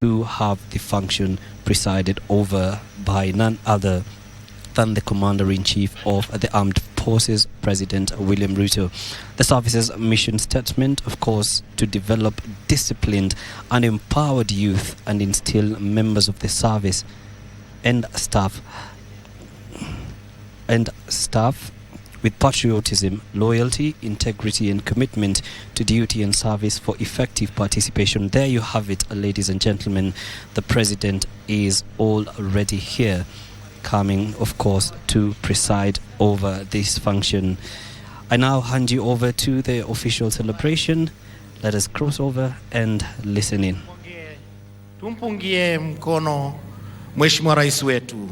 to have the function presided over by none other than the Commander-in-Chief of the Armed Forces, President William Ruto. The service's mission statement, of course, to develop disciplined and empowered youth and instill members of the service and staff with patriotism, loyalty, integrity, and commitment to duty and service for effective participation. There you have it, ladies and gentlemen. The President is already here, coming, of course, to preside over this function. I now hand you over to the official celebration. Let us cross over and listen in. Tumpungie mkono Mheshimiwa Rais wetu.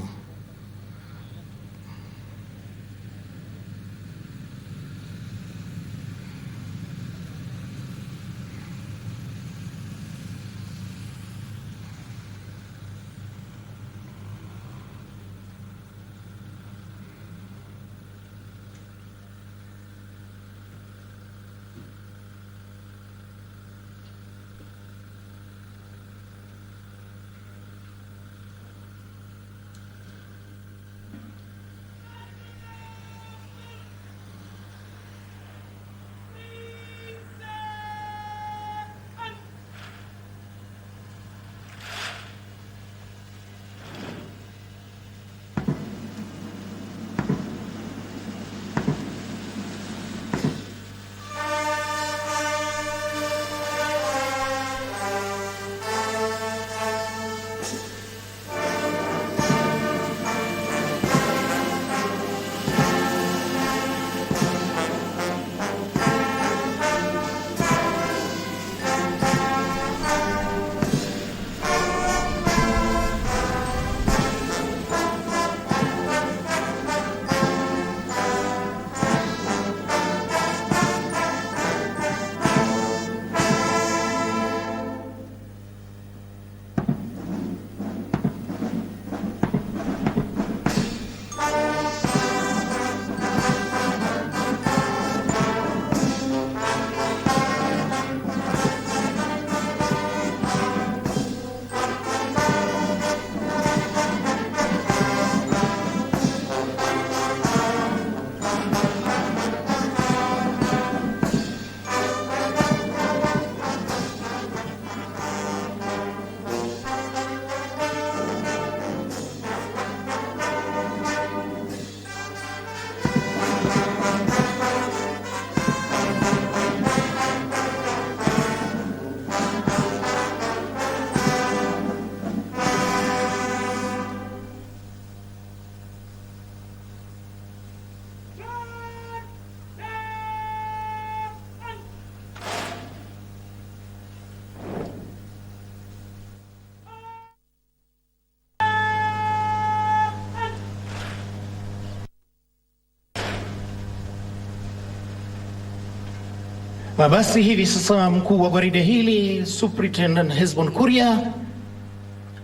Basi hivi sasa mkuu wa gwaride hili Superintendent Hesbon Kuria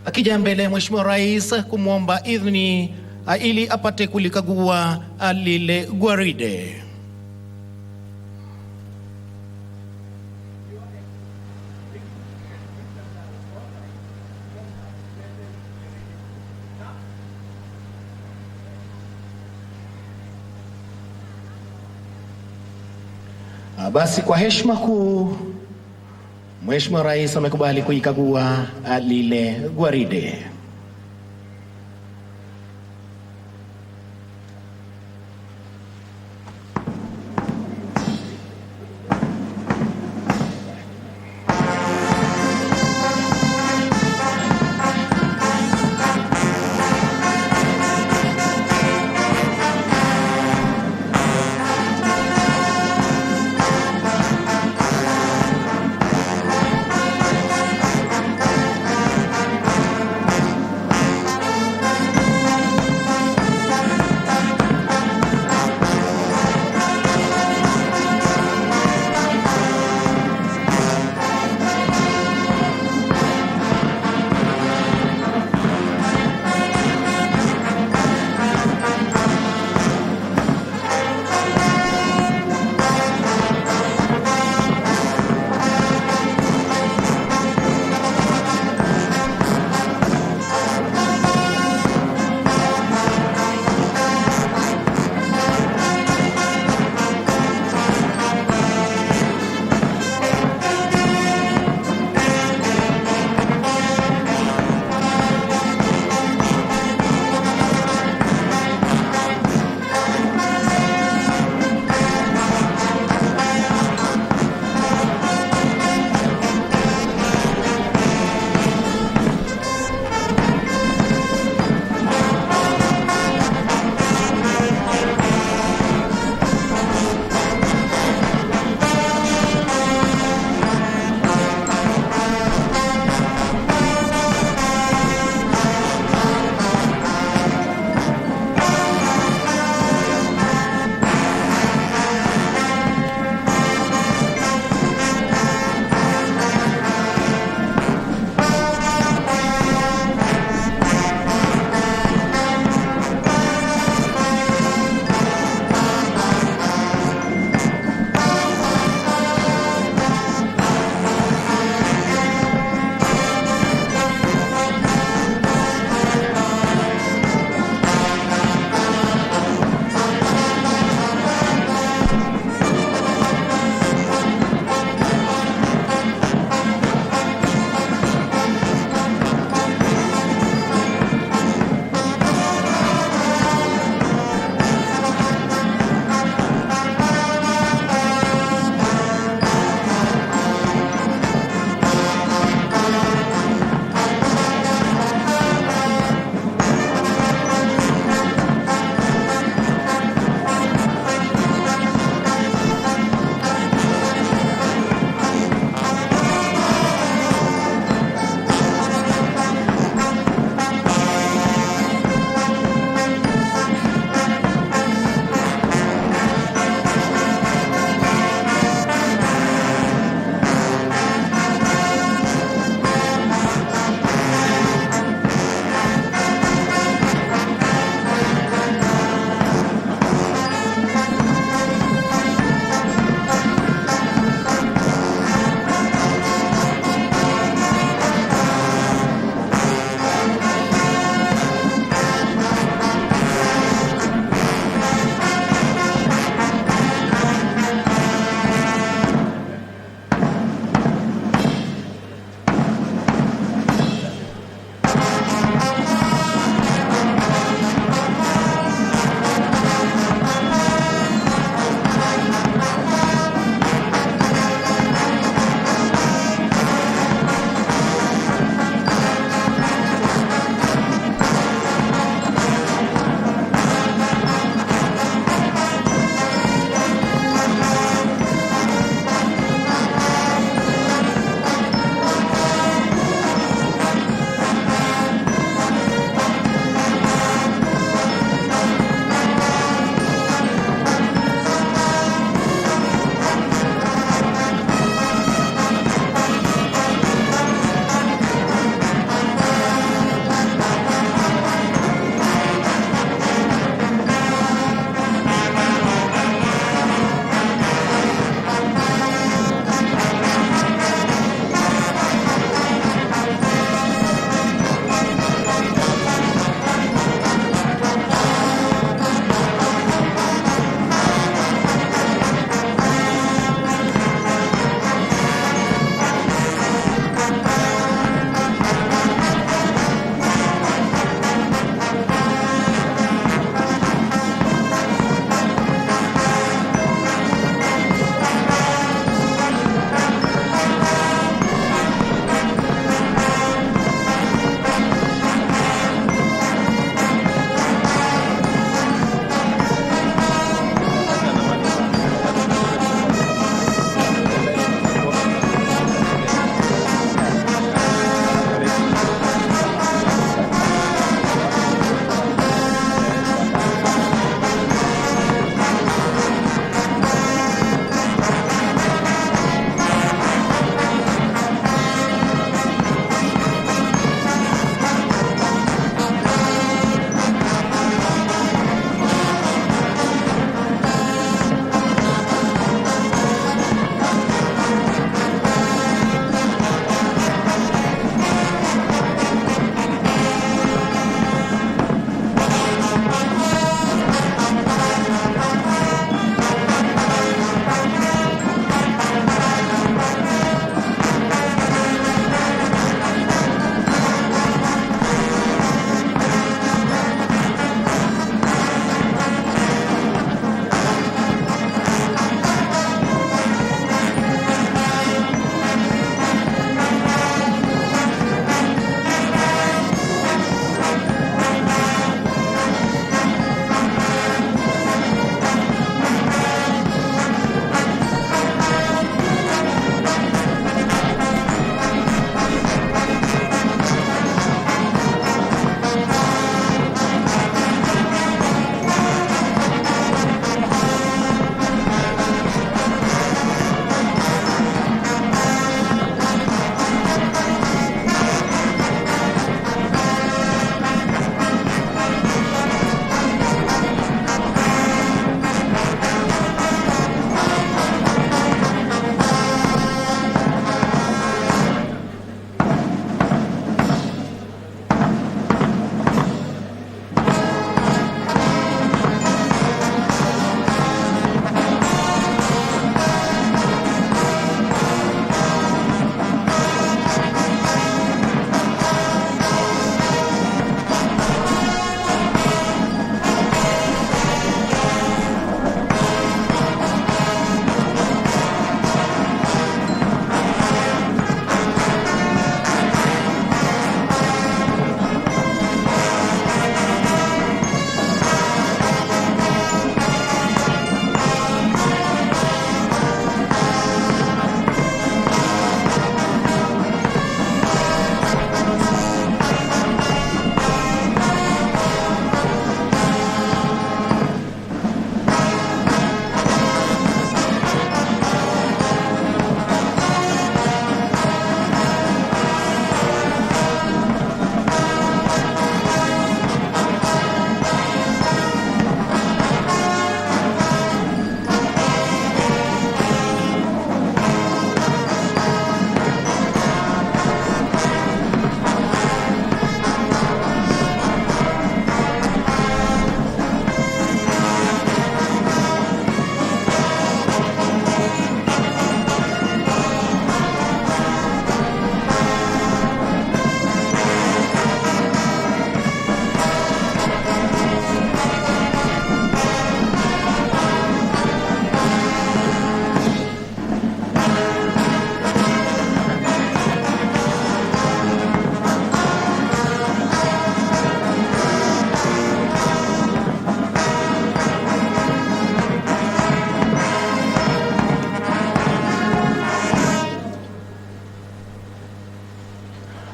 akija mbele Mheshimiwa Rais kumwomba idhini ili apate kulikagua lile gwaride. Basi kwa heshima kuu Mheshimiwa Rais amekubali kuikagua lile gwaride.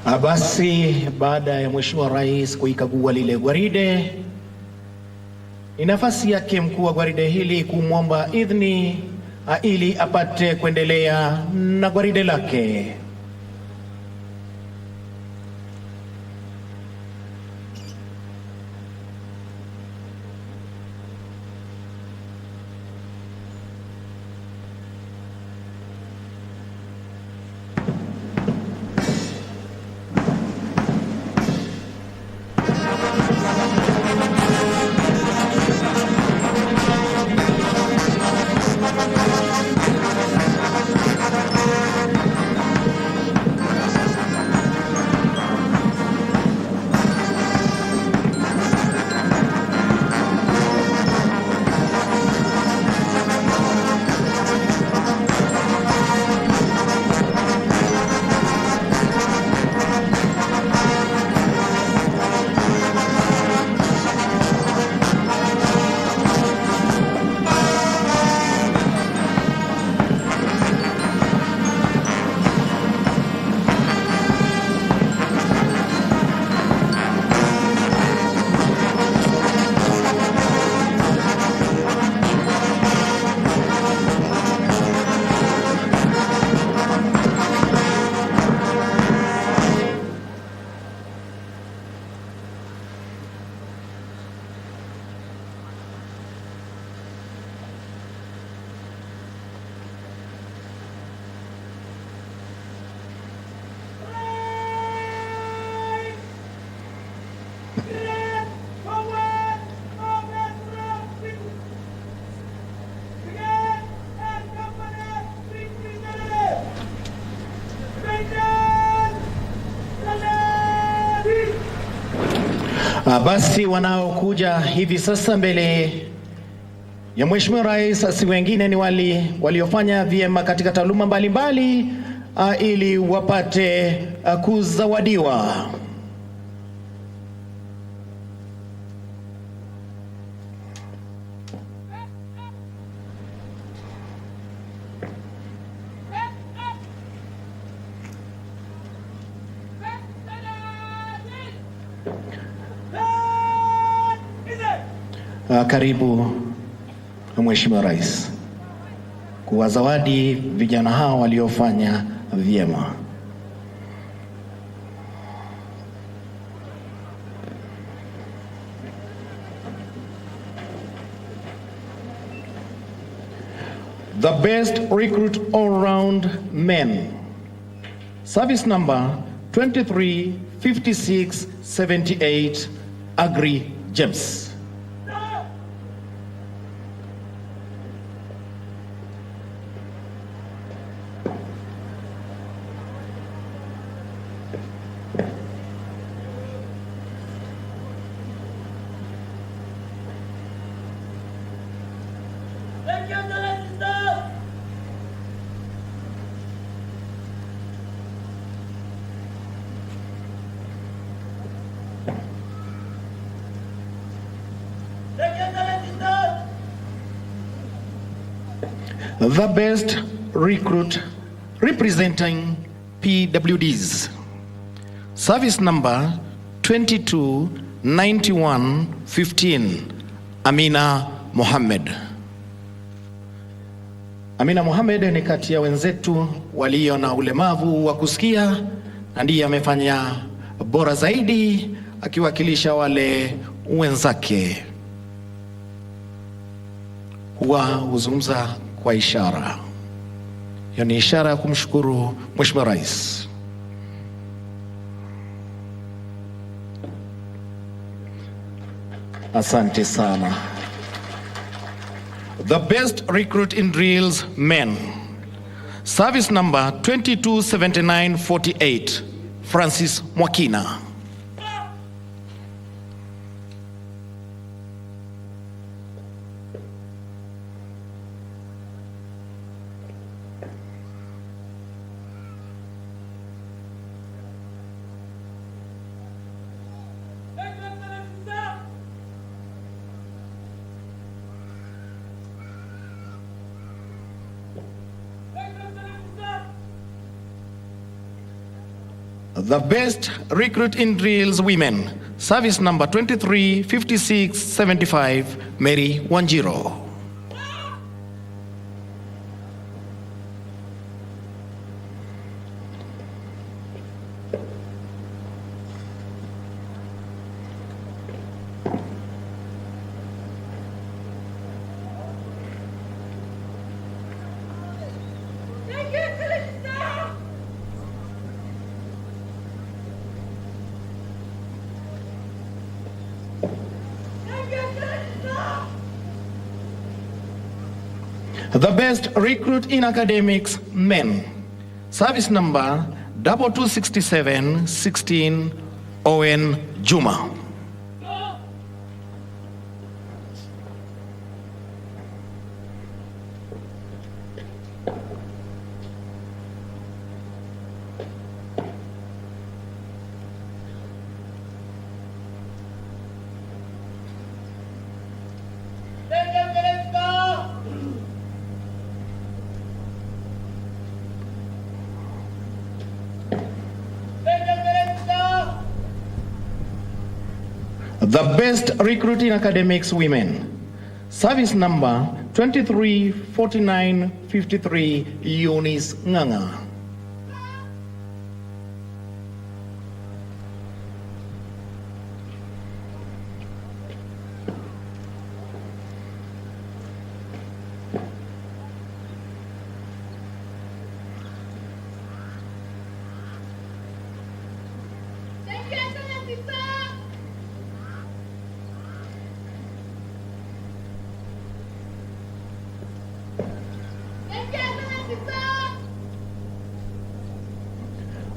Basi baada ya Mheshimiwa Rais kuikagua lile gwaride, ni nafasi yake mkuu wa gwaride hili kumwomba idhini ili apate kuendelea na gwaride lake. Basi wanaokuja hivi sasa mbele ya Mheshimiwa Rais si wengine ni waliofanya vyema katika taaluma mbalimbali ili wapate kuzawadiwa. Karibu Mheshimiwa Rais kuwazawadi vijana hao waliofanya vyema. The best recruit all-round men, service number 235678, Agri James. The best recruit representing PWDs, service number 229115, Amina Mohamed. Amina Mohamed ni kati ya wenzetu walio na ulemavu wa kusikia na ndiye amefanya bora zaidi akiwakilisha wale wenzake. Huwa huzungumza kwa ishara. Hiyo ni ishara ya kumshukuru Mheshimiwa Rais. Asante sana. The best recruit in drills men, service number 227948, Francis Mwakina. The best recruit in drills women, service number 235675, Mary Wanjiro. The best recruit in academics, men. Service number 226716, Owen Juma. The best recruit in academics, women. Service number 234953, Eunice Nganga.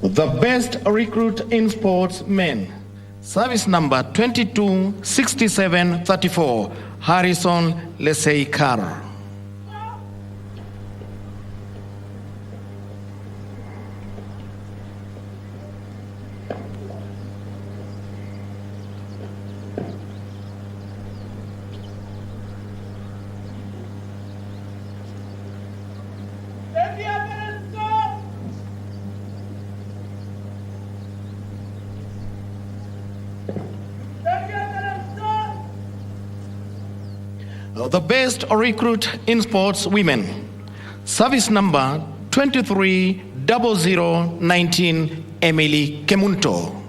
The best recruit in sports, men. Service number 226734, Harrison Leseikar. The best recruit in sports, women. Service number 230019, Emily Kemunto.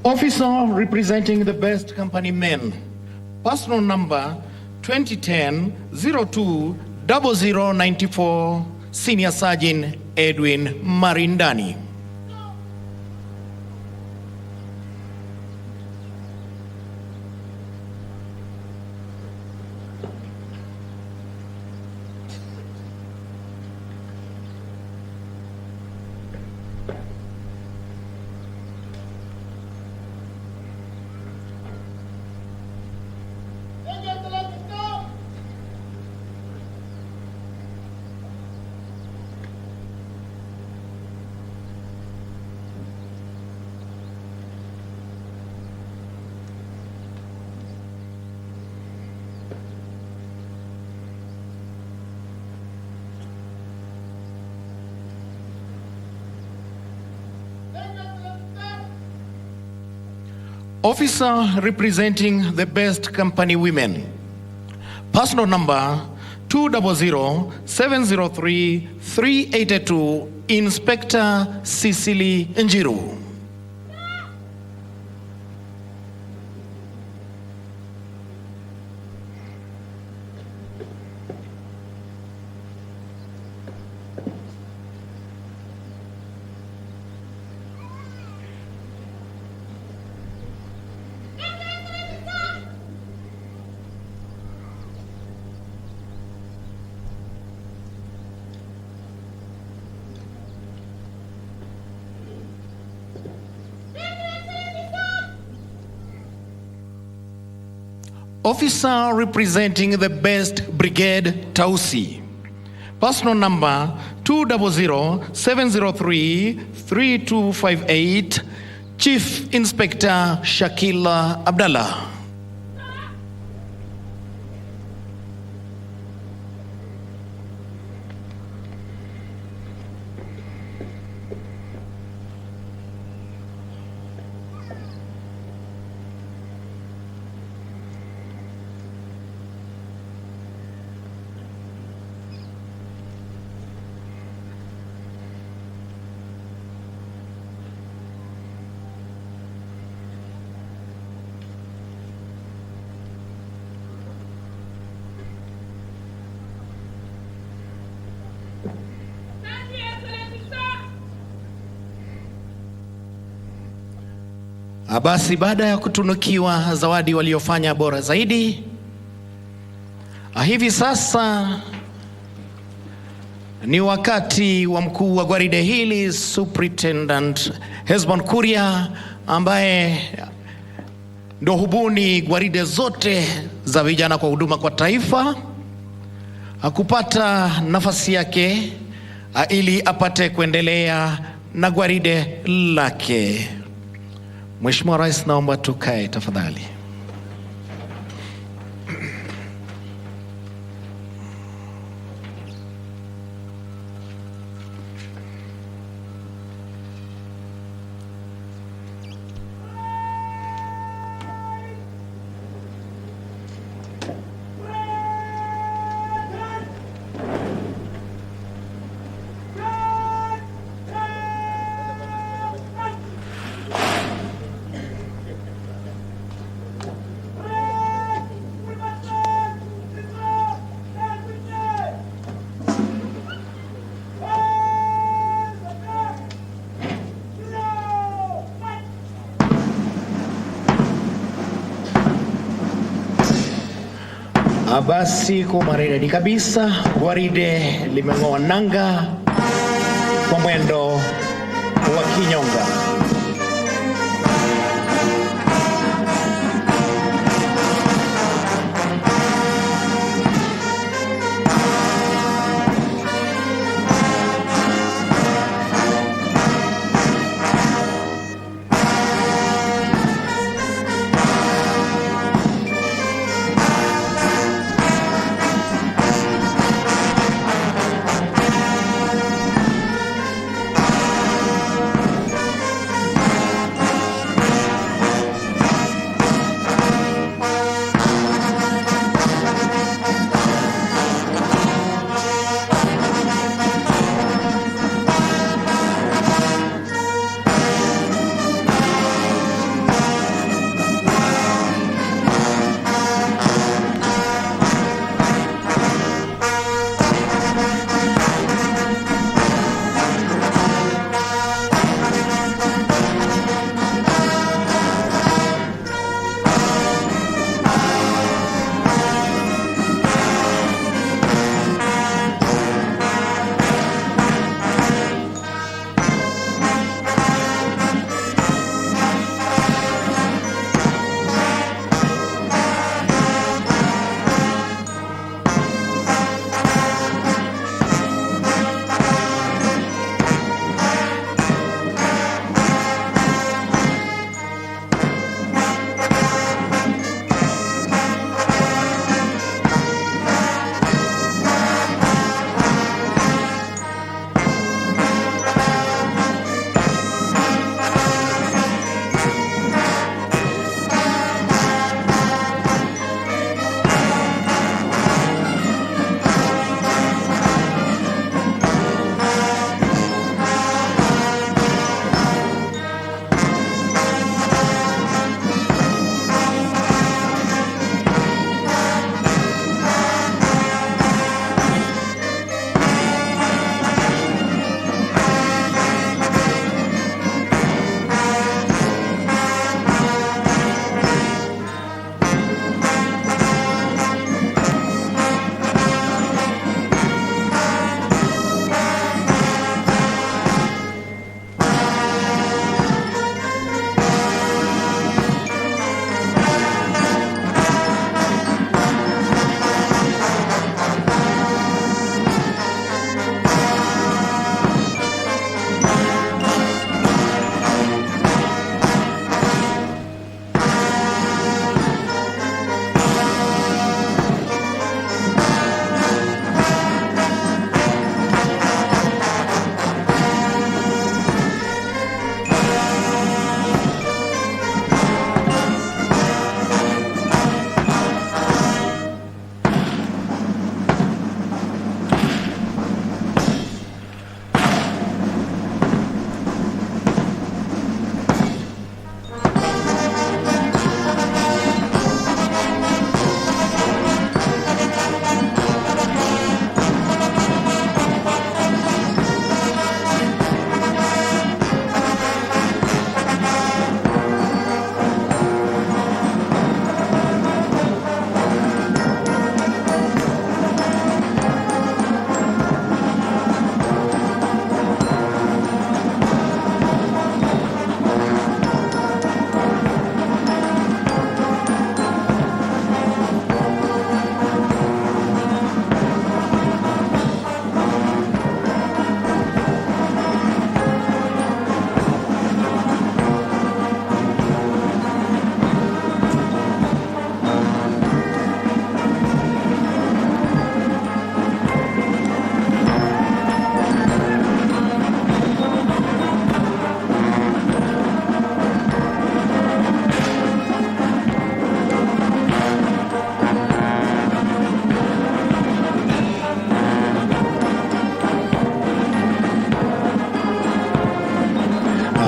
Officer representing the best company men. Personal number 2010-02-0094, Senior Sergeant Edwin Marindani. Officer representing the best company women. Personal number 200-703-382, Inspector Cecily Njiru. Officer representing the Best Brigade, Tausi. Personal number 200-703-3258, Chief Inspector Shakila Abdallah. Basi baada ya kutunukiwa zawadi waliofanya bora zaidi, hivi sasa ni wakati wa mkuu wa gwaride hili Superintendent Hesbon Kuria, ambaye ndo hubuni gwaride zote za vijana kwa huduma kwa taifa, kupata nafasi yake ili apate kuendelea na gwaride lake. Mheshimiwa Rais, naomba tukae tafadhali. Basi kwa maridadi kabisa, gwaride limeng'oa nanga kwa mwendo wa kinyonga.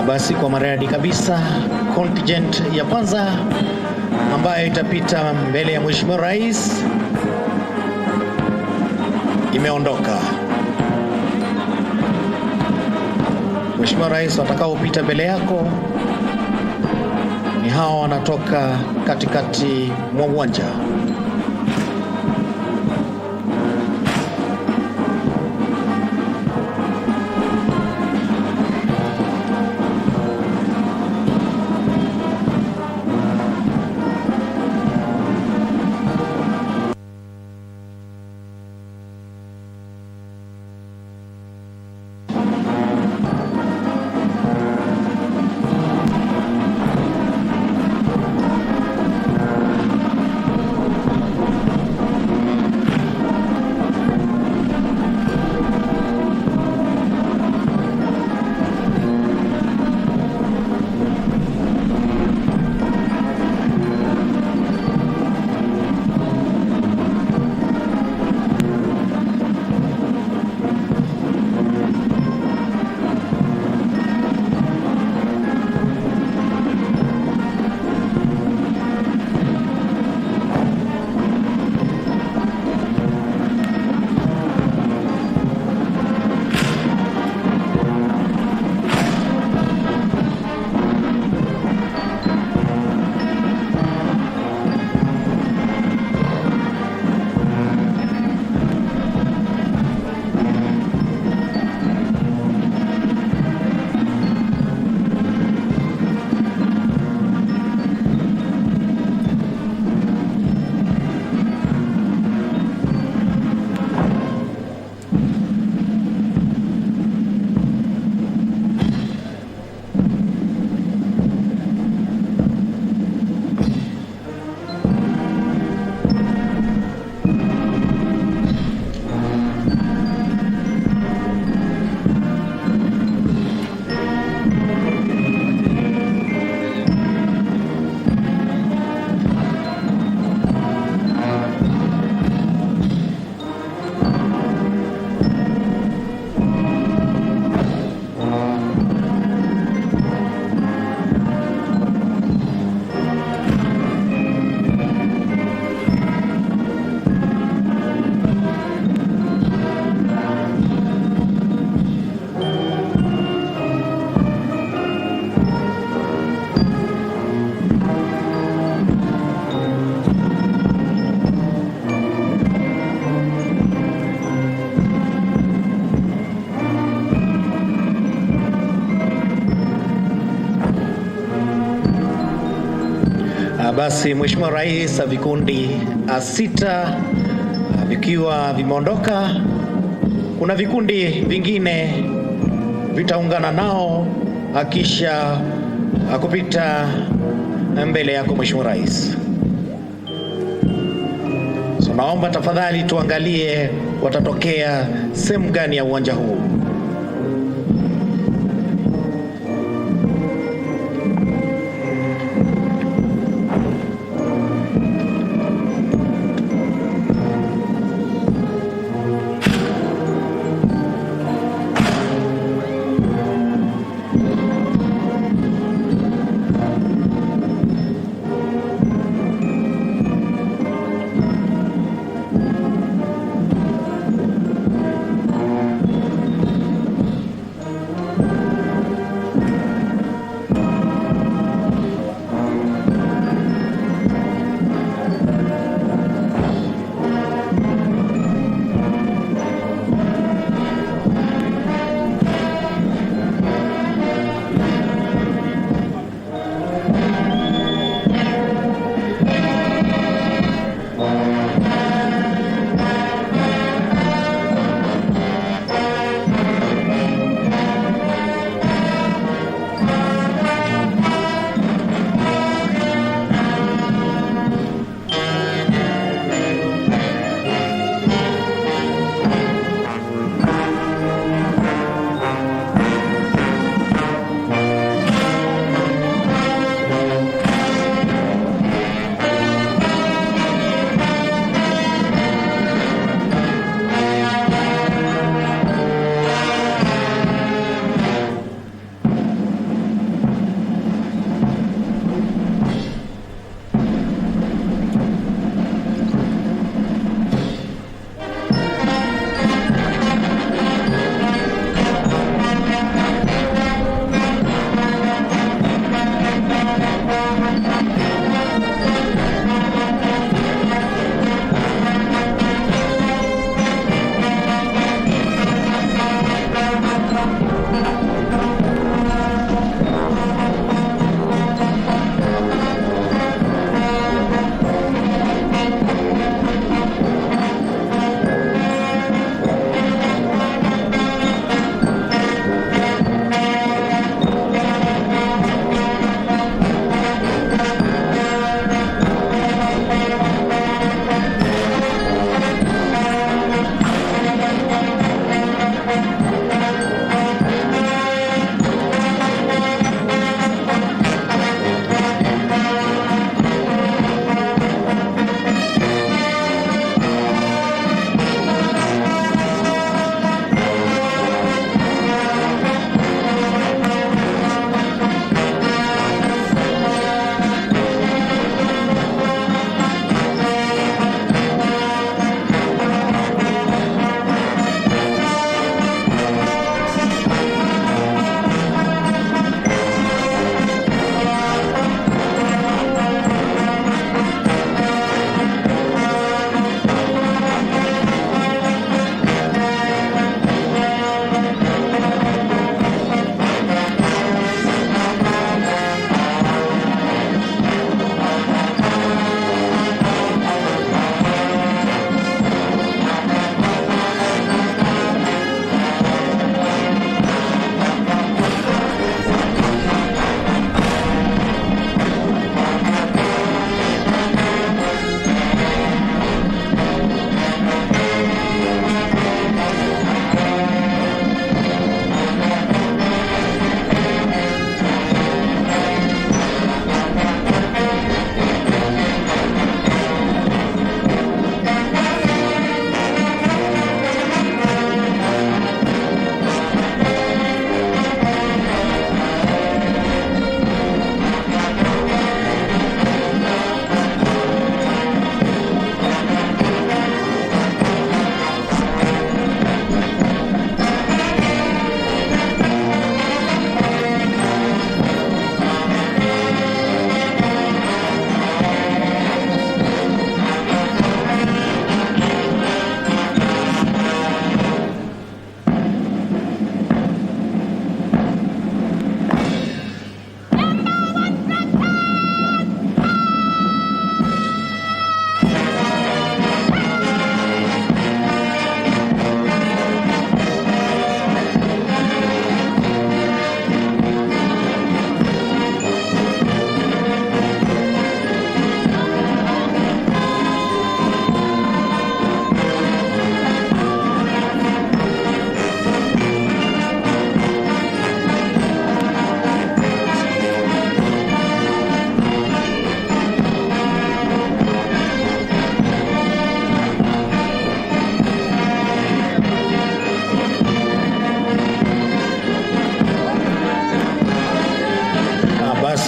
Basi kwa maradi kabisa contingent ya kwanza ambayo itapita mbele ya Mheshimiwa Rais imeondoka. Mheshimiwa Rais, watakaopita mbele yako ni hawa wanatoka katikati mwa uwanja. Basi Mheshimiwa Rais, vikundi 6 vikiwa vimeondoka, kuna vikundi vingine vitaungana nao akisha kupita mbele yako Mheshimiwa Rais. So naomba tafadhali tuangalie watatokea sehemu gani ya uwanja huu.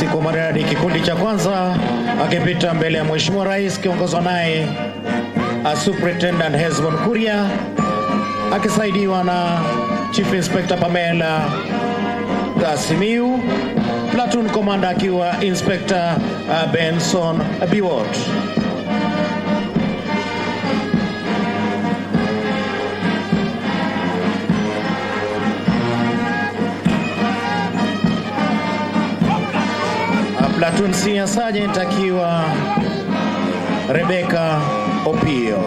Basi kwa maridadi, kikundi cha kwanza akipita mbele ya Mheshimiwa Rais kiongozwa naye Superintendent Hesbon Kuria akisaidiwa na Chief Inspector Pamela Simiu, Platoon Commander akiwa Inspector Benson Biwot. Platoon Senior Sergeant akiwa Rebecca Opio.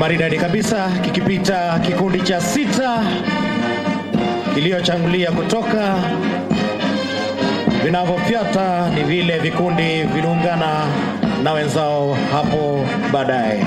Maridadi kabisa kikipita kikundi cha 6 kiliyochangulia kutoka. Vinavyofyata ni vile vikundi viliungana na wenzao hapo baadaye.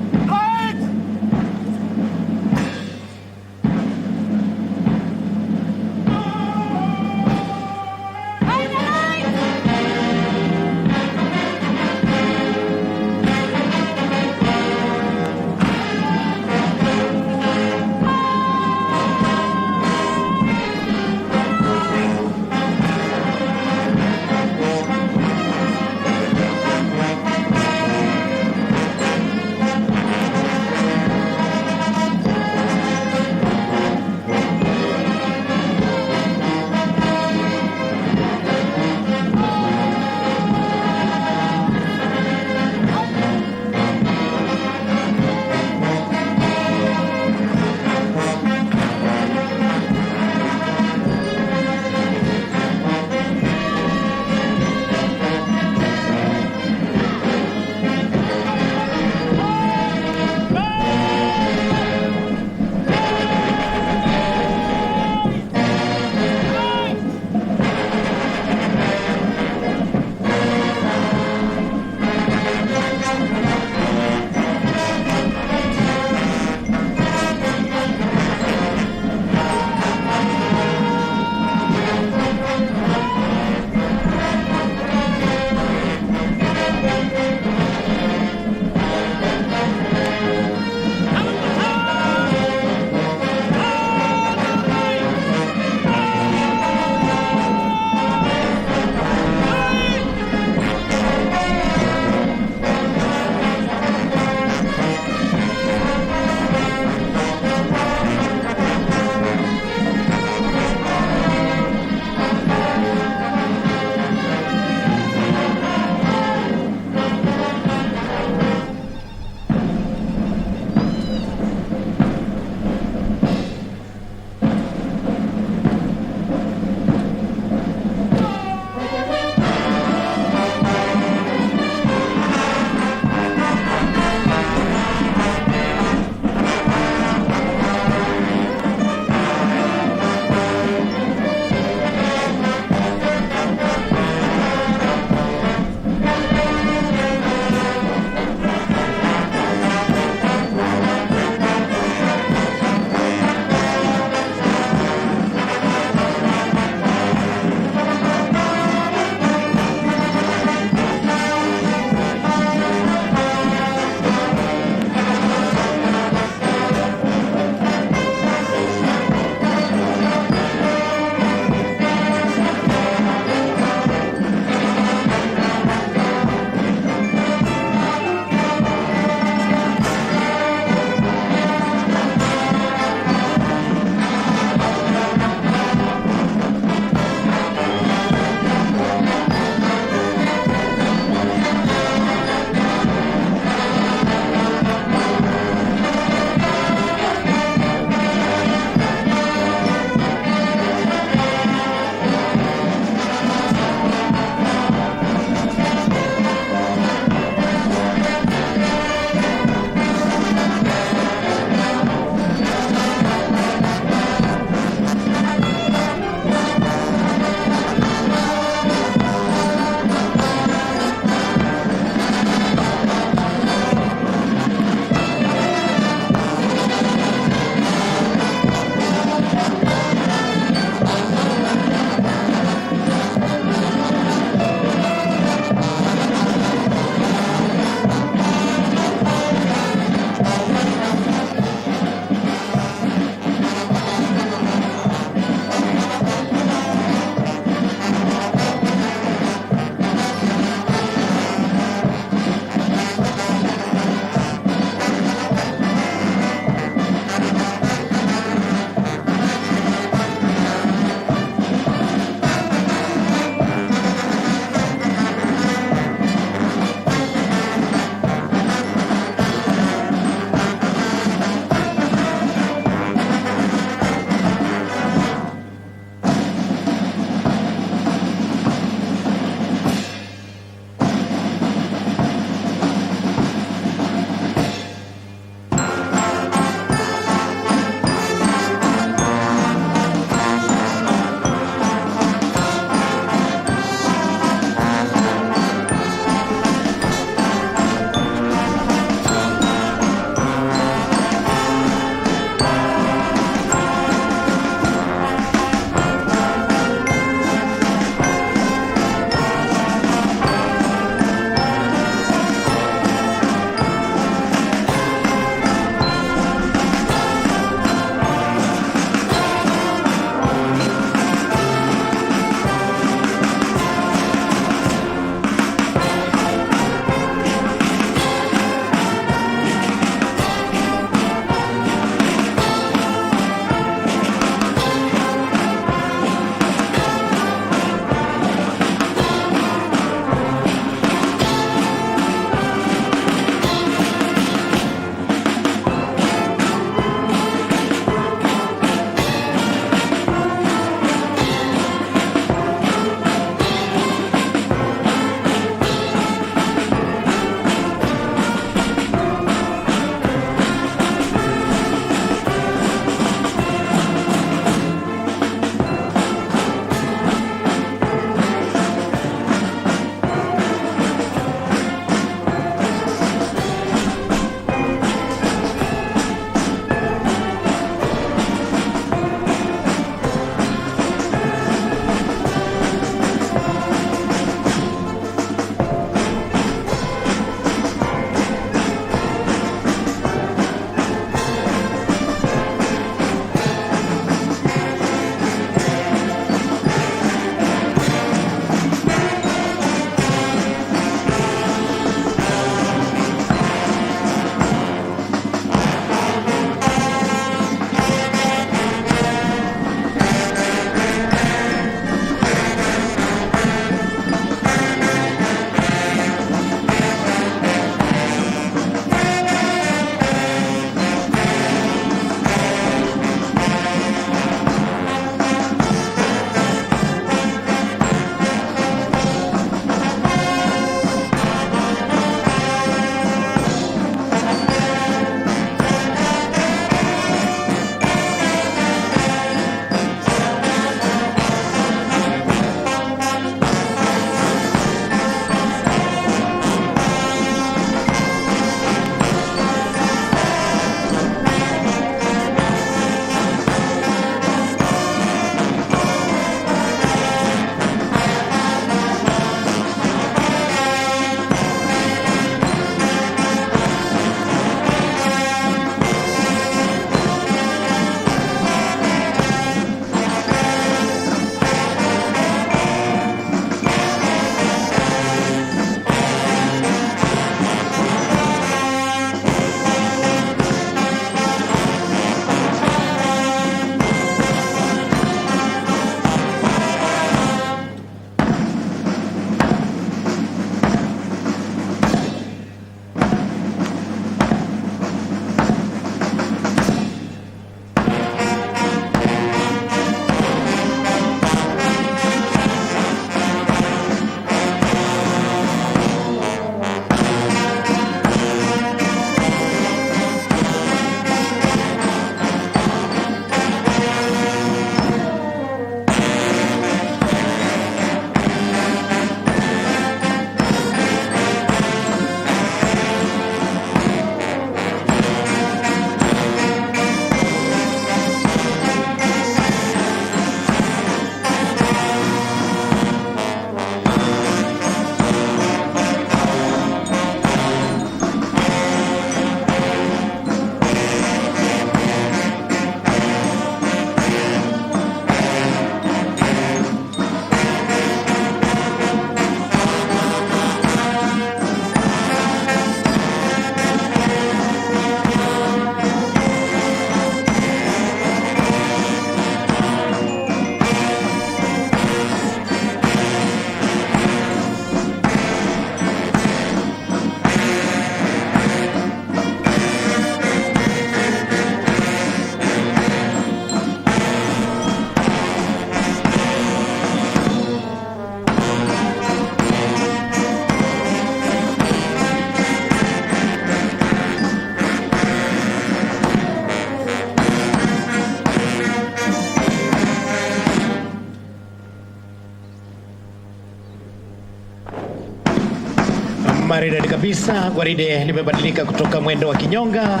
Maridadi kabisa, gwaride limebadilika kutoka mwendo wa kinyonga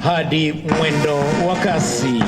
hadi mwendo wa kasi.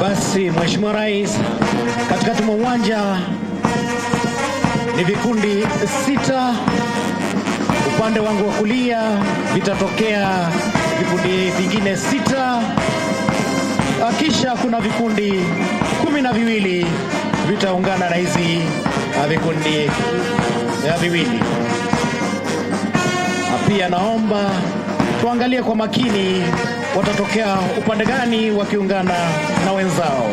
Basi Mheshimiwa Rais, katikati mwa uwanja ni vikundi 6. Upande wangu wa kulia vitatokea vikundi vingine 6. Kisha kuna vikundi 12 vitaungana na hizi vikundi viwili. Pia naomba tuangalie kwa makini watatokea upande gani wakiungana na wenzao.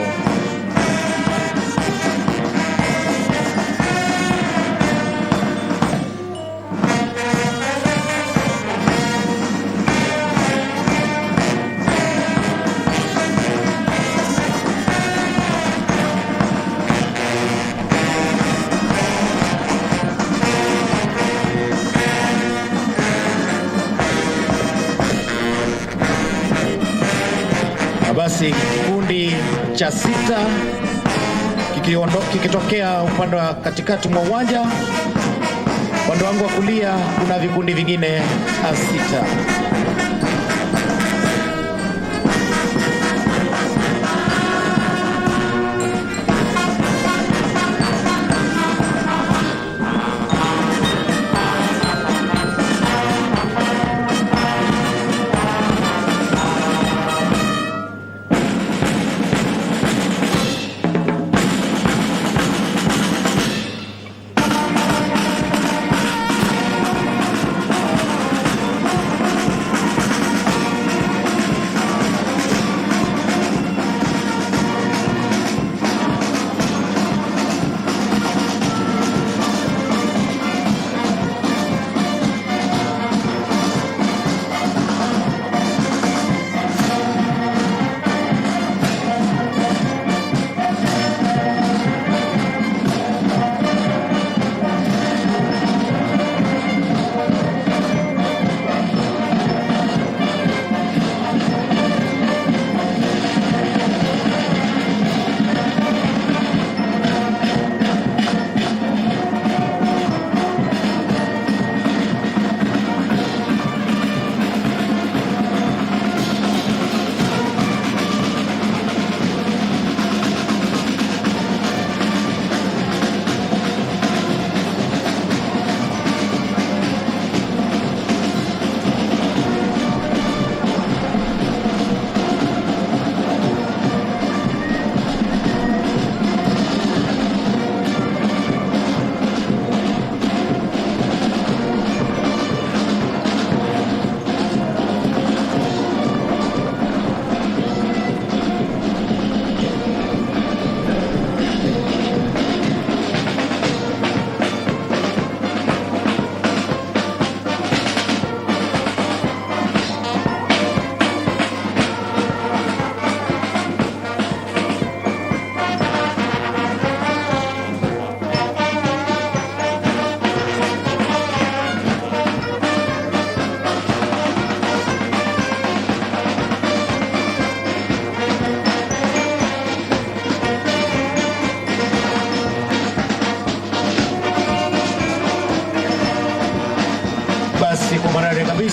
Basi kikundi cha 6 kikitokea upande wa katikati mwa uwanja. Upande wangu wa kulia kuna vikundi vingine 6.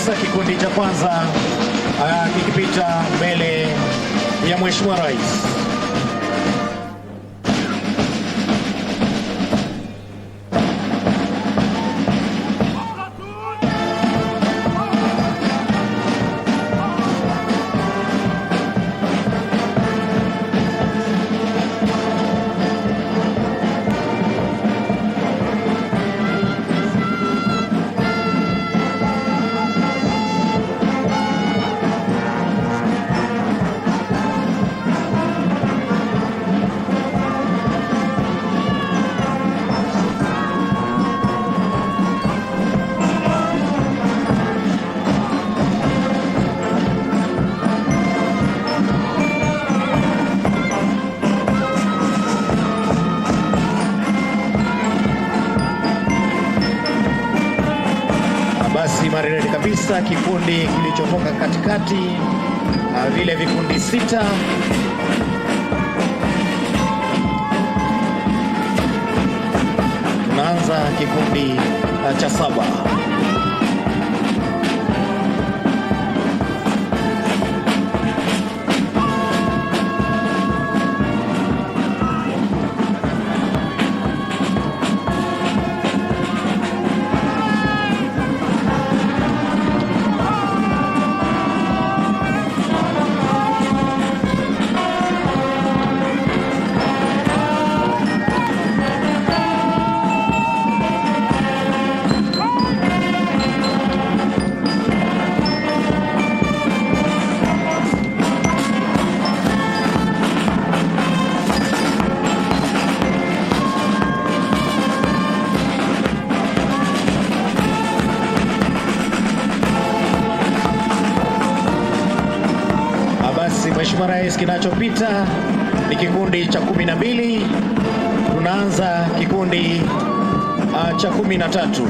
kabisa kikundi cha kwanza kikipita mbele ya Mheshimiwa Rais. maridadi kabisa, kikundi kilichotoka katikati na vile vikundi 6. Tunaanza kikundi cha 7. Mheshimiwa Rais, kinachopita ni kikundi cha 12. Tunaanza kikundi cha 13.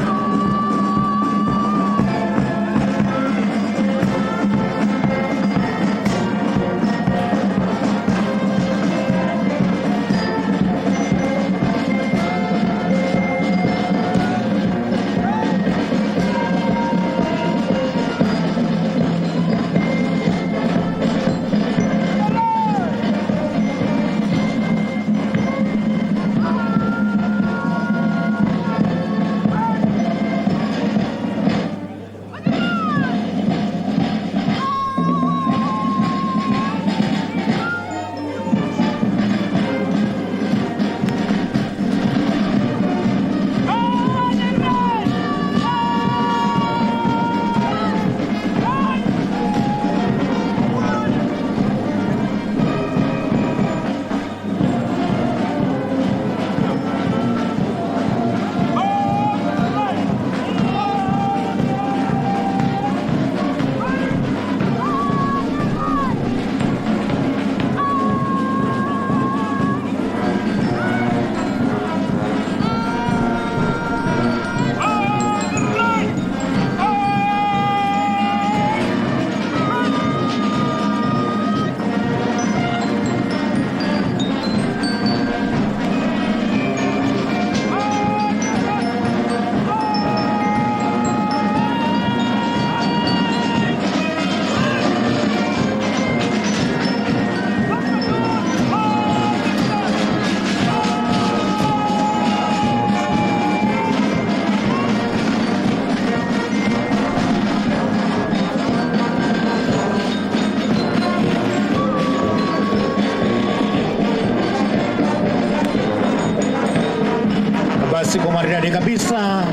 Basi kwa maridadi kabisa,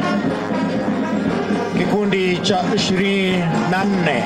kikundi cha 24.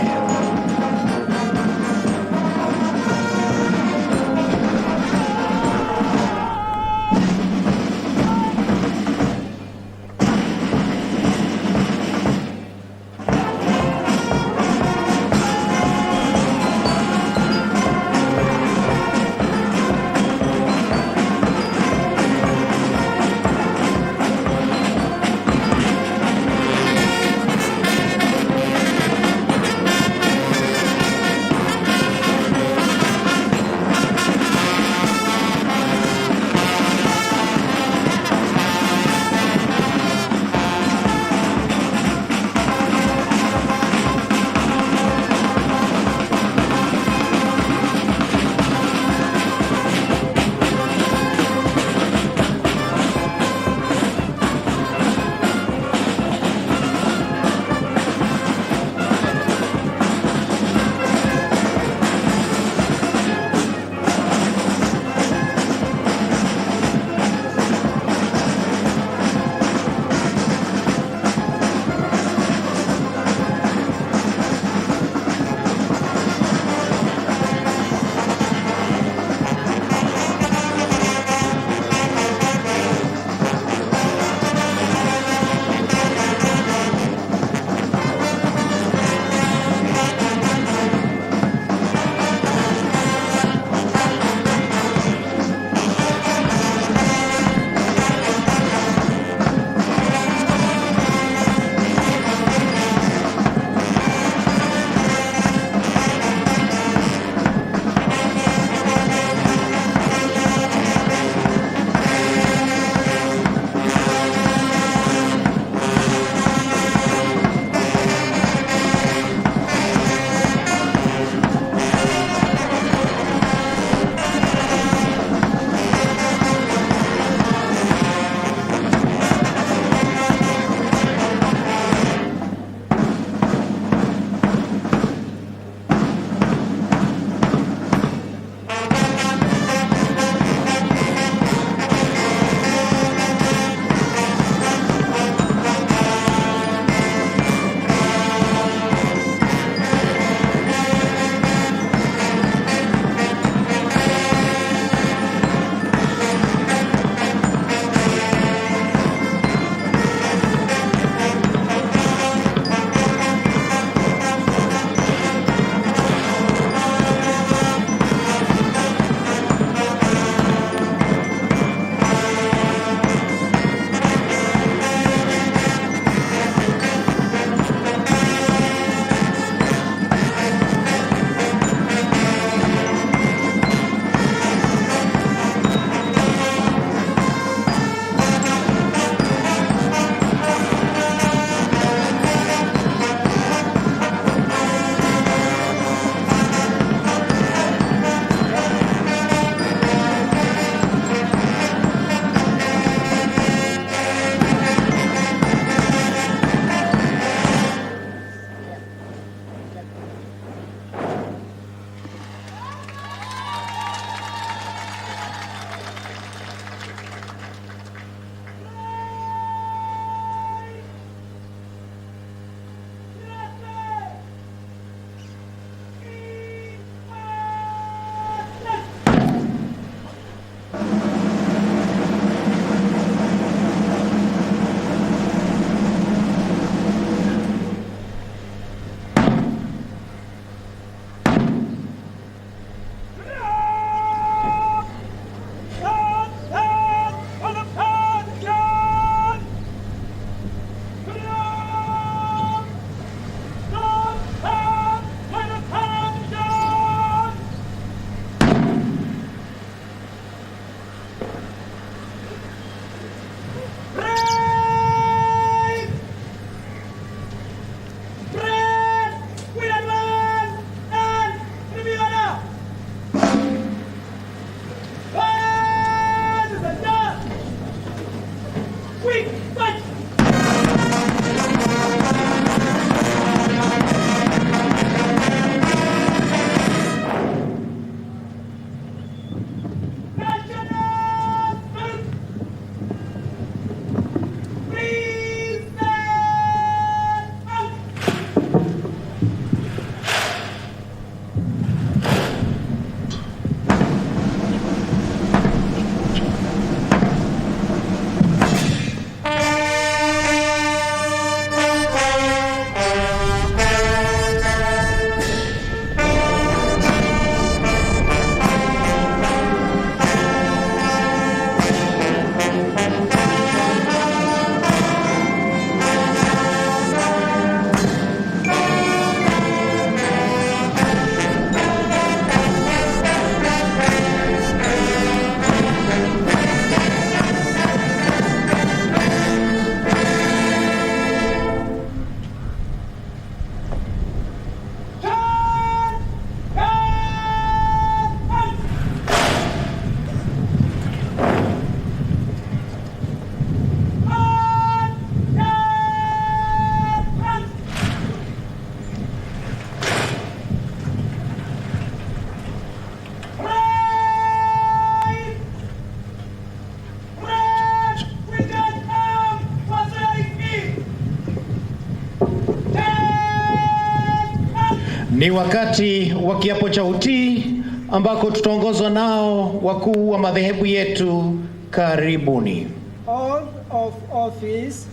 Ni wakati wa kiapo cha utii ambako tutaongozwa nao wakuu wa madhehebu yetu. Karibuni. Oath of office.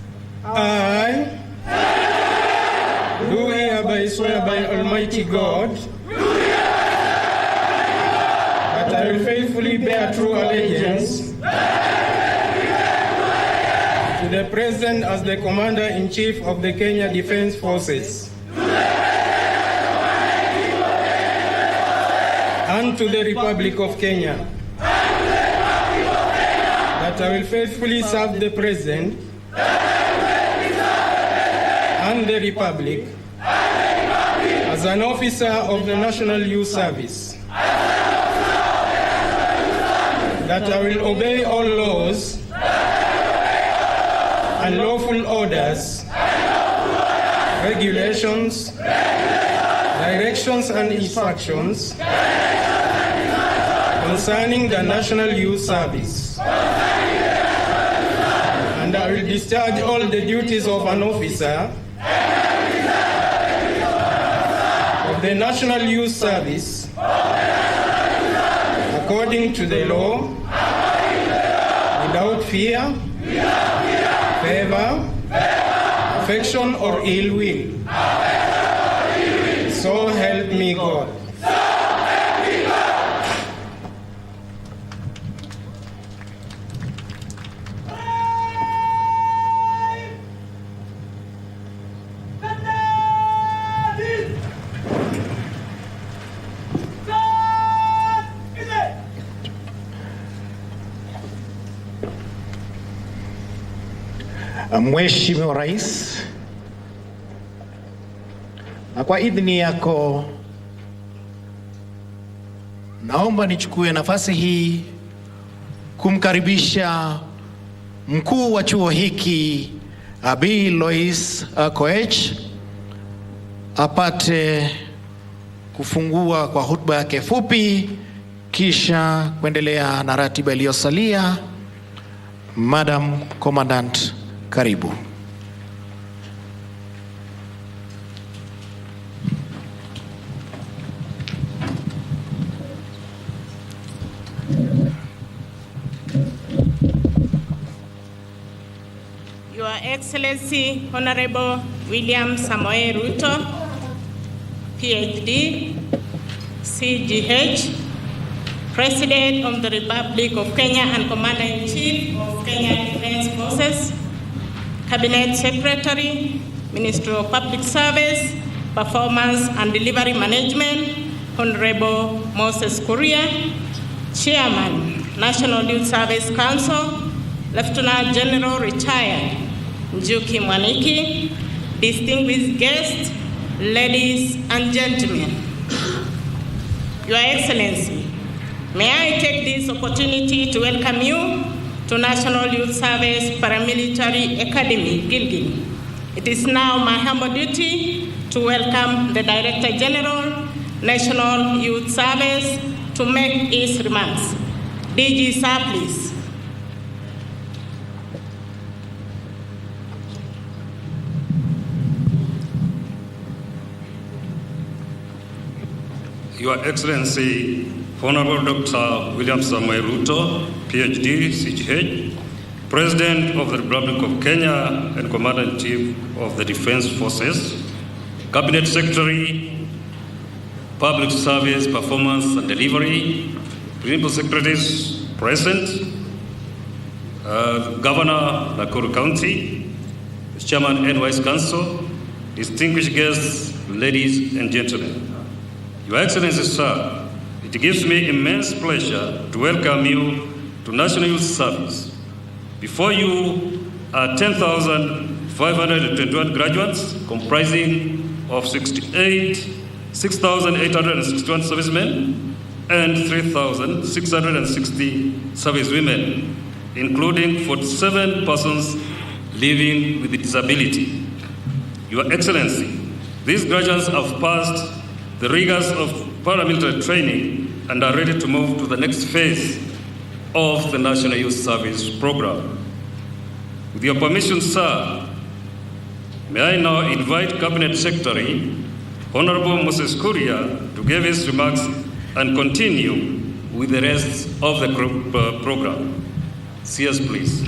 I do hereby swear by Almighty God that I will faithfully bear true allegiance to the President as the Commander-in-Chief of the Kenya Defence Forces and to the Republic of Kenya, that I will faithfully serve the President and the Republic as an officer of the National Youth Service, that I will obey all laws and lawful orders, regulations, directions and instructions concerning the National Youth Service, and I will discharge all the duties of an officer of the National Youth Service according to the law, without fear, favor, affection, or ill will. So help me God. Mheshimiwa Rais, na kwa idhini yako naomba nichukue nafasi hii kumkaribisha mkuu wa chuo hiki Abi Lois Koech apate kufungua kwa hotuba yake fupi, kisha kuendelea na ratiba iliyosalia. Madam Commandant, karibu. Your Excellency Honorable William Samoei Ruto, PhD, CGH, President of the Republic of Kenya and Commander-in-Chief of Kenya Defence Forces, Cabinet Secretary, Ministry of Public Service, Performance and Delivery Management, Honorable Moses Kuria, Chairman, National Youth Service Council, Lieutenant General Retired Njuki Mwaniki, distinguished guests, ladies and gentlemen. Your Excellency, may I take this opportunity to welcome you to National Youth Service Paramilitary Academy, Gilgil. It is now my humble duty to welcome the Director General, National Youth Service, to make his remarks. DG, sir, please. Your Excellency, Honorable Dr. William Samoei Ruto, PhD, CGH, President of the Republic of Kenya and Commander-in-Chief of the Defence Forces, Cabinet Secretary, Public Service, Performance and Delivery, Principal Secretaries present, Governor, Nakuru County, Chairman, NYS Council, distinguished guests, ladies and gentlemen. Your Excellency, sir, it gives me immense pleasure to welcome you to National Youth Service. Before you are 10,521 graduates comprising of 6,861 servicemen and 3,660 servicewomen, including 47 persons living with a disability. Your Excellency, these graduates have passed the rigors of paramilitary training and are ready to move to the next phase of the National Youth Service Program. With your permission, sir, may I now invite Cabinet Secretary, Honorable Moses Kuria to give his remarks and continue with the rest of the program. CS, please.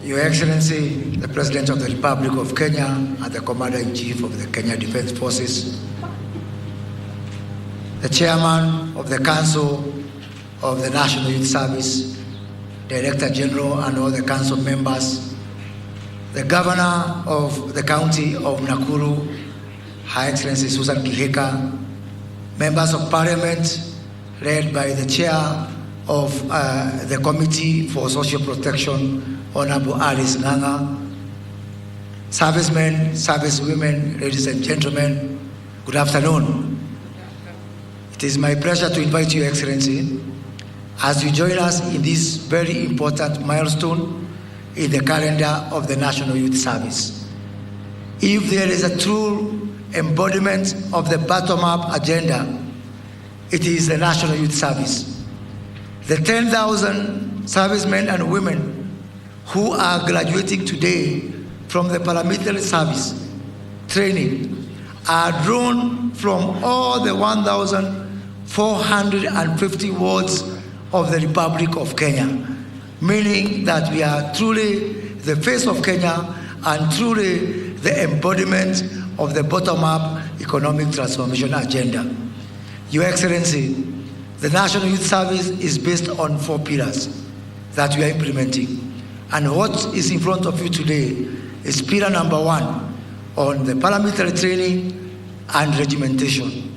Your Excellency, the President of the Republic of Kenya and the Commander-in-Chief of the Kenya Defence Forces, the Chairman of the Council of the National Youth Service, Director General and all the Council members, the Governor of the County of Nakuru, Her Excellency Susan Kihika, Members of Parliament, led by the Chair of the Committee for Social Protection, Honorable Alice Nganga, servicemen, servicewomen, ladies and gentlemen, good afternoon. It is my pleasure to invite Your Excellency as you join us in this very important milestone in the calendar of the National Youth Service. If there is a true embodiment of the bottom-up agenda, it is the National Youth Service. The 10,000 servicemen and women who are graduating today from the paramilitary service training are drawn from all the 1,450 wards of the Republic of Kenya, meaning that we are truly the face of Kenya and truly the embodiment of the bottom-up economic transformation agenda. Your Excellency, the National Youth Service is based on 4 pillars that we are implementing. And what is in front of you today is pillar number 1 on the paramilitary training and regimentation.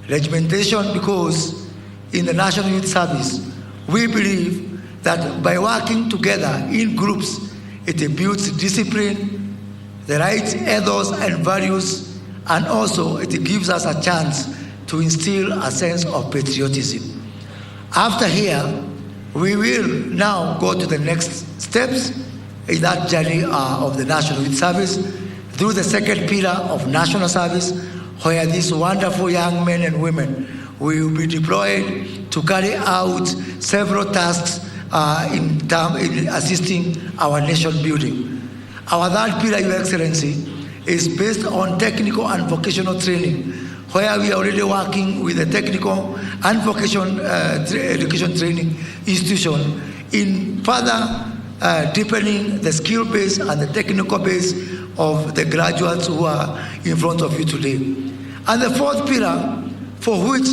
Regimentation because in the National Youth Service, we believe that by working together in groups, it builds discipline, the right ethos and values, and also it gives us a chance to instill a sense of patriotism. After here, we will now go to the next steps in that journey of the National Youth Service through the second pillar of national service, where these wonderful young men and women will be deployed to carry out several tasks in assisting our nation building. Our third pillar, Your Excellency, is based on technical and vocational training, where we are already working with the technical and vocational education training institution in further deepening the skill base and the technical base of the graduates who are in front of you today. And the fourth pillar, for which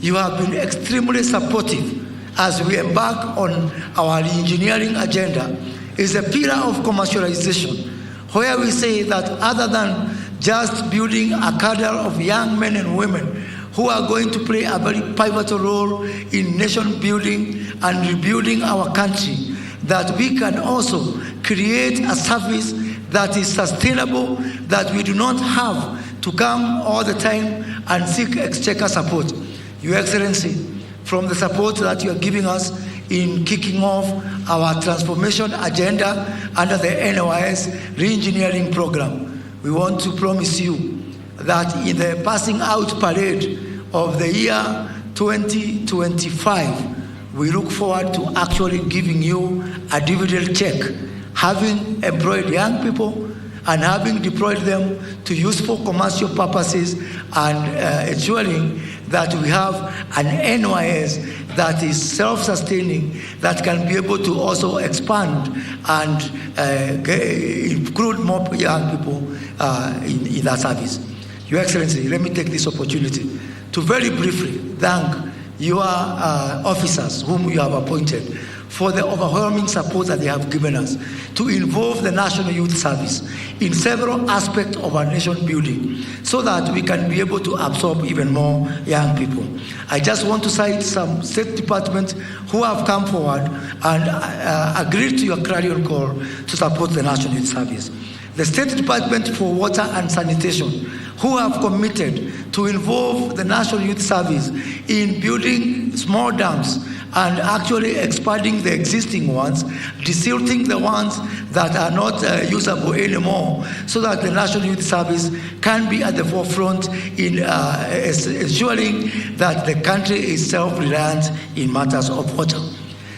you have been extremely supportive as we embark on our engineering agenda, is a pillar of commercialization, where we say that other than just building a cadre of young men and women who are going to play a very pivotal role in nation building and rebuilding our country, that we can also create a service that is sustainable, that we do not have to come all the time and seek exchequer support. Your Excellency, from the support that you are giving us in kicking off our transformation agenda under the NYS re-engineering program, we want to promise you that in the passing out parade of the year 2025, we look forward to actually giving you a dividend check, having employed young people and having deployed them to useful commercial purposes and ensuring that we have an NYS that is self-sustaining, that can be able to also expand and include more young people in that service. Your Excellency, let me take this opportunity to very briefly thank your officers whom you have appointed for the overwhelming support that they have given us to involve the National Youth Service in several aspects of our nation building so that we can be able to absorb even more young people. I just want to cite some state departments who have come forward and agreed to your clarion call to support the National Youth Service. The State Department for Water and Sanitation, who have committed to involve the National Youth Service in building small dams and actually expanding the existing ones, desilting the ones that are not usable anymore, so that the National Youth Service can be at the forefront in ensuring that the country is self-reliant in matters of water.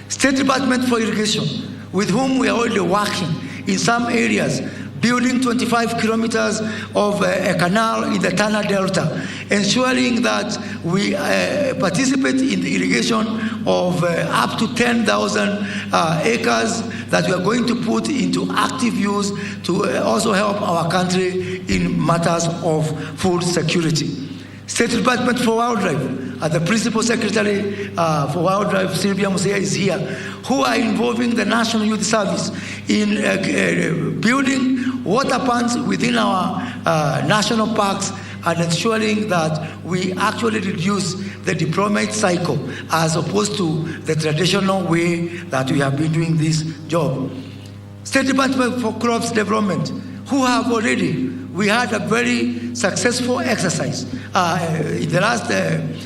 State Department for Irrigation, with whom we are already working in some areas, building 25 kilometers of a canal in the Tana Delta, ensuring that we participate in the irrigation of up to 10,000 acres that we are going to put into active use to also help our country in matters of food security. State Department for Wildlife, the Principal Secretary for Wildlife, Sylvia Musea, is here, who are involving the National Youth Service in building water ponds within our national parks and ensuring that we actually reduce the deployment cycle as opposed to the traditional way that we have been doing this job. State Department for Crops Development, who have already, we had a very successful exercise in the last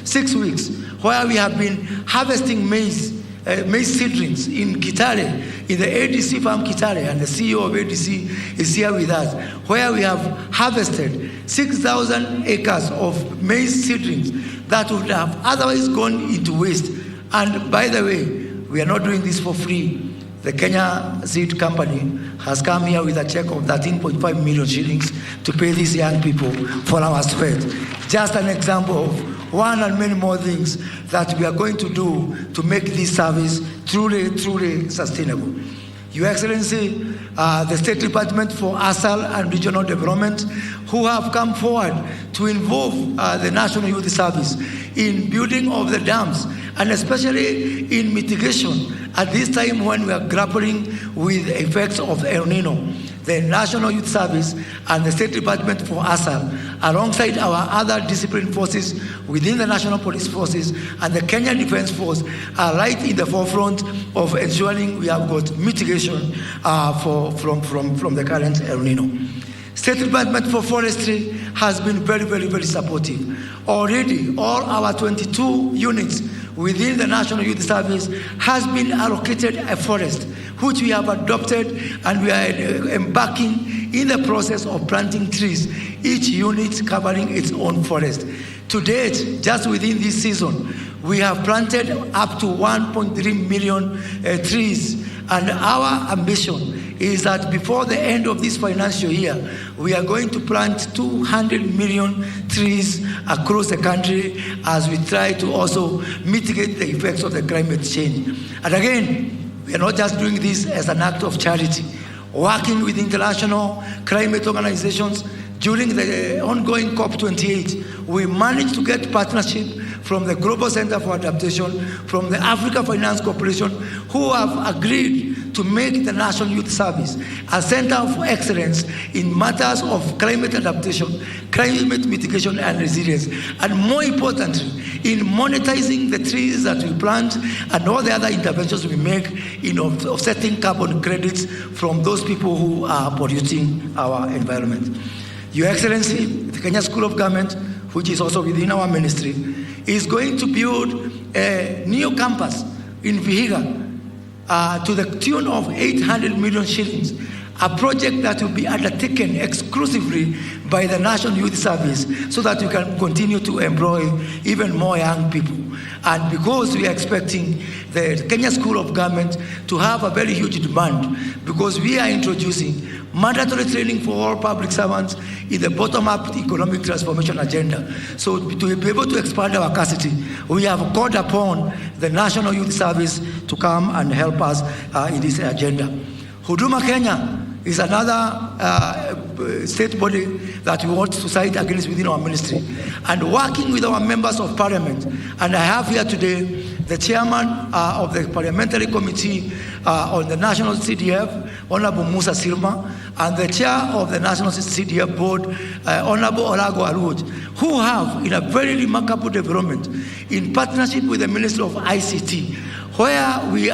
6 weeks where we have been harvesting maize seedlings in Kitale, in the ADC farm Kitale, and the CEO of ADC is here with us, where we have harvested 6,000 acres of maize seedlings that would have otherwise gone into waste. And by the way, we are not doing this for free. The Kenya Seed Company has come here with a check of 13.5 million shillings to pay these young people for our sweat. Just an example of one and many more things that we are going to do to make this service truly, truly sustainable. Your Excellency, the State Department for ASAL and Regional Development, who have come forward to involve the National Youth Service in building of the dams, and especially in mitigation at this time when we are grappling with the effects of El Nino. The National Youth Service and the State Department for ASAL, alongside our other discipline forces within the National Police Forces and the Kenya Defense Force, are right in the forefront of ensuring we have got mitigation from the current El Nino. State Department for Forestry has been very, very, very supportive. Already, all our 22 units within the National Youth Service has been allocated a forest, which we have adopted, and we are embarking in the process of planting trees, each unit covering its own forest. To date, just within this season, we have planted up to 1.3 million trees, and our ambition is that before the end of this financial year, we are going to plant 200 million trees across the country as we try to also mitigate the effects of the climate change. And again, we are not just doing this as an act of charity. Working with international climate organizations, during the ongoing COP28, we managed to get partnership from the Global Center for Adaptation, from the Africa Finance Corporation, who have agreed to make the National Youth Service a center of excellence in matters of climate adaptation, climate mitigation and resilience, and more importantly, in monetizing the trees that we plant and all the other interventions we make in offsetting carbon credits from those people who are polluting our environment. Your Excellency, the Kenya School of Government, which is also within our ministry, is going to build a new campus in Vihiga to the tune of 800 million shillings, a project that will be undertaken exclusively by the National Youth Service so that we can continue to employ even more young people. And because we are expecting the Kenya School of Government to have a very huge demand, because we are introducing mandatory training for all public servants in the bottom-up economic transformation agenda. So to be able to expand our capacity, we have called upon the National Youth Service to come and help us in this agenda. Huduma Kenya is another state body that we want to cite against within our ministry. And working with our members of parliament, and I have here today the chairman of the parliamentary committee on the National CDF, Honorable Musa Silma, and the chair of the National CDF board, Honorable Olago Aluj, who have, in a very remarkable development, in partnership with the Ministry of ICT, where we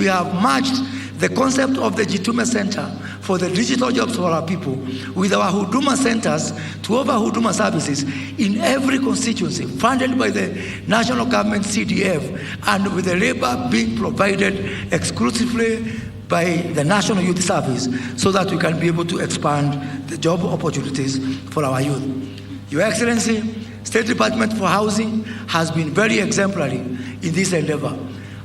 have merged the concept of the Jitume Center for the digital jobs for our people with our Huduma centers to offer Huduma services in every constituency, funded by the national government CDF, and with the labor being provided exclusively by the National Youth Service so that we can be able to expand the job opportunities for our youth. Your Excellency, State Department for Housing has been very exemplary in this endeavor.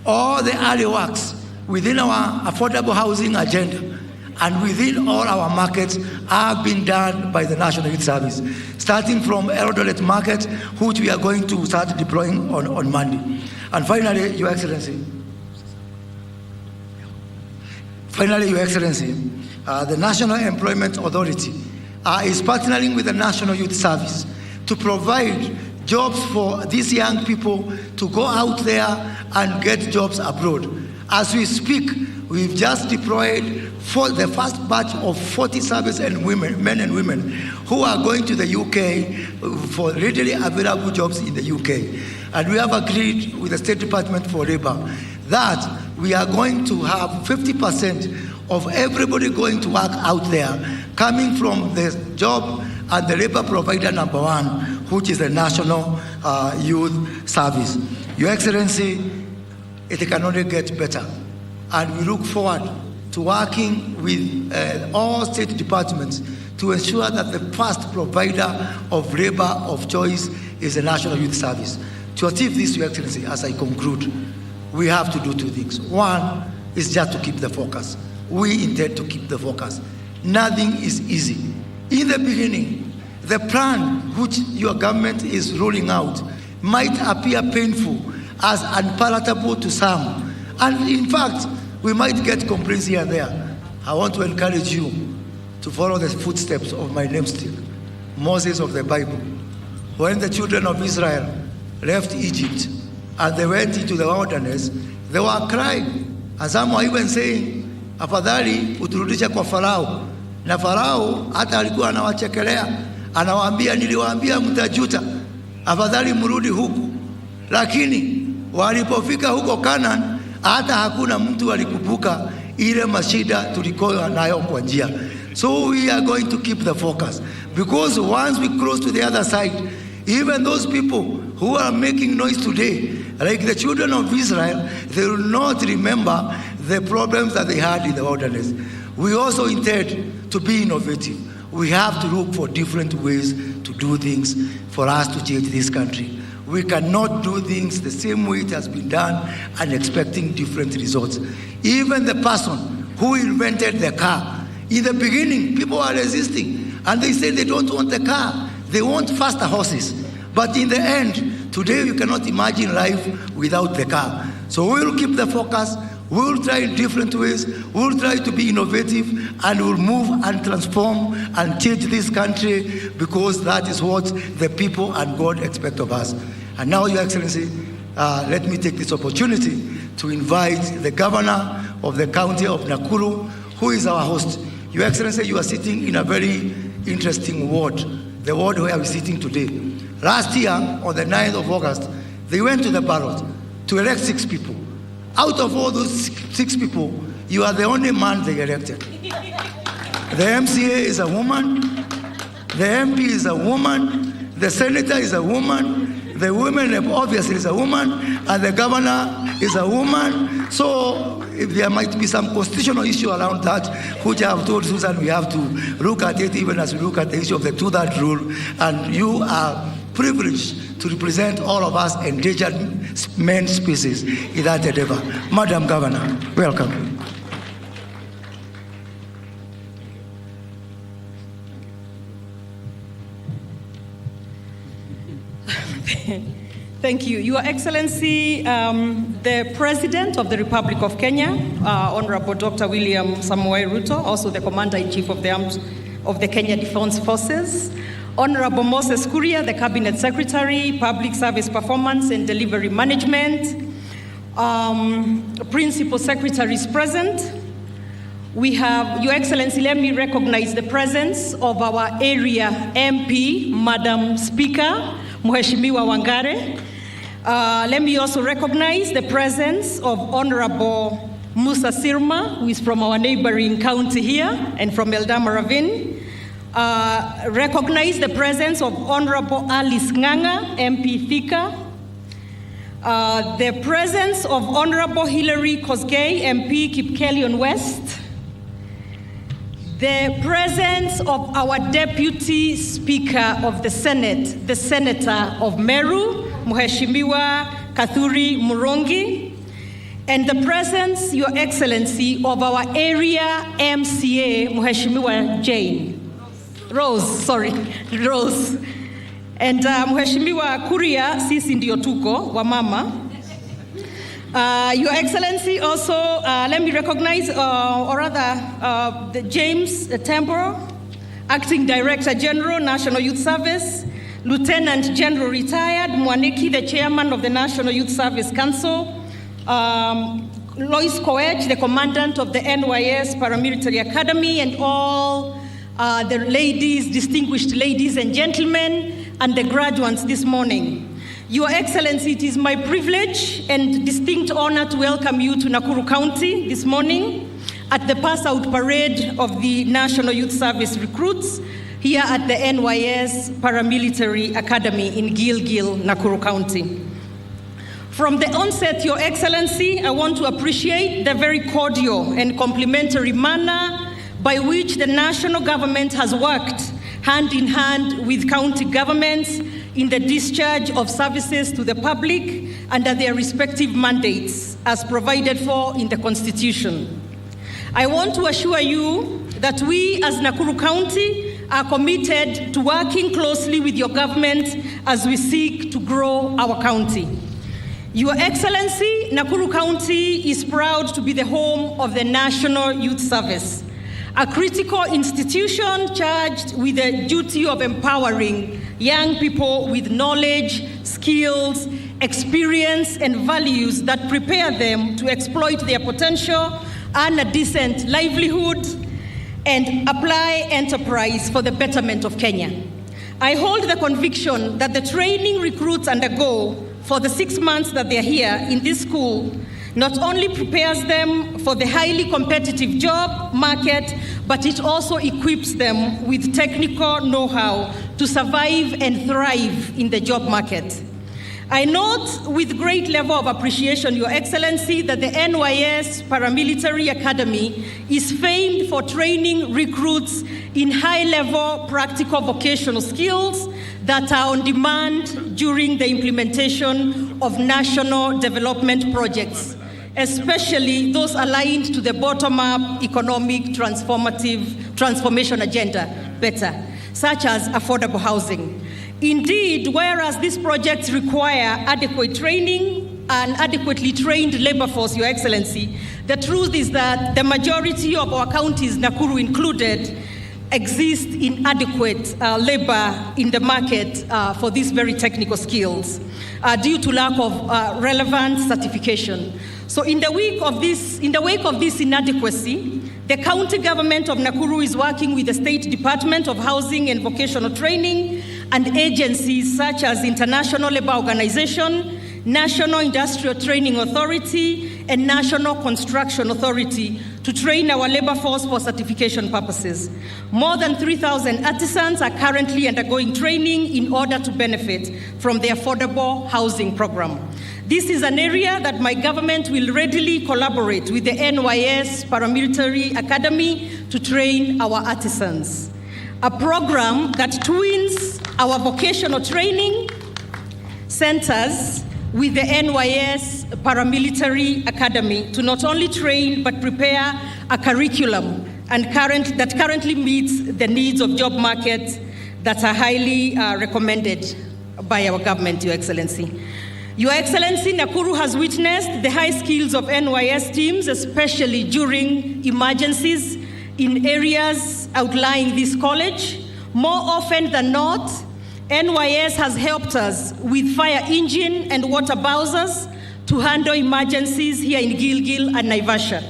all the early works within our affordable housing agenda and within all our markets have been done by the National Youth Service, starting from Eldoret Market, which we are going to start deploying on Monday. And finally, Your Excellency, the National Employment Authority is partnering with the National Youth Service to provide jobs for these young people to go out there and get jobs abroad. As we speak, we've just deployed for the first batch of 40 service and men and women who are going to the UK for readily available jobs in the UK. And we have agreed with the State Department for Labor that we are going to have 50% of everybody going to work out there coming from the job and the labor provider number one, which is the National Youth Service. Your Excellency, it can only get better. And we look forward to working with all state departments to ensure that the first provider of labor of choice is the National Youth Service. To achieve this, Your Excellency, as I conclude, we have to do two things. One is just to keep the focus. We intend to keep the focus. Nothing is easy. In the beginning, the plan which your government is rolling out might appear painful as unpalatable to some. And in fact, we might get complaints here and there. I want to encourage you to follow the footsteps of my namesake, Moses of the Bible. When the children of Israel left Egypt and they went into the wilderness, they were crying. And some were even saying, afadhali uturudisha kwa Farao. Na Farao hata alikuwa anawachekelea, anawaambia niliwaambia mtajuta, afadhali mrudi huku. Lakini walipofika huko Canaan, hata hakuna mtu alikumbuka ile mashida tulikoa nayo kwa njia. So we are going to keep the focus, because once we cross to the other side, even those people who are making noise today, like the children of Israel, they will not remember the problems that they had in the wilderness. We also intend to be innovative. We have to look for different ways to do things for us to change this country. We cannot do things the same way it has been done and expecting different results. Even the person who invented the car, in the beginning, people are resisting, and they say they don't want the car. They want faster horses. But in the end, today you cannot imagine life without the car. So we will keep the focus. We will try different ways. We will try to be innovative, and we will move and transform and change this country, because that is what the people and God expect of us. And now, Your Excellency, let me take this opportunity to invite the governor of the county of Nakuru, who is our host. Your Excellency, you are sitting in a very interesting ward, the ward where we're sitting today. Last year, on the 9th of August, they went to the ballot to elect 6 people. Out of all those 6 people, you are the only man they elected. The MCA is a woman, the MP is a woman, the senator is a woman, the woman obviously is a woman, and the governor is a woman. So if there might be some constitutional issue around that, which I have told Susan we have to look at it, even as we look at the issue of the 2-thirds rule, and you are privileged to represent all of us endangered men species in that endeavor. Madam Governor, welcome. Thank you. Your Excellency, the President of the Republic of Kenya, Honorable Dr. William Samoei Ruto, also the Commander-in-Chief of the Kenya Defense Forces, Honorable Moses Kuria, the Cabinet Secretary, Public Service Performance and Delivery Management, Principal Secretaries present. We have, Your Excellency, let me recognize the presence of our area MP, Madam Speaker, Mheshimiwa Wangare. Let me also recognize the presence of Honorable Musa Sirma, who is from our neighboring county here and from Eldama Ravine. Recognize the presence of Honorable Alice Nganga, MP Thika. The presence of Honorable Hilary Kosgei, MP Kipkelion West. The presence of our Deputy Speaker of the Senate, the Senator of Meru, Mheshimiwa Kathuri Murongi, and the presence, Your Excellency, of our area MCA, Mheshimiwa Rose. And Mheshimiwa Kuria, sisi ndio tuko, wa mama. Your Excellency, also, let me recognize, the James Temboro, Acting Director General, National Youth Service, Lieutenant General Retired Mwaniki, the Chairman of the National Youth Service Council, Lois Koech, the Commandant of the NYS Paramilitary Academy, and all the ladies, distinguished ladies and gentlemen, and the graduates this morning. Your Excellency, it is my privilege and distinct honor to welcome you to Nakuru County this morning at the pass-out parade of the National Youth Service recruits here at the NYS Paramilitary Academy in Gilgil, Nakuru County. From the onset, Your Excellency, I want to appreciate the very cordial and complimentary manner by which the national government has worked hand in hand with county governments in the discharge of services to the public under their respective mandates as provided for in the Constitution. I want to assure you that we as Nakuru County are committed to working closely with your government as we seek to grow our county. Your Excellency, Nakuru County is proud to be the home of the National Youth Service, a critical institution charged with the duty of empowering young people with knowledge, skills, experience, and values that prepare them to exploit their potential, earn a decent livelihood, and apply enterprise for the betterment of Kenya. I hold the conviction that the training recruits undergo for the 6 months that they're here in this school not only prepares them for the highly competitive job market, but it also equips them with technical know-how to survive and thrive in the job market. I note with great level of appreciation, Your Excellency, that the NYS Paramilitary Academy is famed for training recruits in high-level practical vocational skills that are on demand during the implementation of national development projects, especially those aligned to the bottom-up economic transformation agenda, better, such as affordable housing. Indeed, whereas these projects require adequate training and adequately trained labor force, Your Excellency, the truth is that the majority of our counties, Nakuru included, exist inadequate labor in the market for these very technical skills due to lack of relevant certification. So in the wake of this inadequacy, the county government of Nakuru is working with the State Department of Housing and Vocational Training and agencies such as International Labour Organization, National Industrial Training Authority, and National Construction Authority to train our labor force for certification purposes. More than 3,000 artisans are currently undergoing training in order to benefit from the affordable housing program. This is an area that my government will readily collaborate with the NYS Paramilitary Academy to train our artisans. A program that twins our vocational training centers with the NYS Paramilitary Academy to not only train but prepare a curriculum that currently meets the needs of job markets that are highly recommended by our government, Your Excellency. Your Excellency, Nakuru has witnessed the high skills of NYS teams, especially during emergencies in areas outlying this college. More often than not, NYS has helped us with fire engine and water bowsers to handle emergencies here in Gilgil and Naivasha.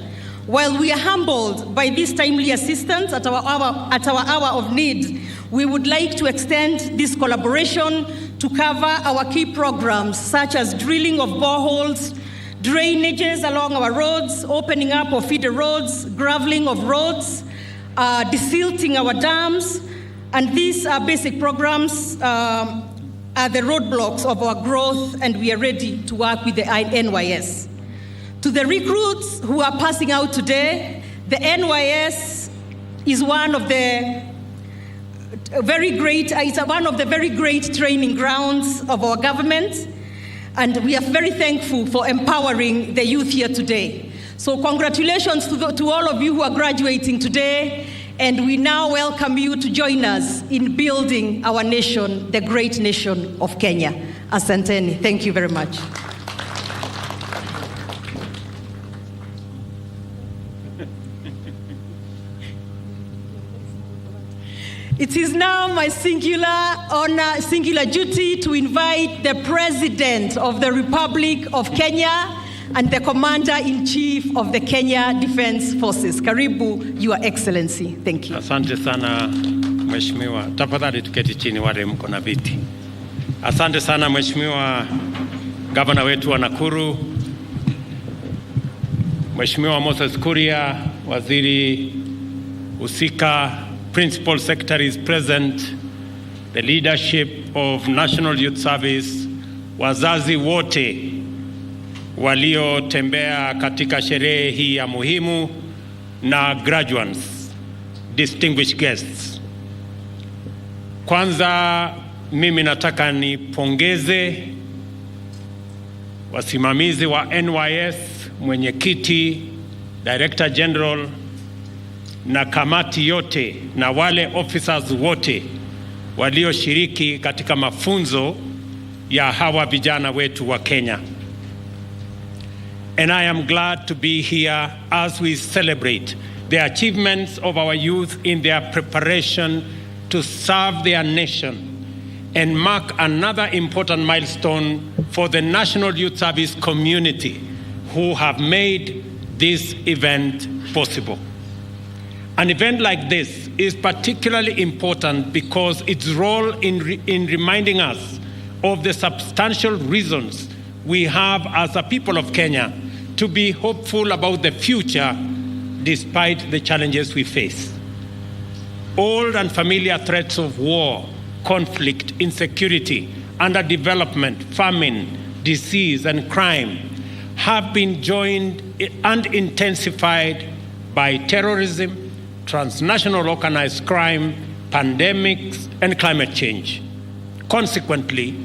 While we are humbled by this timely assistance at our hour of need, we would like to extend this collaboration to cover our key programs such as drilling of boreholes, drainages along our roads, opening up of feeder roads, graveling of roads, desilting our dams, and these basic programs are the roadblocks of our growth, and we are ready to work with the NYS. To the recruits who are passing out today, the NYS is one of the very great training grounds of our government. And we are very thankful for empowering the youth here today. So congratulations to all of you who are graduating today. And we now welcome you to join us in building our nation, the great nation of Kenya. Asanteni. Thank you very much. It is now my singular honor, singular duty to invite the President of the Republic of Kenya and the Commander-in-Chief of the Kenya Defense Forces. Karibu, Your Excellency. Thank you. Asante sana, Mheshimiwa. Tafadhali tuketi chini wale mko na viti. Asante sana, Mheshimiwa Gavana wetu wa Nakuru, Mheshimiwa Moses Kuria, Waziri Usika, Principal Secretaries present, the leadership of National Youth Service, wazazi wote waliotembea katika sherehe hii ya muhimu, na graduates, distinguished guests. Kwanza mimi nataka nipongeze wasimamizi wa NYS, mwenyekiti, Director General na kamati yote na wale officers wote walioshiriki katika mafunzo ya hawa vijana wetu wa Kenya. And I am glad to be here as we celebrate the achievements of our youth in their preparation to serve their nation and mark another important milestone for the National Youth Service community who have made this event possible. An event like this is particularly important because its role in reminding us of the substantial reasons we have as a people of Kenya to be hopeful about the future despite the challenges we face. Old and familiar threats of war, conflict, insecurity, underdevelopment, famine, disease, and crime have been joined and intensified by terrorism, transnational organized crime, pandemics, and climate change. Consequently,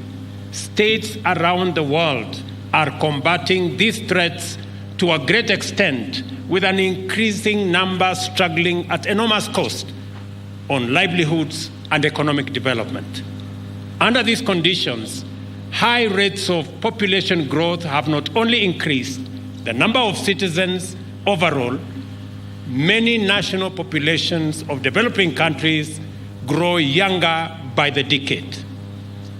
states around the world are combating these threats to a great extent, with an increasing number struggling at enormous cost on livelihoods and economic development. Under these conditions, high rates of population growth have not only increased the number of citizens overall, many national populations of developing countries grow younger by the decade.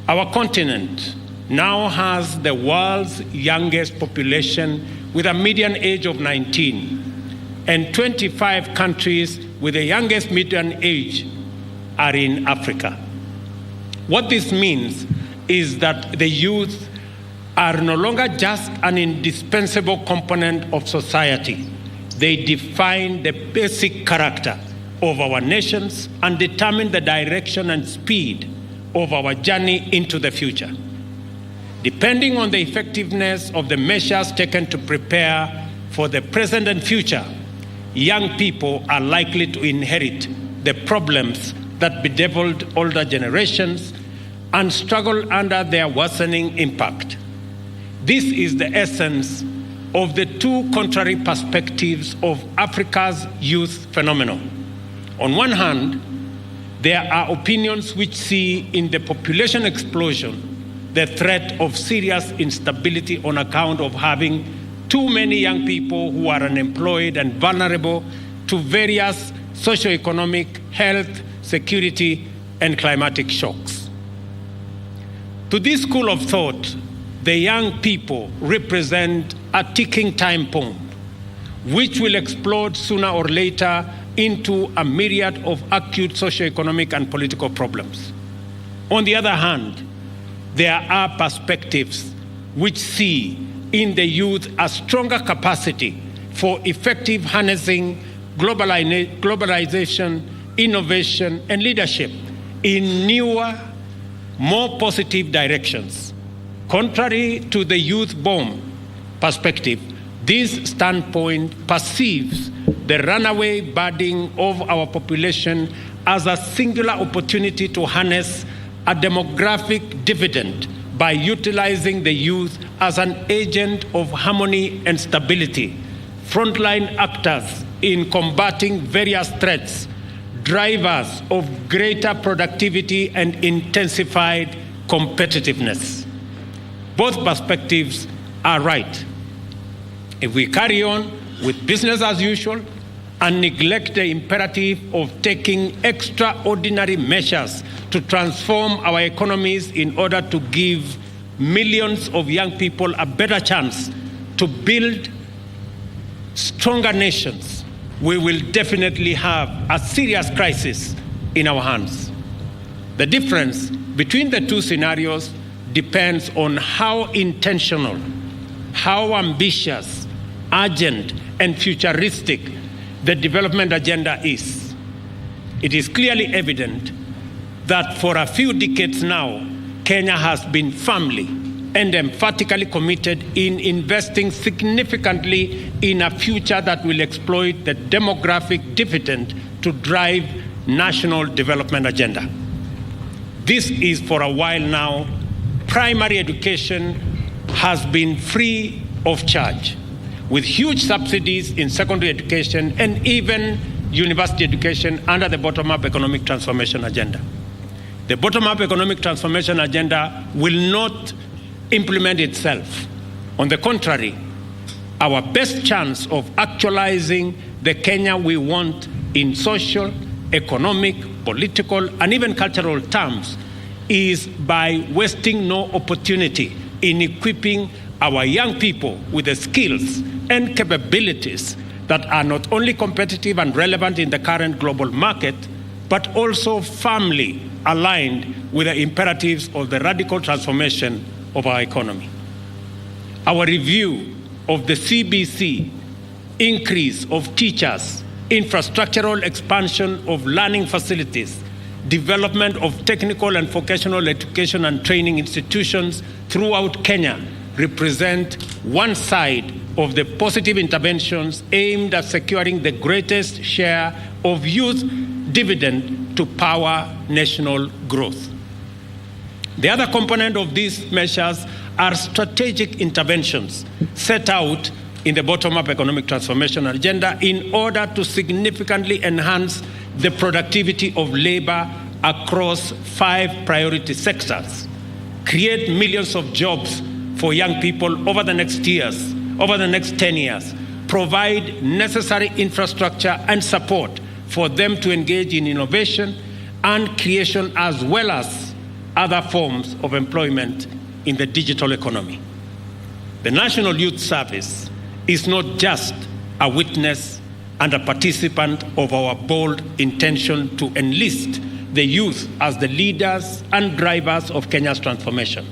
Our continent now has the world's youngest population with a median age of 19, and 25 countries with the youngest median age are in Africa. What this means is that the youth are no longer just an indispensable component of society. They define the basic character of our nations and determine the direction and speed of our journey into the future. Depending on the effectiveness of the measures taken to prepare for the present and future, young people are likely to inherit the problems that bedeviled older generations and struggle under their worsening impact. This is the essence of the two contrary perspectives of Africa's youth phenomenon. On one hand, there are opinions which see in the population explosion the threat of serious instability on account of having too many young people who are unemployed and vulnerable to various socioeconomic, health, security, and climatic shocks. To this school of thought, the young people represent a ticking time bomb, which will explode sooner or later into a myriad of acute socioeconomic and political problems. On the other hand, there are perspectives which see in the youth a stronger capacity for effective harnessing globalization, innovation, and leadership in newer, more positive directions. Contrary to the youth bomb perspective, this standpoint perceives the runaway budding of our population as a singular opportunity to harness a demographic dividend by utilizing the youth as an agent of harmony and stability, frontline actors in combating various threats, drivers of greater productivity and intensified competitiveness. Both perspectives are right. If we carry on with business as usual and neglect the imperative of taking extraordinary measures to transform our economies in order to give millions of young people a better chance to build stronger nations, we will definitely have a serious crisis in our hands. The difference between the two scenarios depends on how intentional, how ambitious, urgent, and futuristic the development agenda is. It is clearly evident that for a few decades now, Kenya has been firmly and emphatically committed in investing significantly in a future that will exploit the demographic dividend to drive national development agenda. This is for a while now. Primary education has been free of charge, with huge subsidies in secondary education and even university education under the bottom-up economic transformation agenda. The bottom-up economic transformation agenda will not implement itself. On the contrary, our best chance of actualizing the Kenya we want in social, economic, political, and even cultural terms is by wasting no opportunity in equipping our young people with the skills and capabilities that are not only competitive and relevant in the current global market, but also firmly aligned with the imperatives of the radical transformation of our economy. Our review of the CBC, increase of teachers, infrastructural expansion of learning facilities, development of technical and vocational education and training institutions throughout Kenya represent one side of the positive interventions aimed at securing the greatest share of youth dividend to power national growth. The other component of these measures are strategic interventions set out in the bottom-up economic transformation agenda in order to significantly enhance the productivity of labor across 5 priority sectors, create millions of jobs for young people over the next 10 years, provide necessary infrastructure and support for them to engage in innovation and creation, as well as other forms of employment in the digital economy. The National Youth Service is not just a witness and a participant of our bold intention to enlist the youth as the leaders and drivers of Kenya's transformation.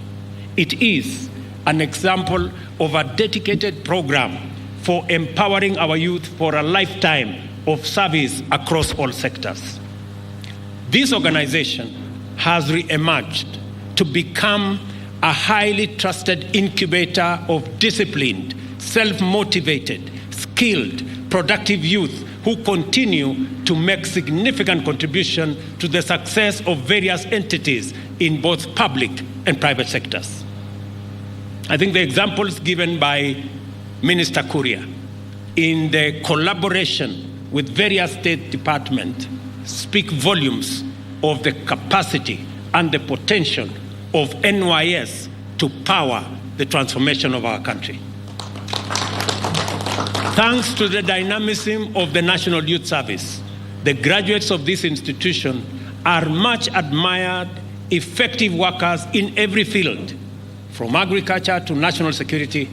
It is an example of a dedicated program for empowering our youth for a lifetime of service across all sectors. This organization has re-emerged to become a highly trusted incubator of disciplined, self-motivated, skilled, productive youth who continue to make significant contribution to the success of various entities in both public and private sectors. I think the examples given by Minister Kuria in the collaboration with various state departments speak volumes of the capacity and the potential of NYS to power the transformation of our country. Thanks to the dynamism of the National Youth Service, the graduates of this institution are much admired, effective workers in every field, from agriculture to national security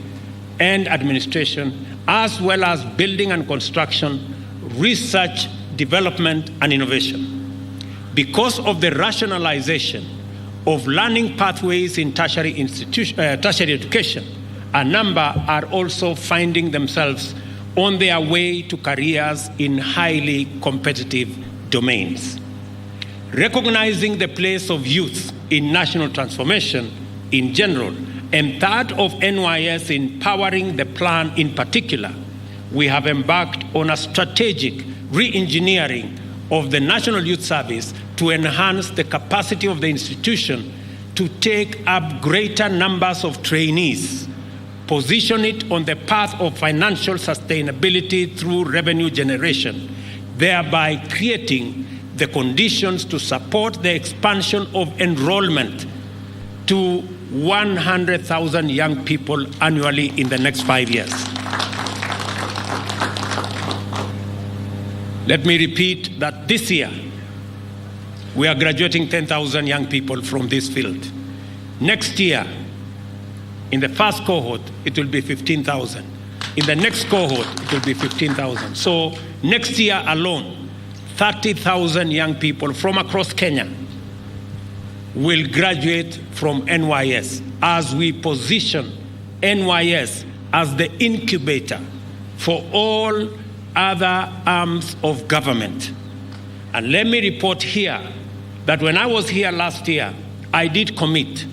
and administration, as well as building and construction, research, development, and innovation. Because of the rationalization of learning pathways in tertiary education, a number are also finding themselves on their way to careers in highly competitive domains. Recognizing the place of youth in national transformation in general, and that of NYS in powering the plan in particular, we have embarked on a strategic re-engineering of the National Youth Service to enhance the capacity of the institution to take up greater numbers of trainees, position it on the path of financial sustainability through revenue generation, thereby creating the conditions to support the expansion of enrollment to 100,000 young people annually in the next 5 years. Let me repeat that this year, we are graduating 10,000 young people from this field. Next year, in the first cohort, it will be 15,000. In the next cohort, it will be 15,000. So next year alone, 30,000 young people from across Kenya will graduate from NYS as we position NYS as the incubator for all other arms of government. And let me report here that when I was here last year, I did commit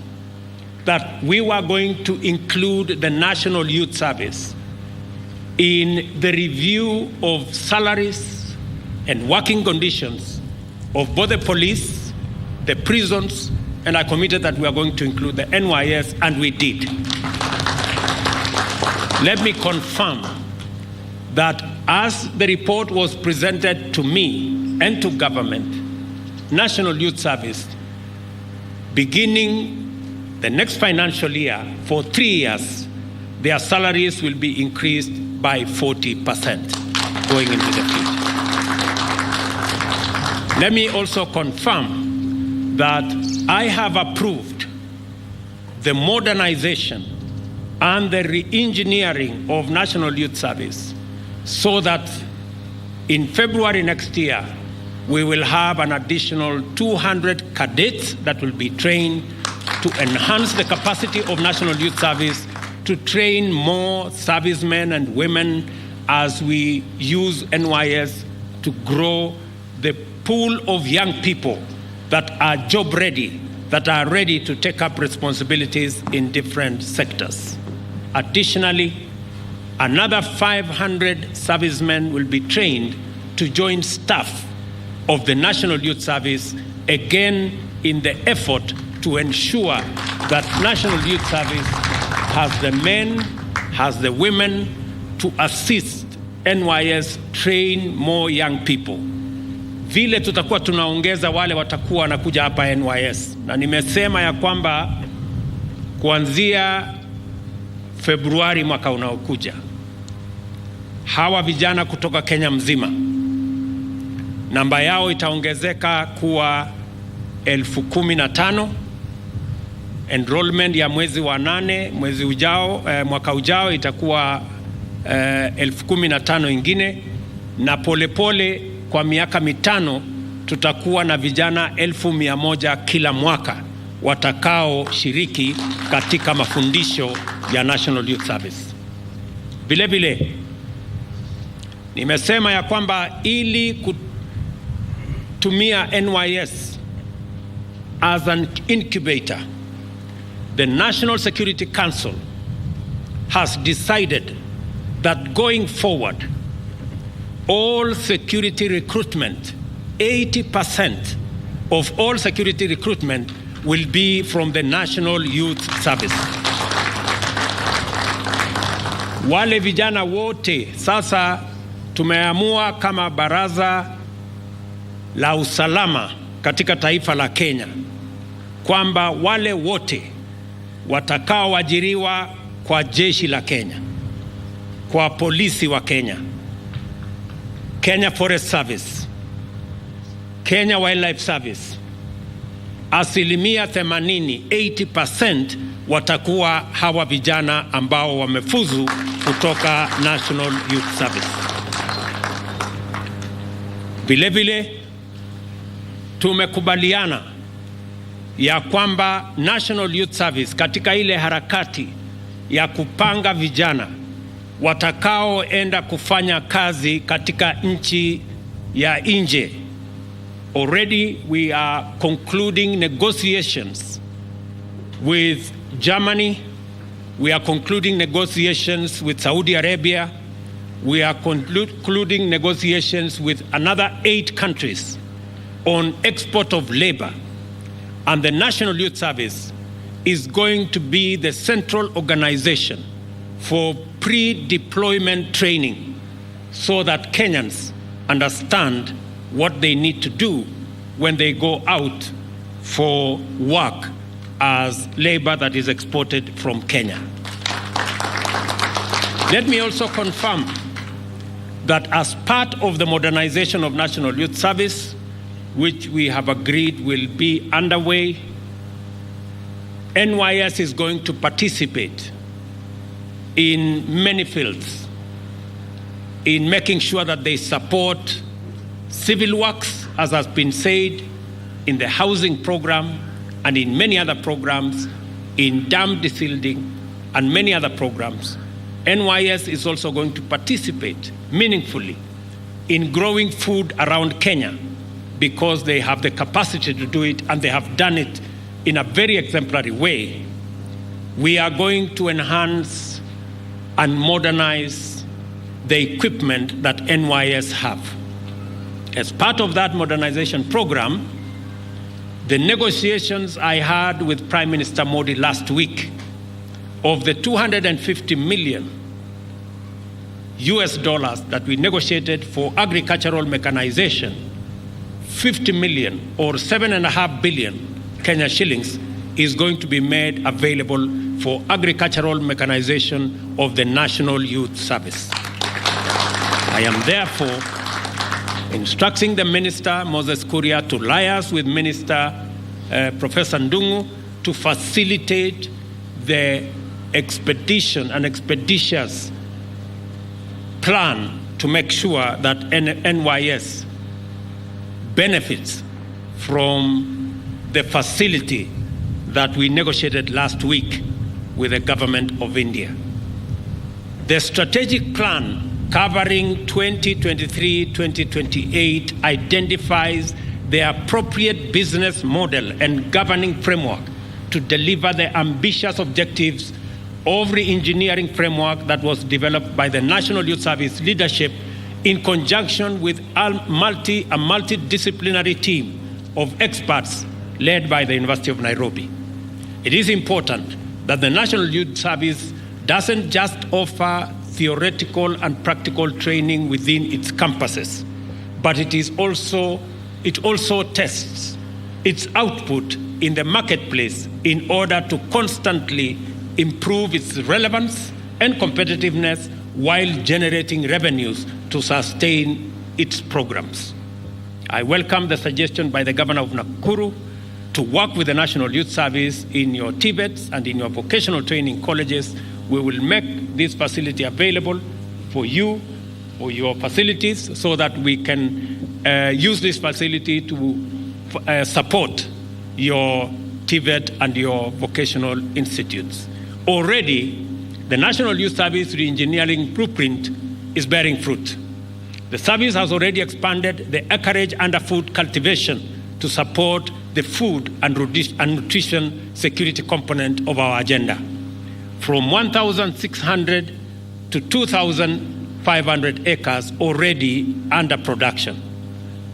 that we were going to include the National Youth Service in the review of salaries and working conditions of both the police, the prisons, and I committed that we are going to include the NYS, and we did. Let me confirm that as the report was presented to me and to government, National Youth Service, beginning the next financial year, for 3 years, their salaries will be increased by 40% going into the future. Let me also confirm that I have approved the modernization and the re-engineering of National Youth Service so that in February next year, we will have an additional 200 cadets that will be trained to enhance the capacity of National Youth Service to train more servicemen and women as we use NYS to grow the pool of young people that are job ready, that are ready to take up responsibilities in different sectors. Additionally, another 500 servicemen will be trained to join staff of the National Youth Service, again in the effort to ensure that National Youth Service has the men, has the women to assist NYS train more young people. Vile tutakuwa tunaongeza wale watakuwa wanakuja hapa NYS, na nimesema ya kwamba kuanzia Februari mwaka unaokuja, hawa vijana kutoka Kenya mzima namba yao itaongezeka kuwa 15,000. Enrollment ya mwezi wa 8 mwezi ujao, mwaka ujao itakuwa 15,000 ingine, na polepole kwa miaka 5 tutakuwa na vijana 1,100 kila mwaka watakao shiriki katika mafundisho ya National Youth Service. Vile vile nimesema ya kwamba ili kutumia NYS as an incubator, the National Security Council has decided that going forward, all security recruitment, 80% of all security recruitment will be from the National Youth Service. Wale vijana wote sasa tumeamua kama baraza la usalama katika taifa la Kenya kwamba wale wote watakaoajiriwa kwa jeshi la Kenya, kwa polisi wa Kenya, Kenya Forest Service, Kenya Wildlife Service, 80%, 80% watakuwa hawa vijana ambao wamefuzu kutoka National Youth Service. Vile vile tumekubaliana ya kwamba National Youth Service katika ile harakati ya kupanga vijana watakaoenda kufanya kazi katika nchi ya nje. Already we are concluding negotiations with Germany. We are concluding negotiations with Saudi Arabia. We are concluding negotiations with another 8 countries on export of labor. And the National Youth Service is going to be the central organization for pre-deployment training so that Kenyans understand what they need to do when they go out for work as labor that is exported from Kenya. Let me also confirm that as part of the modernization of National Youth Service, which we have agreed will be underway, NYS is going to participate in many fields in making sure that they support civil works, as has been said, in the housing program and in many other programs, in dam desilting and many other programs. NYS is also going to participate meaningfully in growing food around Kenya because they have the capacity to do it and they have done it in a very exemplary way. We are going to enhance and modernize the equipment that NYS have. As part of that modernization program, the negotiations I had with Prime Minister Modi last week of the $250 million that we negotiated for agricultural mechanization, 50 million or 7.5 billion Kenya shillings is going to be made available for agricultural mechanization of the National Youth Service. I am therefore instructing the Minister, Moses Kuria, to liaise with Minister Professor Ndungu to facilitate the expedition and expeditious plan to make sure that NYS benefits from the facility that we negotiated last week with the government of India. The strategic plan covering 2023-2028 identifies the appropriate business model and governing framework to deliver the ambitious objectives of re-engineering framework that was developed by the National Youth Service leadership in conjunction with a multidisciplinary team of experts led by the University of Nairobi. It is important that the National Youth Service doesn't just offer theoretical and practical training within its campuses, but it also tests its output in the marketplace in order to constantly improve its relevance and competitiveness while generating revenues to sustain its programs. I welcome the suggestion by the Governor of Nakuru to work with the National Youth Service in your TVETs and in your vocational training colleges. We will make this facility available for you or your facilities so that we can use this facility to support your TVET and your vocational institutes. Already, the National Youth Service re-engineering blueprint is bearing fruit. The service has already expanded the acreage under food cultivation to support the food and nutrition security component of our agenda, from 1,600 to 2,500 acres already under production.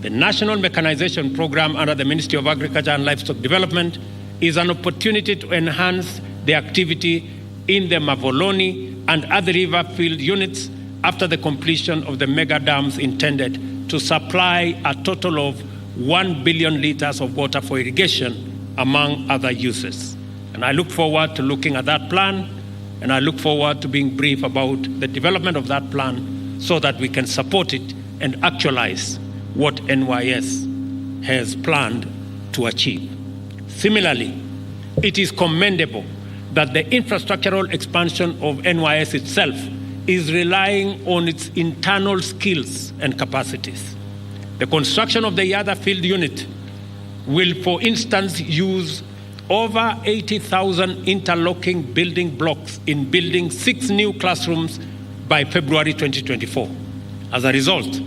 The National Mechanization Program under the Ministry of Agriculture and Livestock Development is an opportunity to enhance the activity in the Mavoloni and other river field units after the completion of the mega dams intended to supply a total of 1 billion liters of water for irrigation, among other uses. And I look forward to looking at that plan, and I look forward to being brief about the development of that plan so that we can support it and actualize what NYS has planned to achieve. Similarly, it is commendable that the infrastructural expansion of NYS itself is relying on its internal skills and capacities. The construction of the Yada field unit will, for instance, use over 80,000 interlocking building blocks in building 6 new classrooms by February 2024. As a result,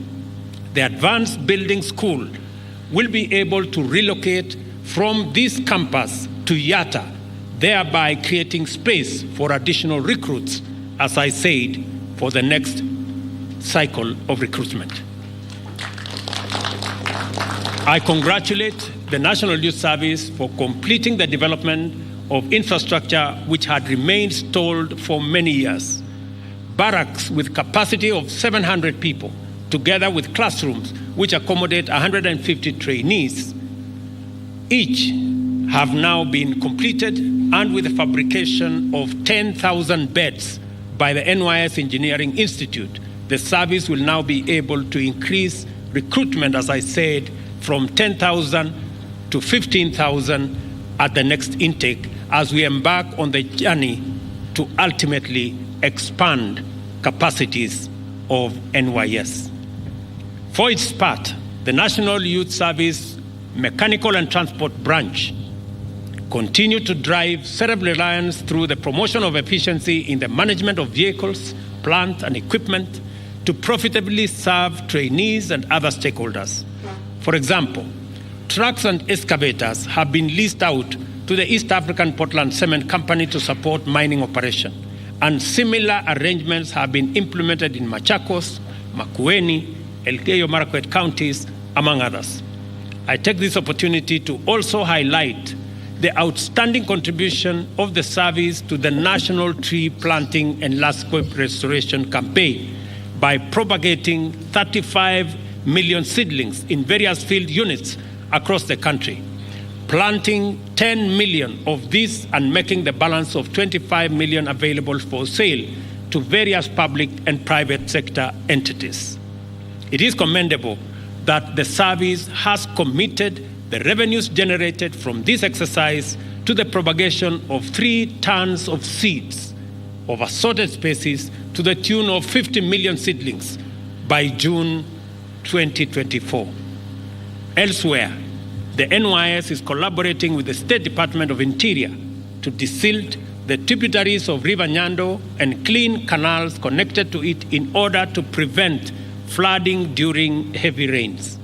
the Advanced Building School will be able to relocate from this campus to Yatta, thereby creating space for additional recruits, as I said, for the next cycle of recruitment. I congratulate the National Youth Service for completing the development of infrastructure which had remained stalled for many years. Barracks with capacity of 700 people, together with classrooms which accommodate 150 trainees, each have now been completed, and with the fabrication of 10,000 beds by the NYS Engineering Institute, the service will now be able to increase recruitment, as I said, from 10,000 to 15,000 at the next intake as we embark on the journey to ultimately expand capacities of NYS. For its part, the National Youth Service Mechanical and Transport Branch continue to drive self-reliance through the promotion of efficiency in the management of vehicles, plant, and equipment to profitably serve trainees and other stakeholders. For example, trucks and excavators have been leased out to the East African Portland Cement Company to support mining operation, and similar arrangements have been implemented in Machakos, Makueni, Elgeyo Marakwet counties, among others. I take this opportunity to also highlight the outstanding contribution of the service to the National Tree Planting and Landscape Restoration Campaign by propagating 35 million seedlings in various field units across the country, planting 10 million of these and making the balance of 25 million available for sale to various public and private sector entities. It is commendable that the service has committed the revenues generated from this exercise to the propagation of 3 tons of seeds of assorted species to the tune of 50 million seedlings by June 2024. Elsewhere, the NYS is collaborating with the State Department of Interior to desilt the tributaries of River Nyando and clean canals connected to it in order to prevent flooding during heavy rains.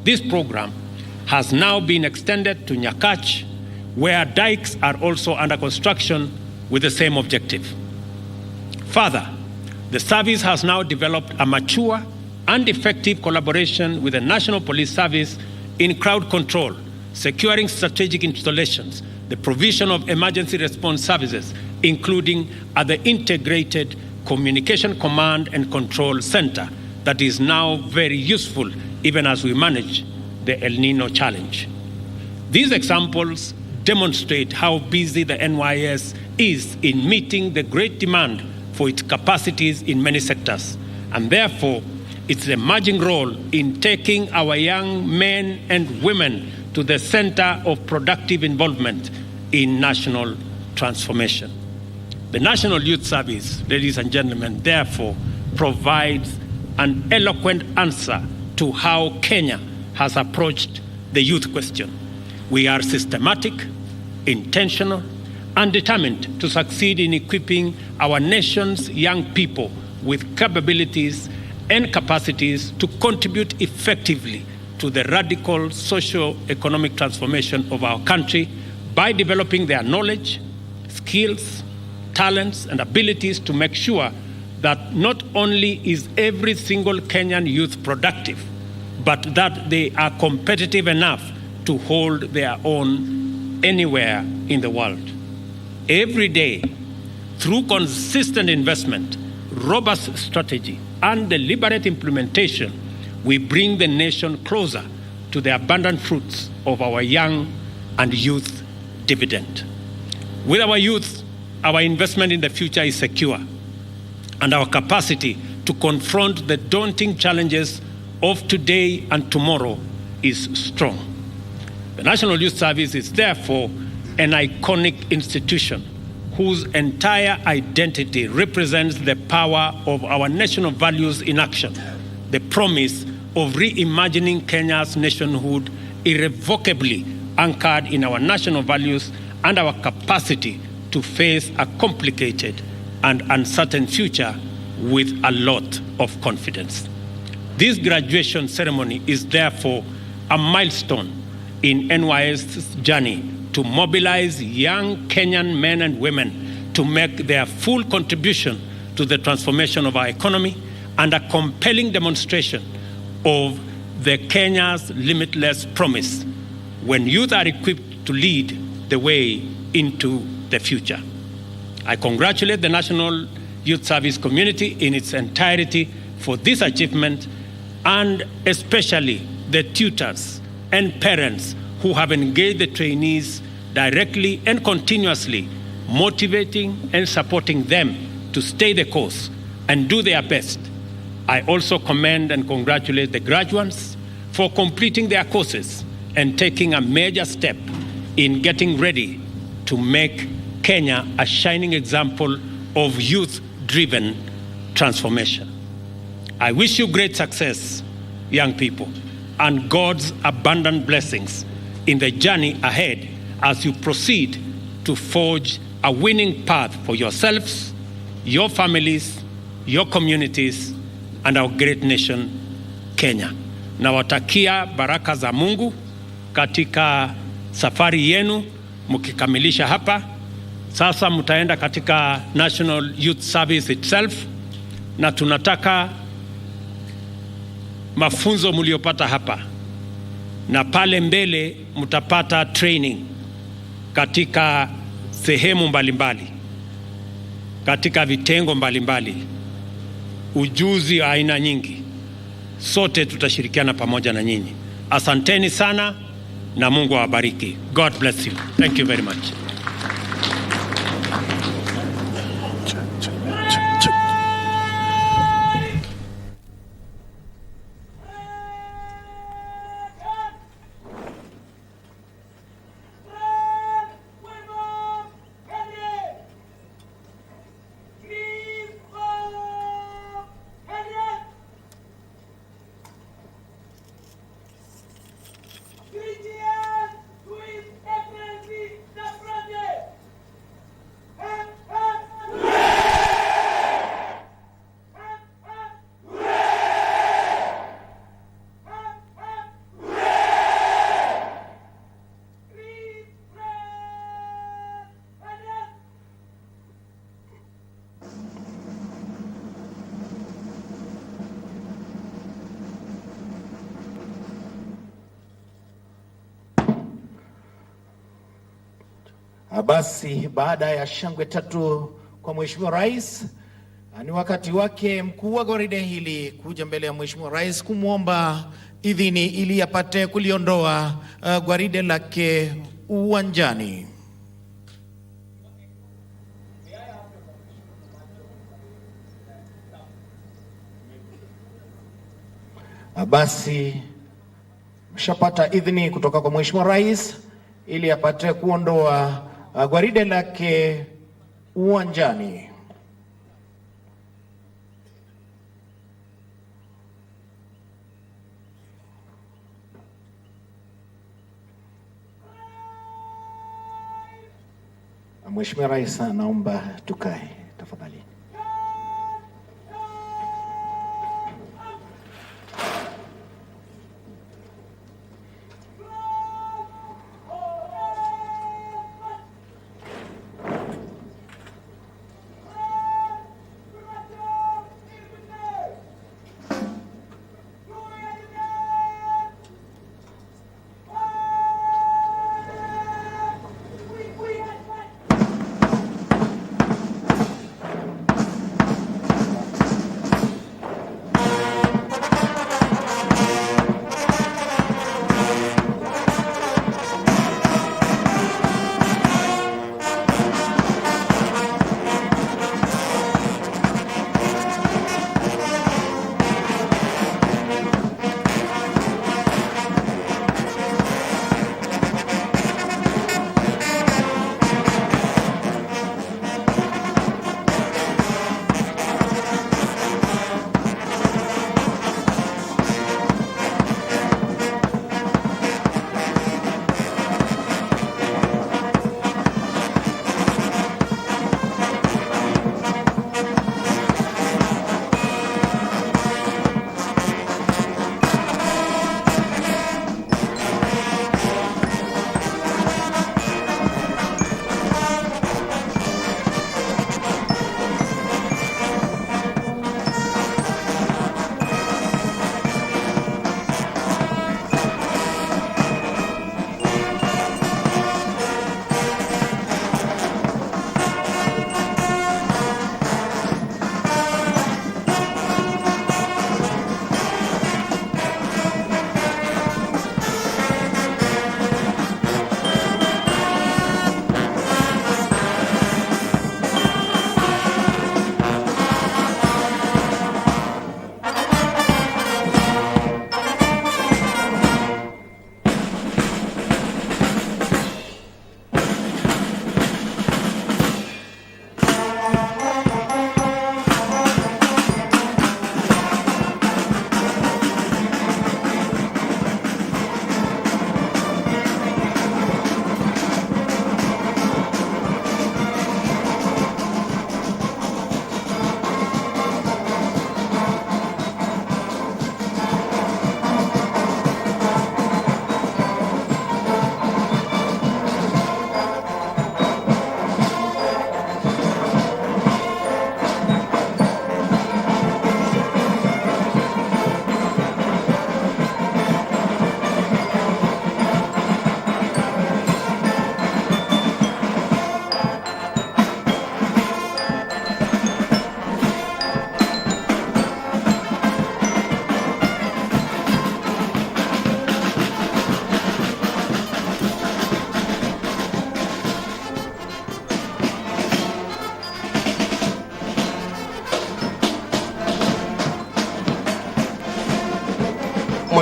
This program has now been extended to Nyakach, where dikes are also under construction with the same objective. Further, the service has now developed a mature and effective collaboration with the National Police Service in crowd control, securing strategic installations, the provision of emergency response services, including at the Integrated Communication Command and Control Center that is now very useful even as we manage the El Nino challenge. These examples demonstrate how busy the NYS is in meeting the great demand for its capacities in many sectors, and therefore its emerging role in taking our young men and women to the center of productive involvement in national transformation. The National Youth Service, ladies and gentlemen, therefore provides an eloquent answer to how Kenya has approached the youth question. We are systematic, intentional, and determined to succeed in equipping our nation's young people with capabilities and capacities to contribute effectively to the radical socio-economic transformation of our country by developing their knowledge, skills, talents, and abilities to make sure that not only is every single Kenyan youth productive, but that they are competitive enough to hold their own anywhere in the world. Every day, through consistent investment, robust strategy, and deliberate implementation, we bring the nation closer to the abundant fruits of our young and youth dividend. With our youth, our investment in the future is secure, and our capacity to confront the daunting challenges of today and tomorrow is strong. The National Youth Service is therefore an iconic institution whose entire identity represents the power of our national values in action, the promise of reimagining Kenya's nationhood irrevocably anchored in our national values and our capacity to face a complicated and uncertain future with a lot of confidence. This graduation ceremony is therefore a milestone in NYS's journey to mobilize young Kenyan men and women to make their full contribution to the transformation of our economy, and a compelling demonstration of the Kenya's limitless promise when youth are equipped to lead the way into the future. I congratulate the National Youth Service community in its entirety for this achievement, and especially the tutors and parents who have engaged the trainees directly and continuously, motivating and supporting them to stay the course and do their best. I also commend and congratulate the graduates for completing their courses and taking a major step in getting ready to make Kenya a shining example of youth-driven transformation. I wish you great success, young people, and God's abundant blessings in the journey ahead as you proceed to forge a winning path for yourselves, your families, your communities, and our great nation, Kenya. Nawatakia baraka za Mungu katika safari yenu mkikamilisha hapa. Sasa mtaenda katika National Youth Service itself, na tunataka mafunzo mliopata hapa na pale mbele mtapata training katika sehemu mbalimbali, katika vitengo mbalimbali, ujuzi wa aina nyingi. Sote tutashirikiana pamoja na nyinyi. Asanteni sana na Mungu awabariki. God bless you. Thank you very much. Basi baada ya shangwe tatu kwa Mheshimiwa Rais, ni wakati wake mkuu wa gwaride hili kuja mbele ya Mheshimiwa Rais kumwomba idhini ili apate kuliondoa gwaride lake uwanjani. Basi mshapata idhini kutoka kwa Mheshimiwa Rais ili apate kuondoa gwaride lake uwanjani. Mheshimiwa Rais, naomba tukae tafadhali.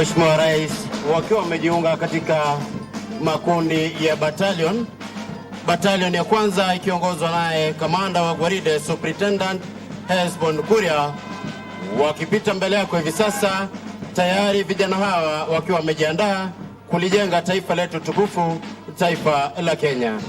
Mheshimiwa Rais, wakiwa wamejiunga katika makundi ya battalion. Battalion ya kwanza ikiongozwa naye kamanda wa gwaride Superintendent Hesbon Kuria, wakipita mbele yako hivi sasa, tayari vijana hawa wakiwa wamejiandaa kulijenga taifa letu tukufu, taifa la Kenya.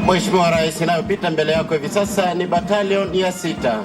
Mheshimiwa Rais, inayopita mbele yako hivi sasa ni battalion ya 6.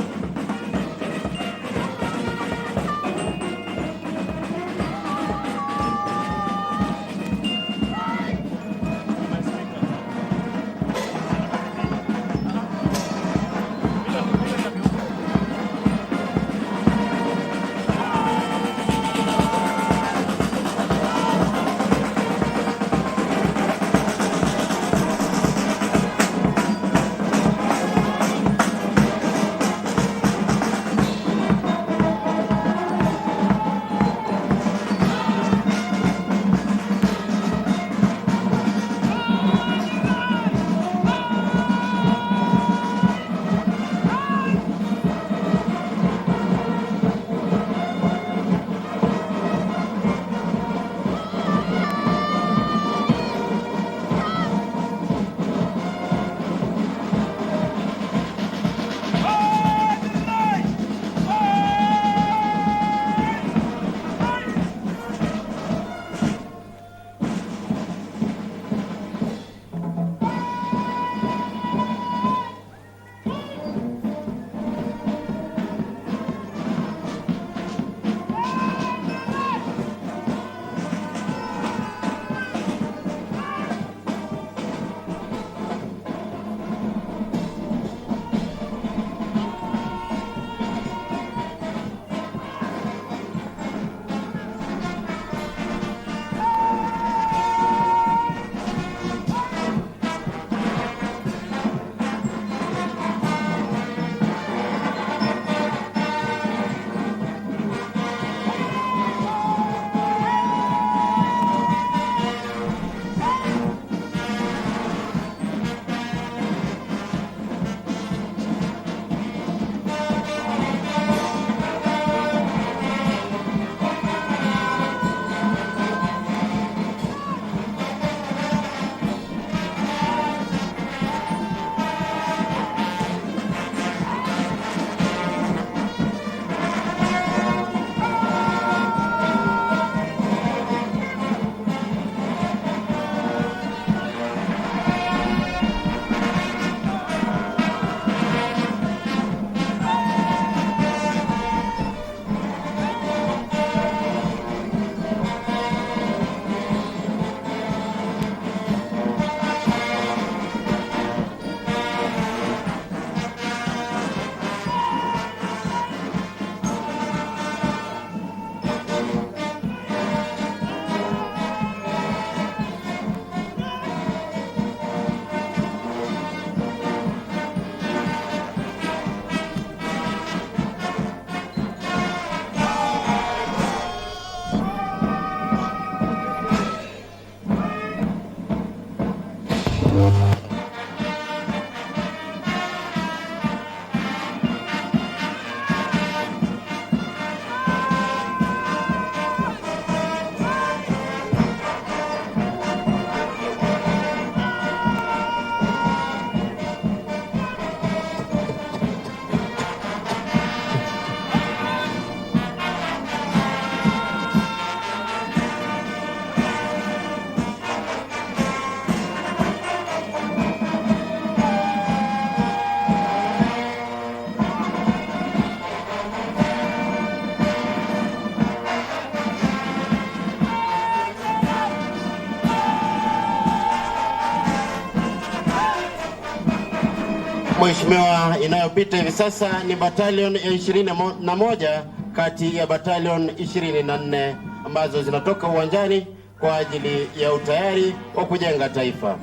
Mheshimiwa, inayopita hivi sasa ni battalion ya 21 kati ya battalion 24 ambazo zinatoka uwanjani kwa ajili ya utayari wa kujenga taifa.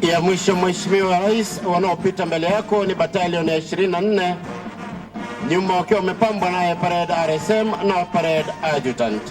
Ya mwisho Mheshimiwa Rais, wanaopita mbele yako ni battalion ya 24, nyuma wakiwa wamepambwa naye parade RSM na parade adjutant.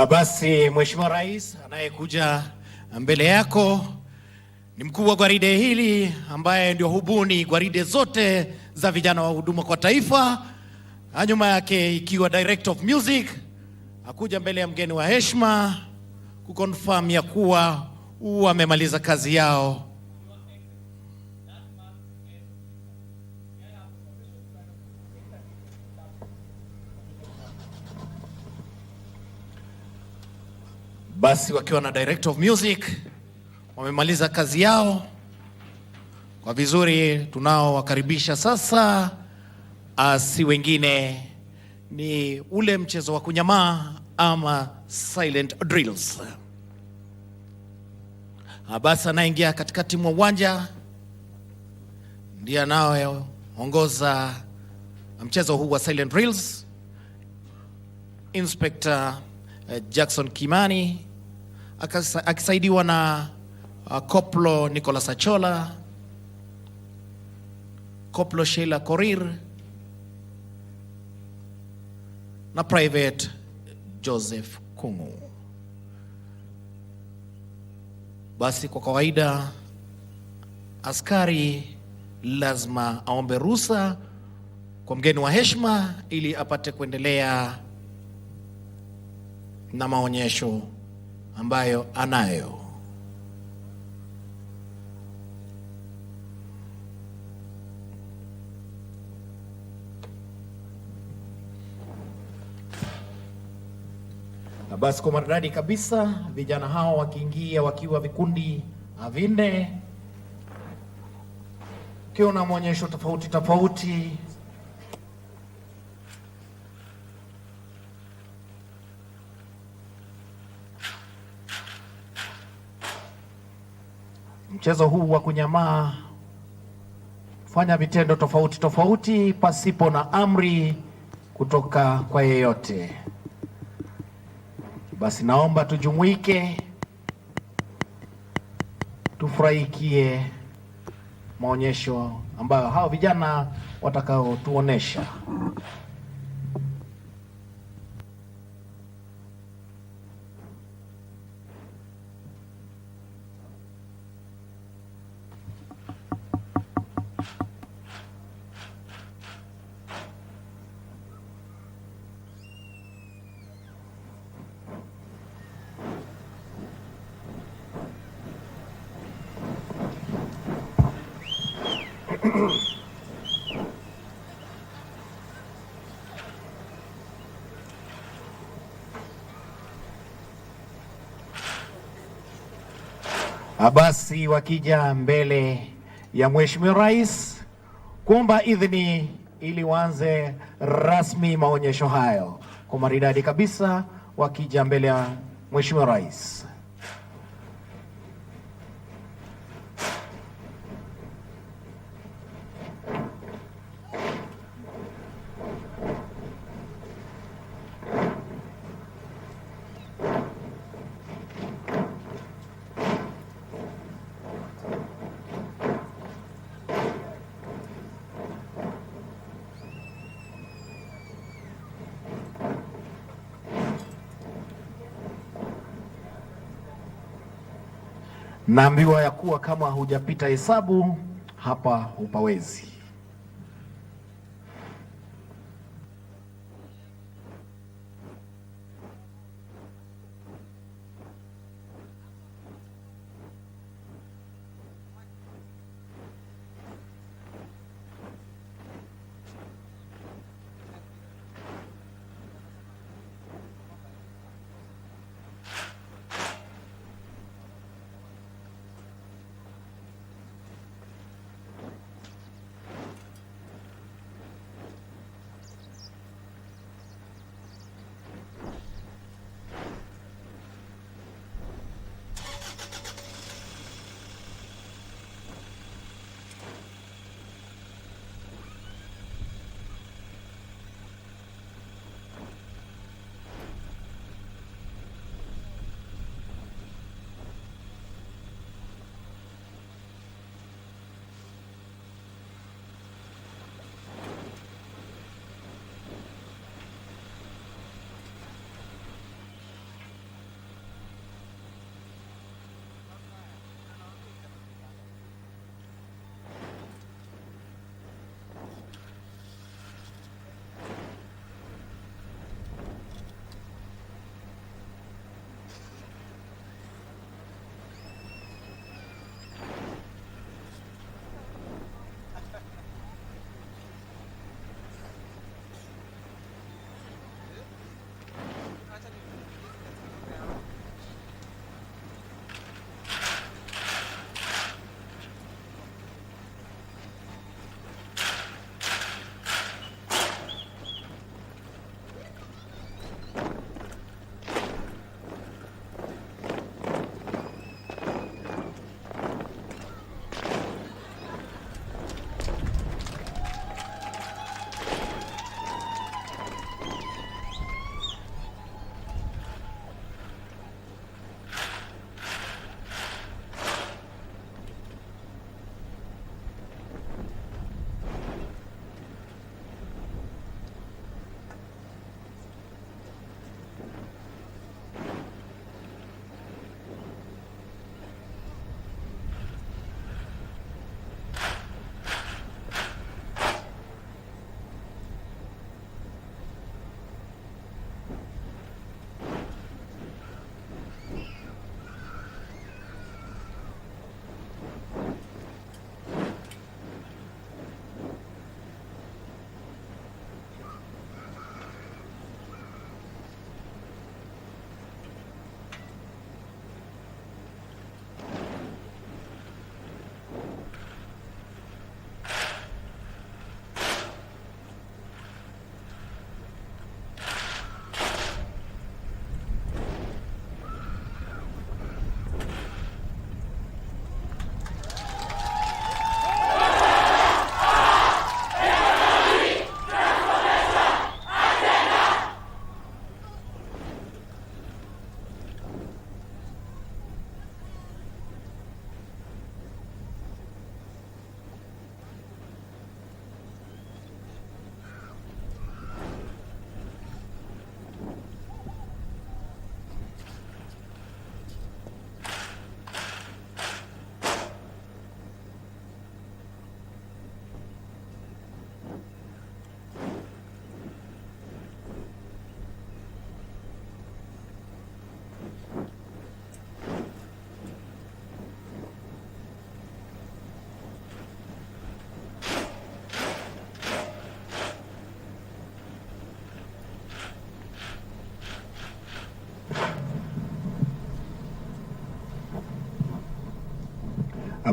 Basi Mheshimiwa Rais, anayekuja mbele yako ni mkuu wa gwaride hili ambaye ndio hubuni gwaride zote za vijana wa huduma kwa taifa. Nyuma yake ikiwa Director of Music, akuja mbele ya mgeni wa heshima kuconfirm ya kuwa wamemaliza kazi yao. Basi wakiwa na Director of Music wamemaliza kazi yao kwa vizuri, tunao wakaribisha sasa si wengine ni ule mchezo wa kunyamaa ama silent drills. Basi anaingia katikati mwa uwanja ndiye anayeongoza mchezo huu wa silent drills, Inspector Jackson Kimani akisaidiwa na Koplo Nicholas Achola, Koplo Sheila Korir na Private Joseph Kungu. Basi kwa kawaida askari lazima aombe ruhusa kwa mgeni wa heshima ili apate kuendelea na maonyesho ambayo anayo. Basi kwa maridadi kabisa, vijana hao wakiingia wakiwa vikundi vinne, kiona maonyesho tofauti tofauti. mchezo huu wa kunyamaa, fanya vitendo tofauti tofauti pasipo na amri kutoka kwa yeyote. Basi naomba tujumuike, tufurahikie maonyesho ambayo hao vijana watakao tuonesha. Basi wakija mbele ya Mheshimiwa Rais kuomba idhini ili waanze rasmi maonyesho hayo kwa maridadi kabisa, wakija mbele ya Mheshimiwa Rais. Naambiwa ya kuwa kama hujapita hesabu hapa hupawezi.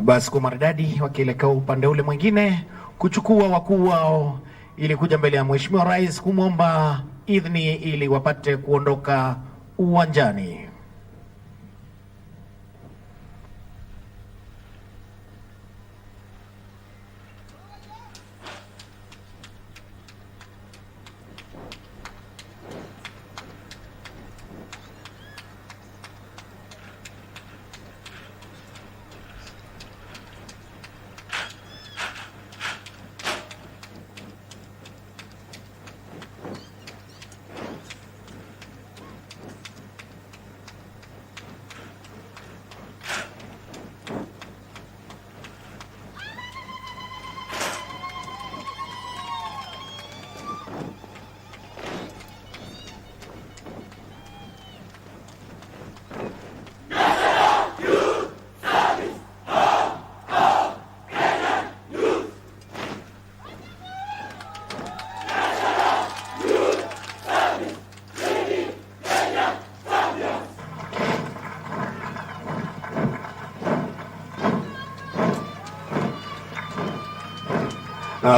Basi kwa maridadi wakielekea upande ule mwingine kuchukua wakuu wao ili kuja mbele ya Mheshimiwa Rais kumwomba idhini ili wapate kuondoka uwanjani.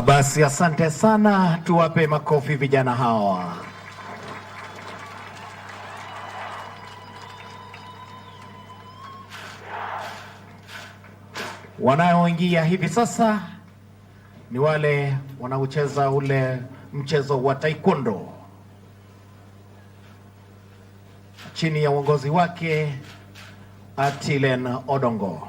Basi asante sana, tuwape makofi vijana hawa. Wanaoingia hivi sasa ni wale wanaocheza ule mchezo wa taekwondo chini ya uongozi wake Atilen Odongo.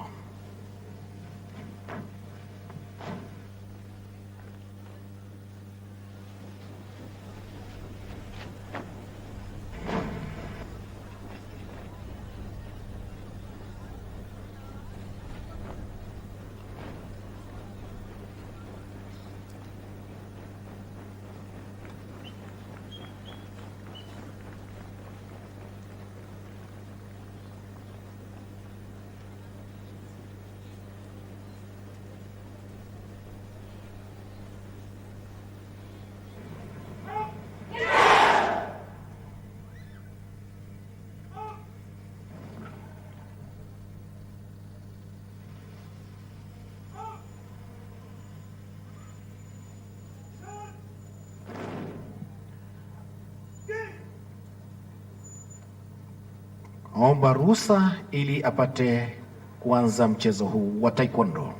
Omba ruhusa ili apate kuanza mchezo huu wa taekwondo.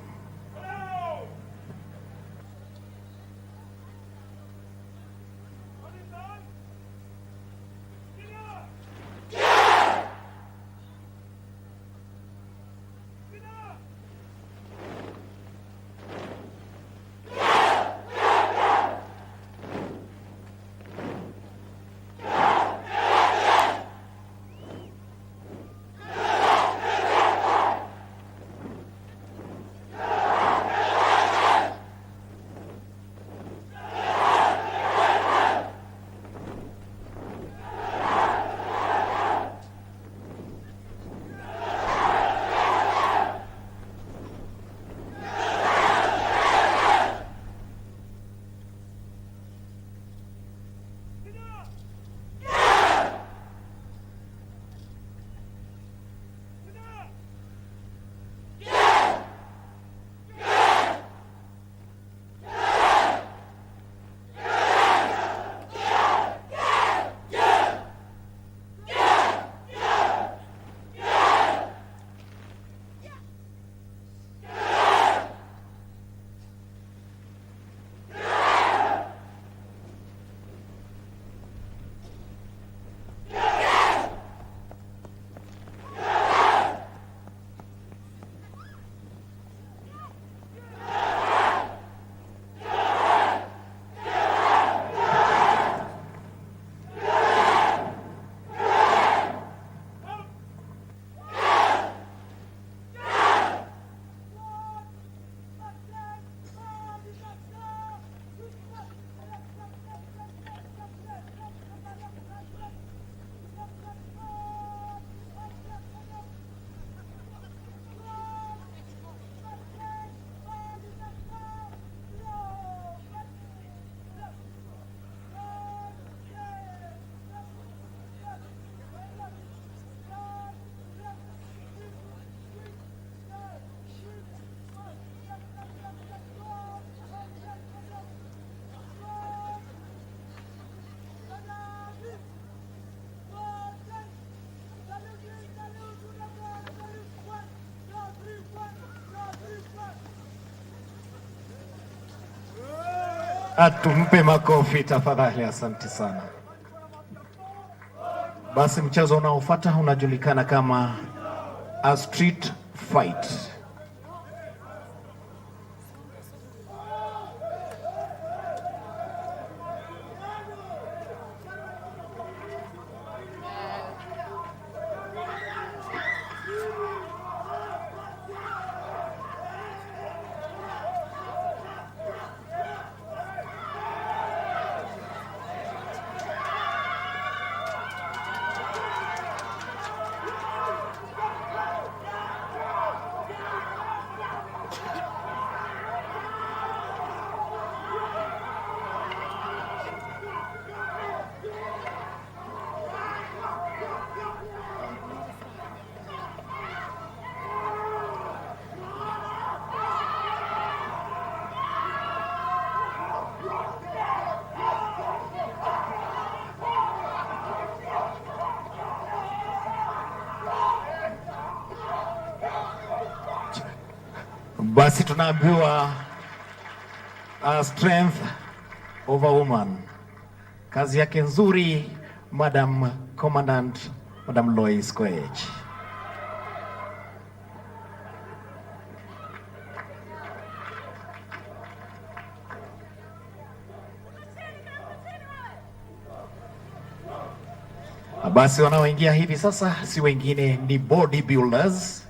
Atumpe makofi tafadhali, asante sana. Basi mchezo unaofuata unajulikana kama a street fight. Basi tunaambiwa strength of a woman. Kazi yake nzuri, Madam Commandant, Madam Lois Koech. Basi wanaoingia hivi sasa si wengine ni bodybuilders,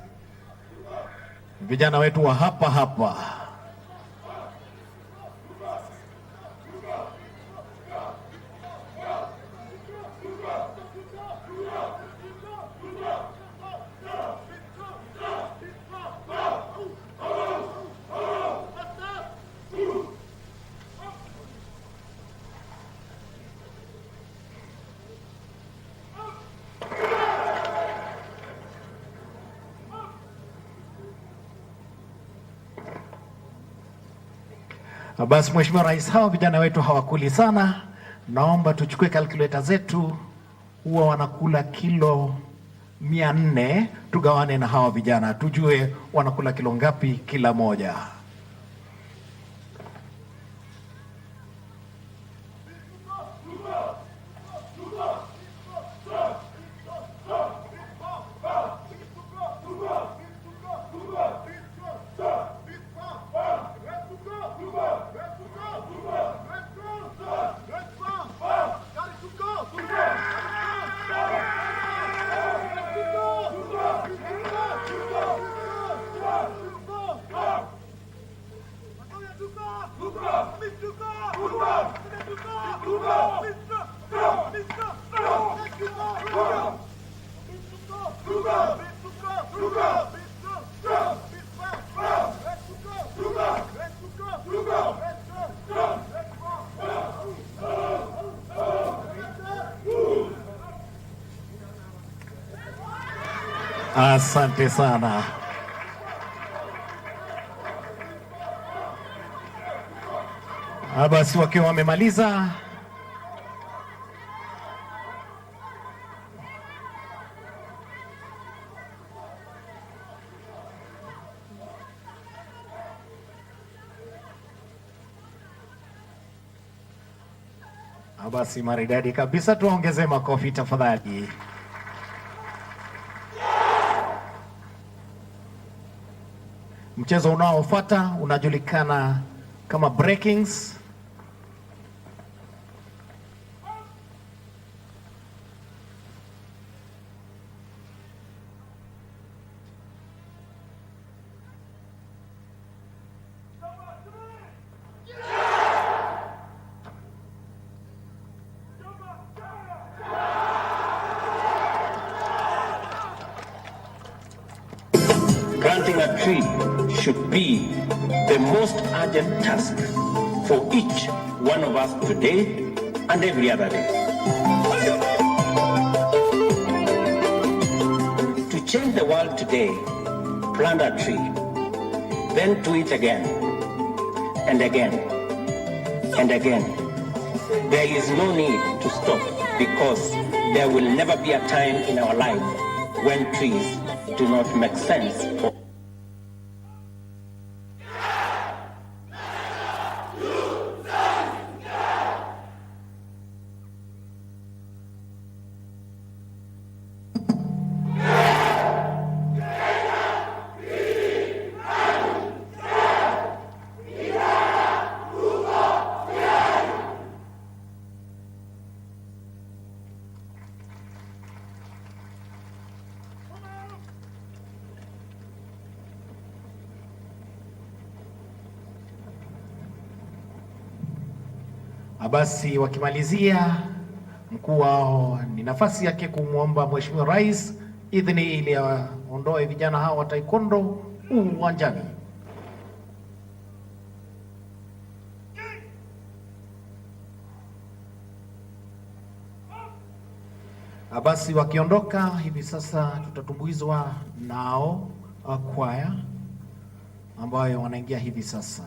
vijana wetu wa hapa hapa. Basi Mheshimiwa Rais, hawa vijana wetu hawakuli sana. Naomba tuchukue calculator zetu, huwa wanakula kilo 400, tugawane na hawa vijana tujue wanakula kilo ngapi kila moja. Asante sana. Basi wakiwa wamemaliza, basi maridadi kabisa, tuongeze makofi tafadhali. Mchezo unaofuata unajulikana kama breakings. Planting a tree should be the most urgent task for each one of us today and every other day. To change the world today, plant a tree, then do it again and again and again. There is no need to stop because there will never be a time in our life when trees do not make sense. Basi wakimalizia, mkuu wao ni nafasi yake kumwomba Mheshimiwa Rais idhini ili aondoe vijana hao wa taekwondo uwanjani. Basi wakiondoka hivi sasa, tutatumbuizwa nao kwaya ambayo wanaingia hivi sasa.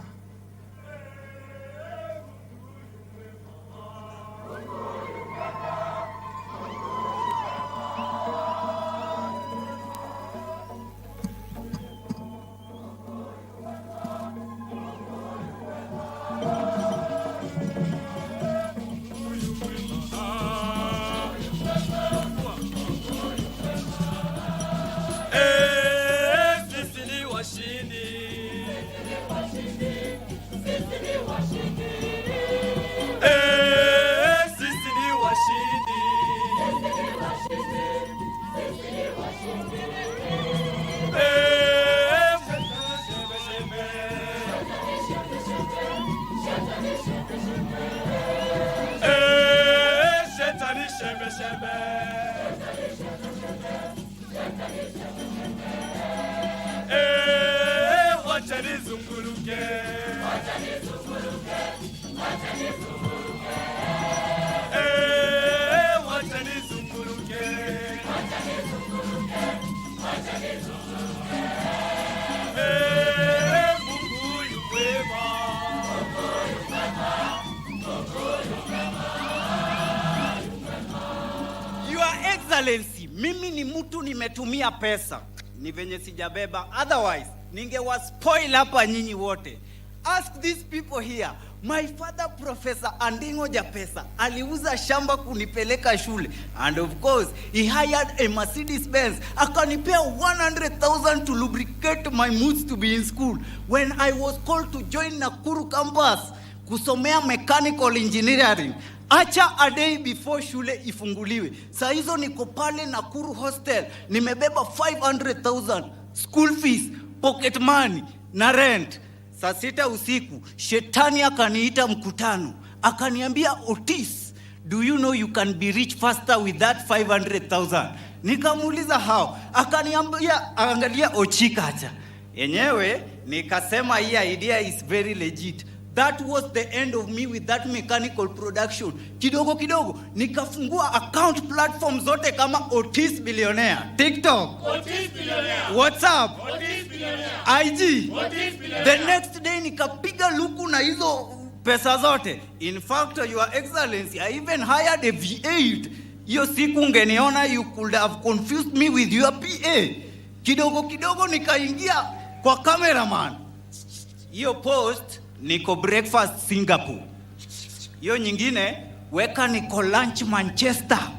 Excellency, mimi ni mtu nimetumia pesa, ni venye sijabeba, otherwise ningewa-spoil hapa nyinyi wote. Ask these people here. My father Professor Andingo Japesa aliuza shamba kunipeleka shule, and of course he hired a Mercedes Benz akanipea 100,000 to lubricate my moods to be in school. When I was called to join Nakuru campus kusomea mechanical engineering, acha a day before shule ifunguliwe, saa hizo niko pale Nakuru hostel, nimebeba 500,000 school fees, pocket money na rent. Saa 6 usiku shetani akaniita mkutano, akaniambia, Otis, do you know you can be rich faster with that 500,000? Nikamuuliza how? Akaniambia, angalia Ochikacha. Yenyewe nikasema hii idea is very legit. That was the end of me with that mechanical production. Kidogo kidogo nikafungua account platform zote kama Otis Billionaire, TikTok, Otis Billionaire, WhatsApp, Otis Billionaire, IG, Otis Billionaire. The next day nikapiga luku na hizo pesa zote. In fact, Your Excellency, I even hired a V8. Hiyo siku ungeniona, you could have confused me with your PA. Kidogo kidogo nikaingia kwa cameraman. Hiyo post niko breakfast Singapore. Hiyo nyingine weka niko lunch Manchester.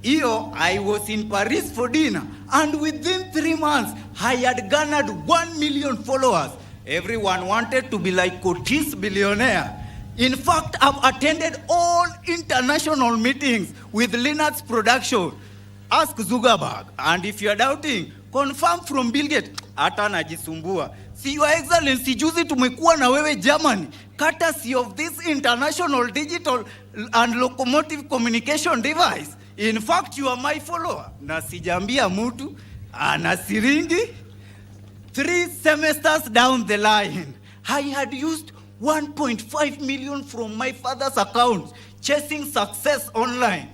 Hiyo I was in Paris for dinner, and within 3 months I had garnered 1 million followers. Everyone wanted to be like Otis Billionaire. In fact, I've attended all international meetings with Linux Production. Ask Zuckerberg, and if you're doubting, confirm from Bill Gates. Hata najisumbua. See, Your Excellency, juzi tumekuwa na wewe Germany, courtesy of this international digital and locomotive communication device. In fact, you are my follower. Na sijambia mtu, ana siringi. 3 semesters down the line, I had used 1.5 million from my father's account, chasing success online.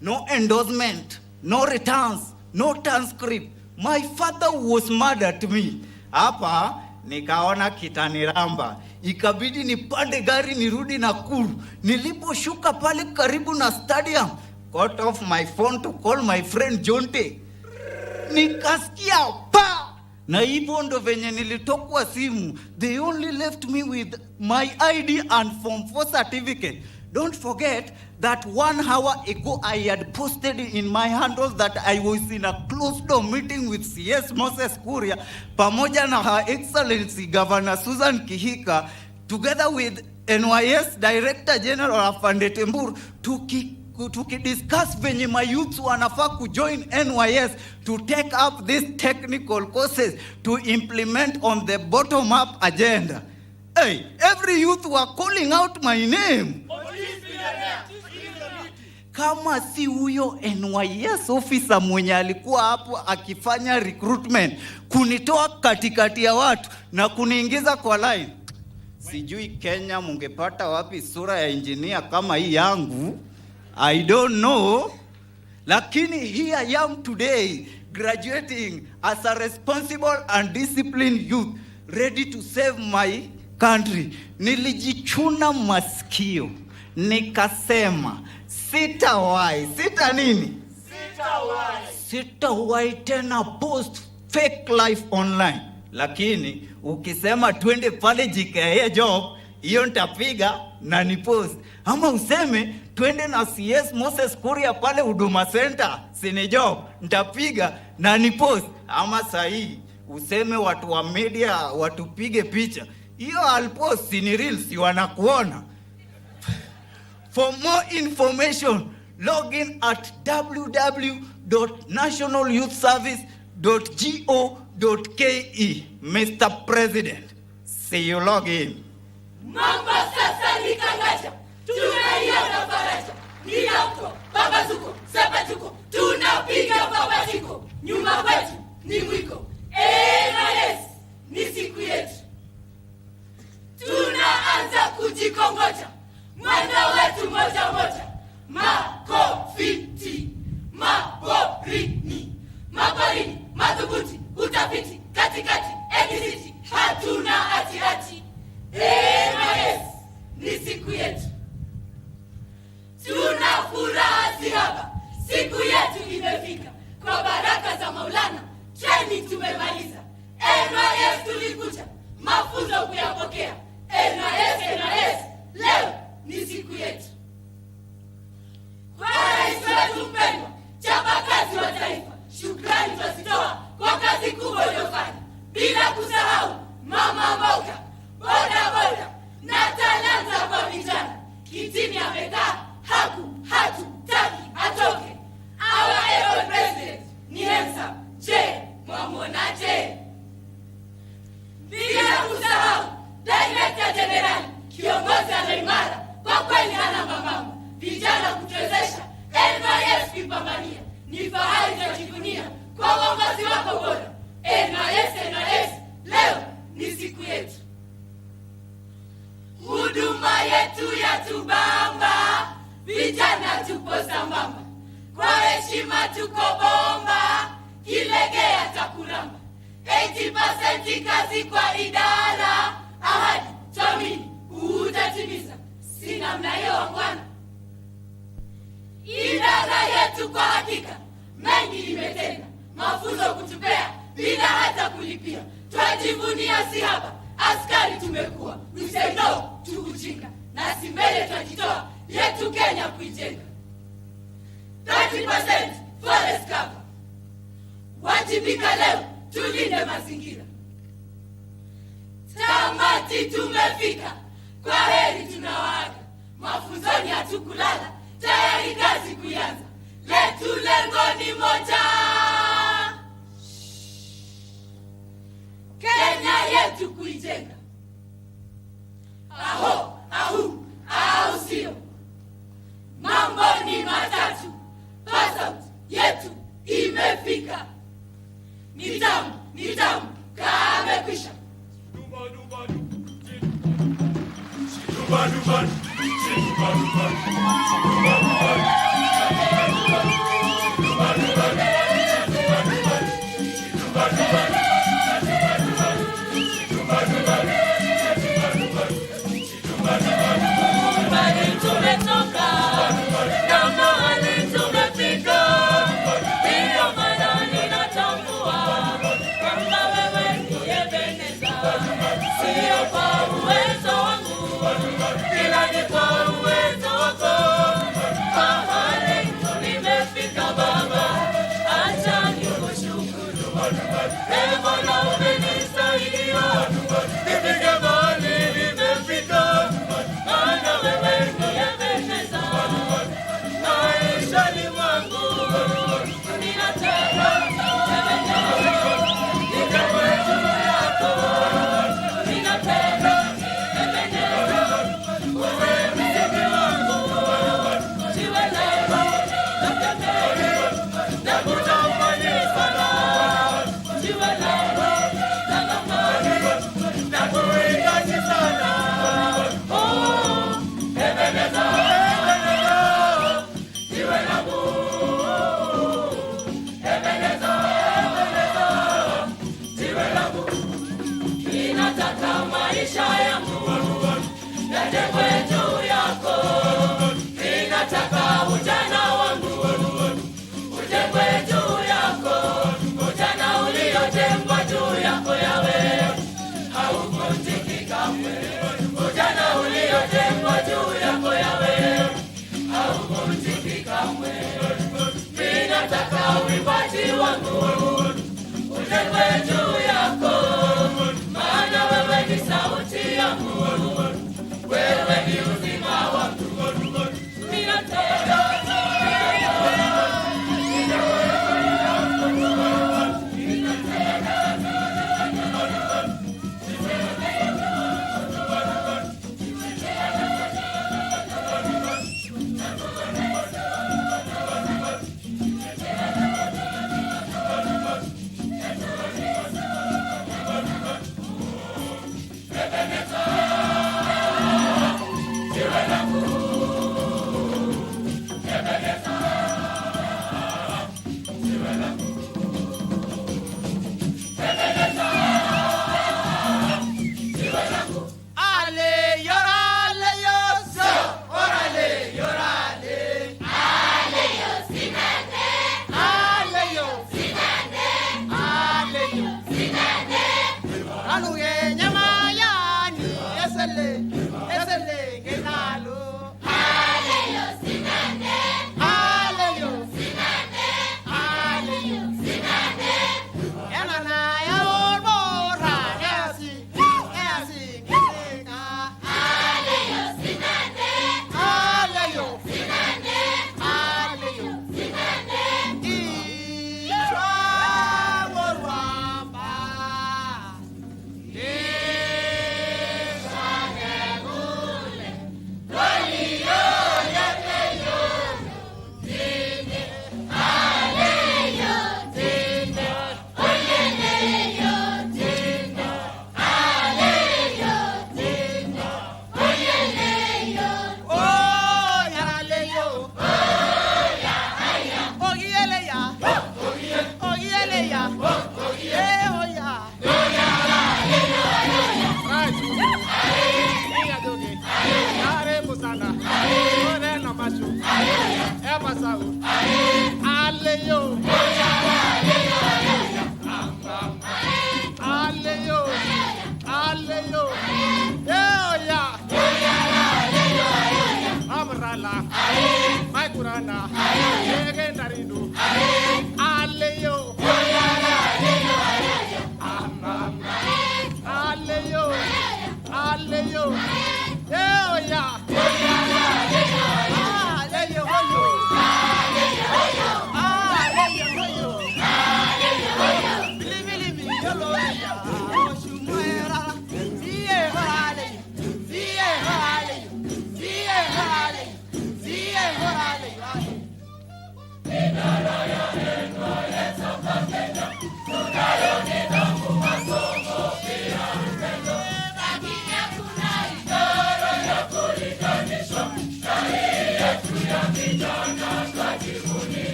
No endorsement, no returns, no transcript. My father was mad at me. Hapa nikaona kitaniramba, ikabidi nipande gari nirudi Nakuru. Niliposhuka pale karibu na stadium, got off my phone to call my friend Jonte. Nikasikia pa, na hivyo ndo venye nilitokwa simu. They only left me with my ID and Form 4 certificate. Don't forget that 1 hour ago I had posted in my handles that I was in a closed door meeting with CS Moses Kuria, pamoja na Her Excellency Governor Susan Kihika, together with NYS Director General Afande Tembur, tukidiscuss venye my youths wanafaa kujoin NYS to take up these technical courses to implement on the bottom-up agenda. Hey, every youth were calling out my name. Kama si huyo NYS officer mwenye alikuwa hapo akifanya recruitment, kunitoa katikati ya watu na kuniingiza kwa line, sijui Kenya mungepata wapi sura ya engineer kama hii yangu. I don't know. Lakini here I am today, graduating as a responsible and disciplined youth, ready to save my country. Nilijichuna masikio, nikasema, sitawahi tena post fake life online. Lakini ukisema twende pale JKIA job, hiyo nitapiga na ni post. Ama useme twende na CS Moses Kuria pale Huduma Center, sini job, nitapiga na ni post. Ama sahi useme watu wa media watupige picha, hiyo I'll post, sini reels, si wanakuona. For more information, log in at www.nationalyouthservice.go.ke. Mr. President, see you log in. Mamba sasa nikangaja, tunaiona faraja. Nilauko, babazuko, sabatuko, tunapiga babaziko. Nyuma kwetu ni mwiko, NYS ni siku yetu. Tunaanza kujikongoja, mwendo wetu moja moja. Makofiti, maborini, maborini, madhubuti, utafiti, katikati, exit, hatuna hati. NYS ni siku yetu. Tuna furaha sihaba, siku yetu imefika. Kwa baraka za Maulana, training tumemaliza. NYS tulikuja, mafunzo kuyapokea. NYS, leo ni siku yetu. Kwa rais wetu mpendwa, chapakazi wa taifa, shukrani twazitoa kwa kazi kubwa uliofanya. Bila kusahau mama mboga, boda boda na talanta kwa vijana. Kitini amekaa, hatutaki atoke. Our able president ni handsome, je, mwamuonaje? Bila kusahau Director General, kiongozi anaimara, kwa kweli hana mambamba. Vijana kutuwezesha, NYS kipambania. Ni fahari tunajivunia kwa uongozi wako bora. NYS, leo ni siku yetu. Huduma yetu ya tubamba, vijana tupo sambamba. Kwa heshima tuko bomba, kilegea takuramba. 80% kazi kwa idara, ahadi tuamini utatimiza. Sina mna hiyo wangwana. Idara yetu kwa hakika mengi imetenda, mafunzo kutupea bila hata kulipia. Twajivunia sihaba, askari tumekuwa. We say no to ujinga, na si mbele twajitoa yetu Kenya kuijenga. 30% forest cover, wajibika leo tulinde mazingira. Tamati tumefika, kwa heri tunawaaga. Mafunzoni hatukulala, tayari kazi kuanza. Letu lengo ni moja, Kenya yetu kuijenga. Aho, au sio? Mambo ni matatu, passport yetu imefika. Nitamu, kamekwisha. Uchuki kamwe. Ninataka uimbaji wangu ujengwe juu yako, maana wewe ni sauti yangu, wewe ni uzima wangu.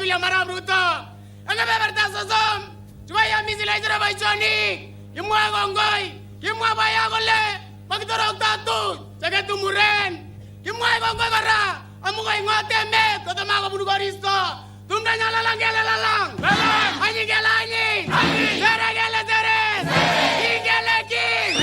William Arap Ruto. Anga beberta sosum. Tuwaya misila ijara baishoni. Kimwa gongoi. Kimwa bayagole. Magdorok tatu. Jaga tumuren. Kimwa gongoi bara. Amuga ingote me. Kotama kaburu koristo. Tumda nyala lang gele lalang. Lalang. Anyi gele anyi. Anyi. Zere gele zere. Zere. Gele king.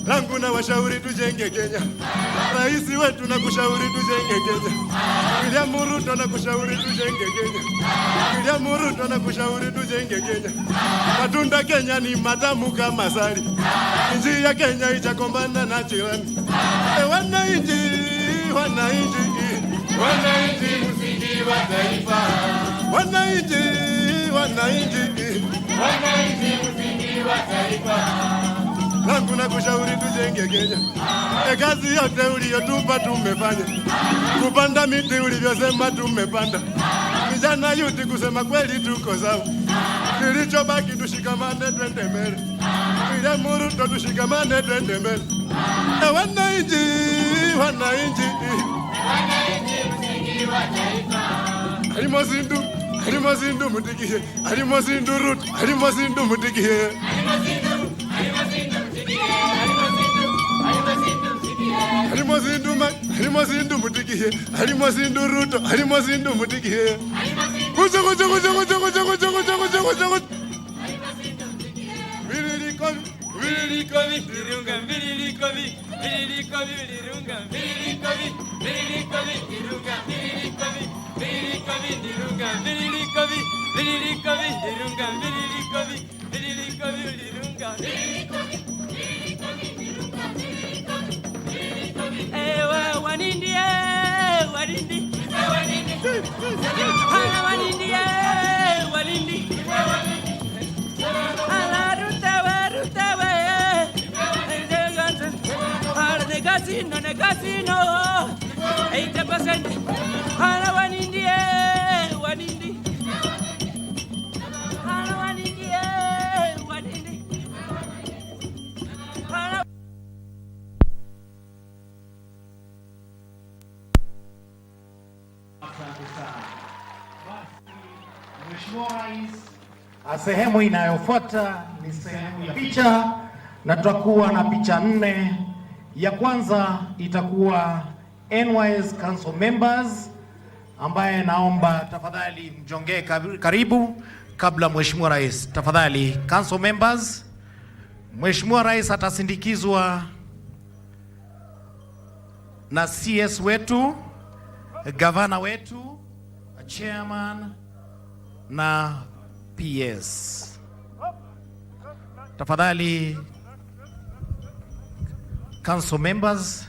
Languna washauri tujenge Kenya. Raisi wetu na kushauri tujenge Kenya. William Ruto na kushauri tujenge Kenya. William Ruto na kushauri tujenge Kenya. Matunda Kenya ni matamu kama asali. Nchi ya Kenya itakombana na jirani. Wananchi msingi wa taifa. Wananchi msingi wa taifa. Languna kushauri tujenge Kenya. Kazi yote uliyotupa tumefanya. Kupanda miti ulivyosema tumepanda. Vijana yuti kusema kweli tuko sawa. Kilichobaki tushikamane twende mbele. William Ruto tushikamane twende mbele. Wananchi msingi wa taifa. Alimazindu mutikie, alimazindu rut, alimazindu mutikie. Alimazindu mutikie, alimazindu rut, alimazindu mutikie. Kuja. Virikovi, virunga, virikovi, virunga, virikovi, virunga, virikovi, virunga, virikovi, virunga, virunga. Ewa wanindi, wanindi. Hala wanindi, wanindi. Hala rutawa. Casino, 80%. Hala wanindi, wanindi. Hala wanindi, wanindi. Hala. Mheshimiwa Rais, sehemu inayofuata ni sehemu ya picha na tutakuwa na picha 4. Ya kwanza itakuwa NYS Council members ambaye naomba tafadhali mjongee karibu kabla Mheshimiwa Rais. Tafadhali Council members. Mheshimiwa Rais atasindikizwa na CS wetu, gavana wetu, chairman na PS. Tafadhali Council members.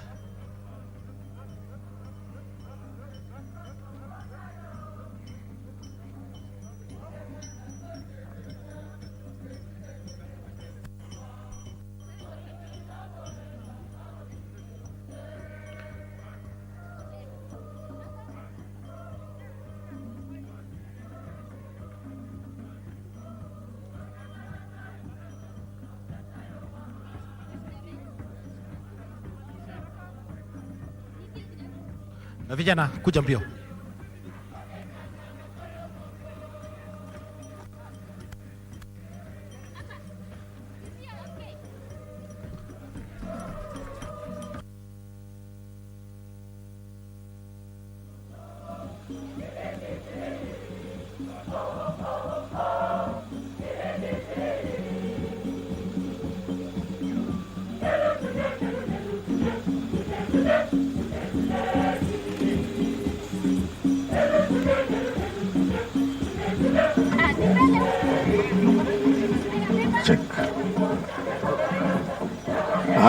Na vijana kuja mbio.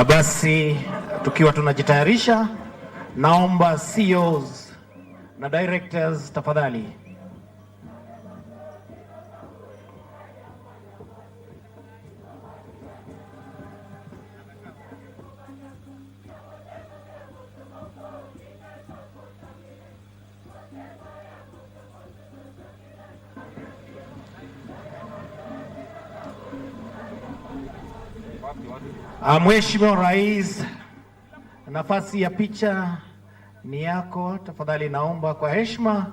Basi tukiwa tunajitayarisha, naomba CEOs na directors tafadhali. Mheshimiwa Rais, nafasi ya picha ni yako. Tafadhali naomba kwa heshima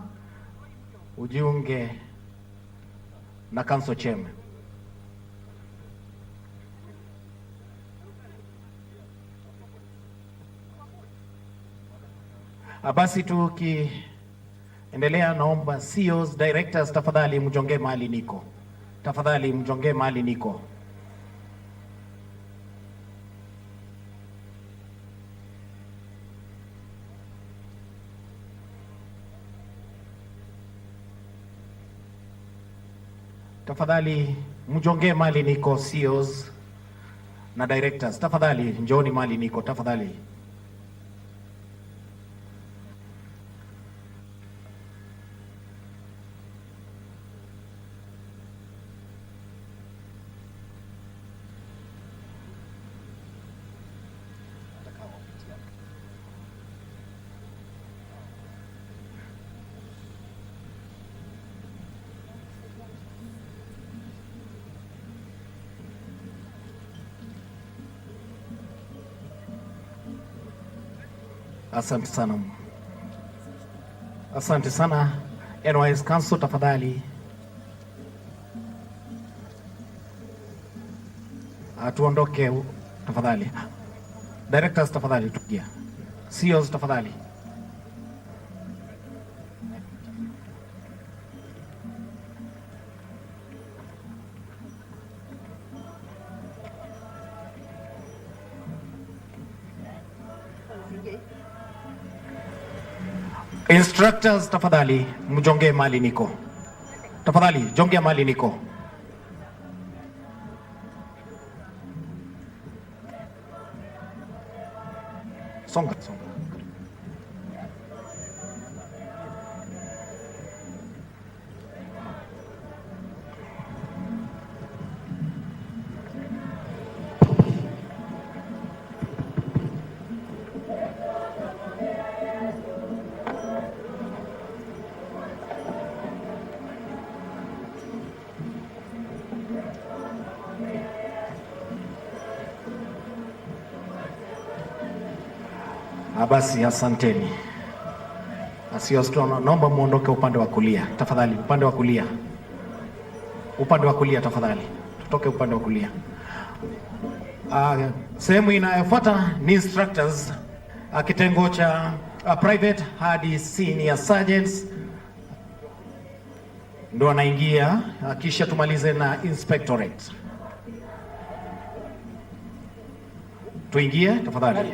ujiunge na Council Chairman. Basi tukiendelea, naomba CEOs, directors tafadhali mjongee mahali niko. Tafadhali mjongee mahali niko. Tafadhali mjongee mali niko, CEOs na directors. Tafadhali njooni mali niko, tafadhali. Asante sana. Asante sana. NYS Council tafadhali. Tuondoke tafadhali. Directors tafadhali tukia. CEOs tafadhali. Instructors tafadhali mjonge mali niko. Tafadhali jonge mali niko. Songa. Basi asanteni. Asiostona, naomba muondoke upande wa kulia tafadhali, upande wa kulia. Upande wa kulia tafadhali. Tutoke upande wa kulia. Sehemu inayofuata ni instructors, kitengo cha private hadi senior sergeants ndio anaingia, kisha tumalize na inspectorate. Tuingie tafadhali.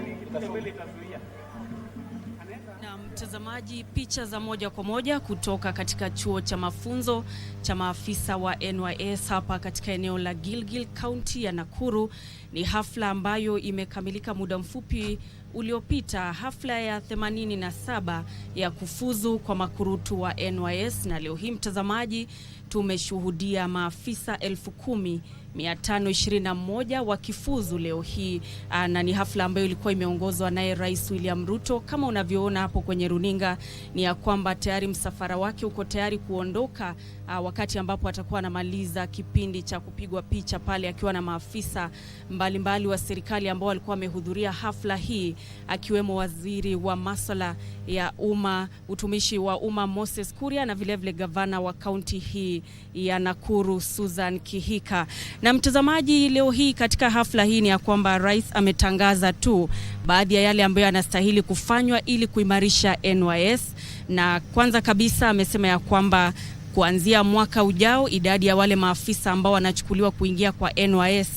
Mtazamaji, picha za moja kwa moja kutoka katika chuo cha mafunzo cha maafisa wa NYS hapa katika eneo la Gilgil, County ya Nakuru. Ni hafla ambayo imekamilika muda mfupi uliopita, hafla ya 87 ya kufuzu kwa makurutu wa NYS, na leo hii mtazamaji tumeshuhudia maafisa 10,521 wakifuzu leo hii, na ni hafla ambayo ilikuwa imeongozwa naye Rais William Ruto. Kama unavyoona hapo kwenye runinga, ni ya kwamba tayari msafara wake uko tayari kuondoka wakati ambapo atakuwa anamaliza kipindi cha kupigwa picha pale akiwa na maafisa mbalimbali wa serikali ambao walikuwa wamehudhuria hafla hii, akiwemo waziri wa masuala ya umma, utumishi wa umma Moses Kuria, na vile vile gavana wa kaunti hii ya Nakuru Susan Kihika. Na mtazamaji, leo hii katika hafla hii ni ya kwamba rais ametangaza tu baadhi ya yale ambayo yanastahili kufanywa ili kuimarisha NYS, na kwanza kabisa amesema ya kwamba kuanzia mwaka ujao idadi ya wale maafisa ambao wanachukuliwa kuingia kwa NYS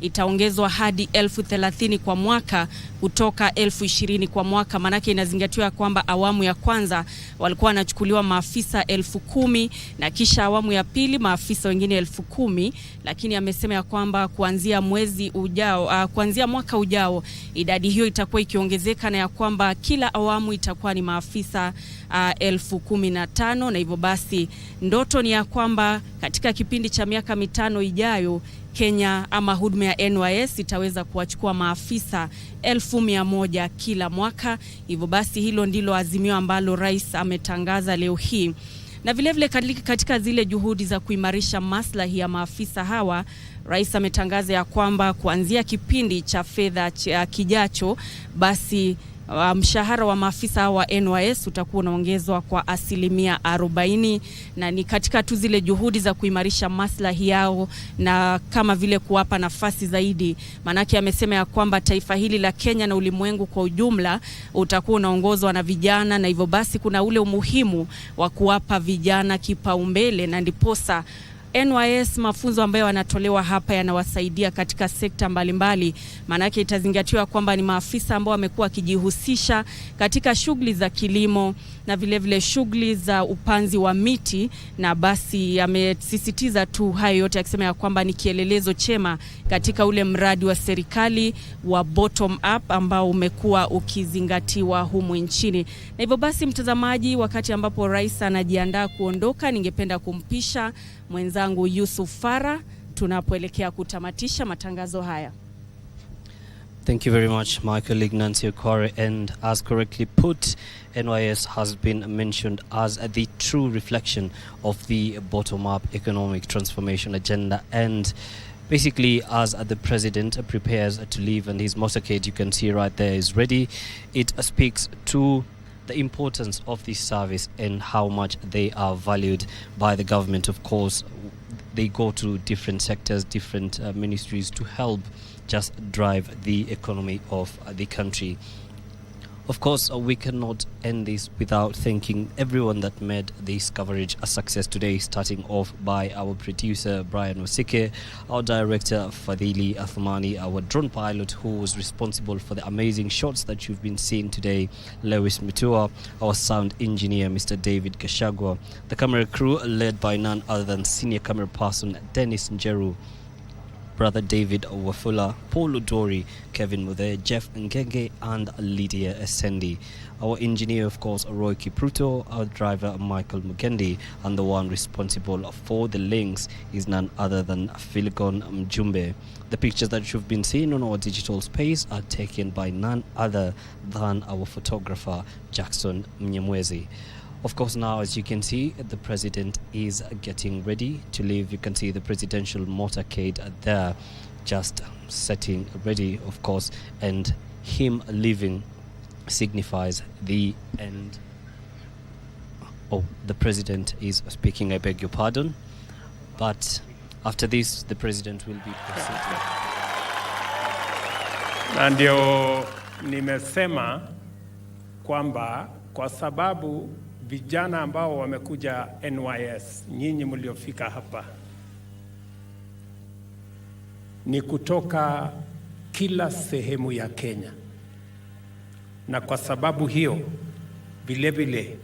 itaongezwa hadi 30,000 kwa mwaka kutoka 20,000 kwa mwaka. Manake inazingatiwa kwamba awamu ya kwanza walikuwa wanachukuliwa maafisa 10,000 na kisha awamu ya pili maafisa wengine 10,000, lakini amesema ya kwamba kuanzia kuanzia mwaka ujao idadi hiyo itakuwa ikiongezeka, na ya kwamba kila awamu itakuwa ni maafisa 15,000, na hivyo basi ndoto ni ya kwamba katika kipindi cha miaka 5 ijayo Kenya ama huduma ya NYS itaweza kuwachukua maafisa 1,100 kila mwaka. Hivyo basi hilo ndilo azimio ambalo rais ametangaza leo hii. Na vile vile katika zile juhudi za kuimarisha maslahi ya maafisa hawa, rais ametangaza ya kwamba kuanzia kipindi cha fedha kijacho basi mshahara wa maafisa wa NYS utakuwa unaongezwa kwa 40%, na ni katika tu zile juhudi za kuimarisha maslahi yao na kama vile kuwapa nafasi zaidi. Manake amesema ya kwamba taifa hili la Kenya na ulimwengu kwa ujumla utakuwa unaongozwa na vijana, na hivyo basi kuna ule umuhimu wa kuwapa vijana kipaumbele, na ndiposa NYS mafunzo ambayo yanatolewa hapa yanawasaidia katika sekta mbalimbali. Manake itazingatiwa kwamba ni maafisa ambao wamekuwa wakijihusisha katika shughuli za kilimo na vile vile shughuli za upanzi wa miti, na basi amesisitiza tu hayo yote akisema ya kwamba ni kielelezo chema katika ule mradi wa serikali wa bottom up ambao umekuwa ukizingatiwa humu nchini. Na hivyo basi mtazamaji, wakati ambapo rais anajiandaa kuondoka, ningependa kumpisha mwenzangu Yusuf Farah tunapoelekea kutamatisha matangazo haya. Thank you very much, Michael Ignancio Kore. And as correctly put, NYS has been mentioned as the true reflection of the bottom-up economic transformation agenda. And basically, as the president prepares to leave and his motorcade, you can see right there, is ready, it speaks to the importance of this service and how much they are valued by the government. Of course, they go to different sectors, different ministries to help just drive the economy of the country. Of course, we cannot end this without thanking everyone that made this coverage a success today, starting off by our producer, Brian Wasike, our director, Fadhili Athmani, our drone pilot who was responsible for the amazing shots that you've been seeing today, Lewis Mutua, our sound engineer, Mr. David Gashagwa, the camera crew led by none other than senior camera person, Dennis Njeru, Brother David Wafula, Paul Udori, Kevin Muthe, Jeff Ngenge, and Lydia Essendi. Our engineer, of course, Roy Kipruto, our driver, Michael Mugendi, and the one responsible for the links is none other than Philigon Mjumbe. The pictures that you've been seeing on our digital space are taken by none other than our photographer, Jackson Mnyamwezi. Of course, now, as you can see, the president is getting ready to leave. You can see the presidential motorcade there just setting ready, of course, and him leaving signifies the end. Oh, the president is speaking, I beg your pardon. But after this, the president will be proceeding. Na ndio nimesema kwamba kwa sababu vijana ambao wamekuja NYS, nyinyi mliofika hapa, ni kutoka kila sehemu ya Kenya. Na kwa sababu hiyo, vile vile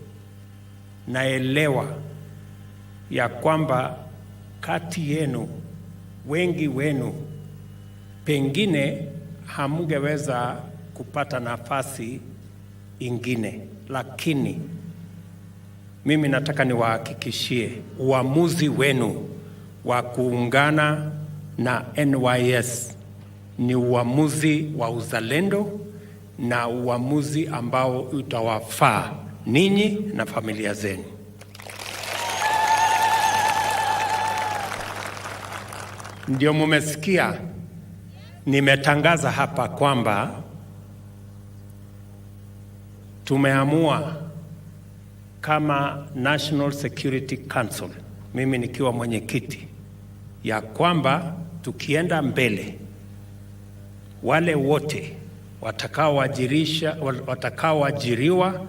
naelewa ya kwamba kati yenu, wengi wenu, pengine hamungeweza kupata nafasi ingine, lakini mimi nataka niwahakikishie uamuzi wenu wa kuungana na NYS ni uamuzi wa uzalendo na uamuzi ambao utawafaa ninyi na familia zenu. Ndio mumesikia nimetangaza hapa kwamba tumeamua kama National Security Council, mimi nikiwa mwenyekiti, ya kwamba tukienda mbele, wale wote watakaoajiriwa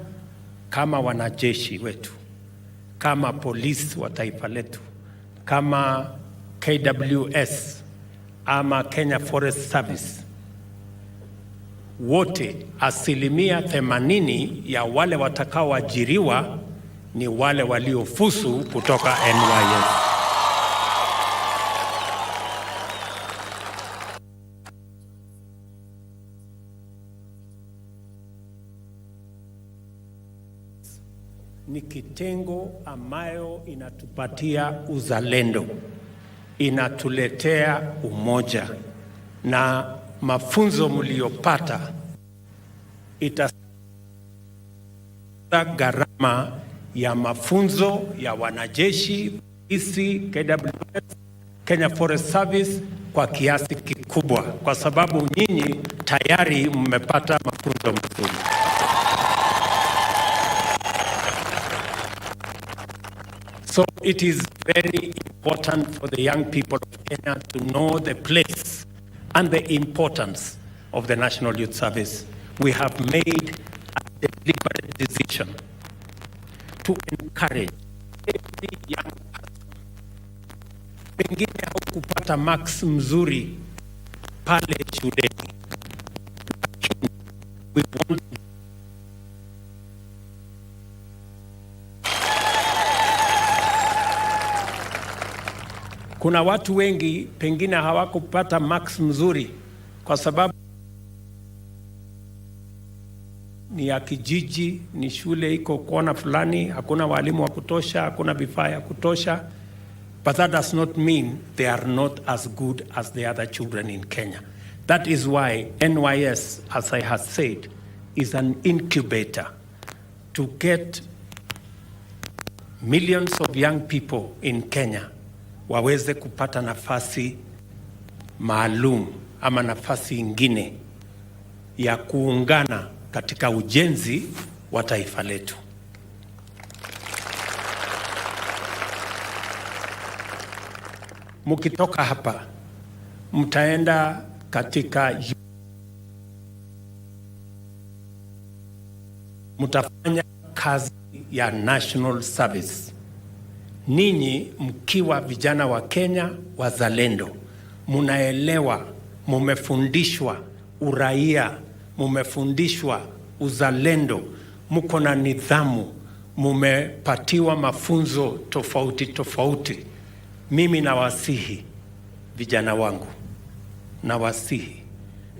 kama wanajeshi wetu, kama polisi wa taifa letu, kama KWS ama Kenya Forest Service, wote 80% ya wale watakaoajiriwa ni wale waliofusu kutoka NYS. Ni kitengo ambayo inatupatia uzalendo, inatuletea umoja, na mafunzo mliopata itasaidia gharama ya mafunzo ya wanajeshi, polisi, KWS, Kenya Forest Service kwa kiasi kikubwa, kwa sababu nyinyi tayari mmepata mafunzo mazuri. So it is very important for the young people of Kenya to know the place and the importance of the National Youth Service. We have made a deliberate decision to encourage every young person. Pengine haukupata marks mzuri pale shuleni, lakini we want kuna watu wengi pengine hawakupata marks mzuri kwa sababu ni ya kijiji, ni shule iko kona fulani, hakuna walimu wa kutosha, hakuna vifaa ya kutosha. But that does not mean they are not as good as the other children in Kenya. That is why NYS, as I have said, is an incubator to get millions of young people in Kenya waweze kupata nafasi maalum ama nafasi ingine ya kuungana katika ujenzi wa taifa letu. Mkitoka hapa mtaenda katika mtafanya kazi ya national service. Ninyi mkiwa vijana wa Kenya wazalendo, munaelewa, mumefundishwa uraia, mumefundishwa uzalendo, muko na nidhamu, mumepatiwa mafunzo tofauti tofauti. Mimi nawasihi vijana wangu, nawasihi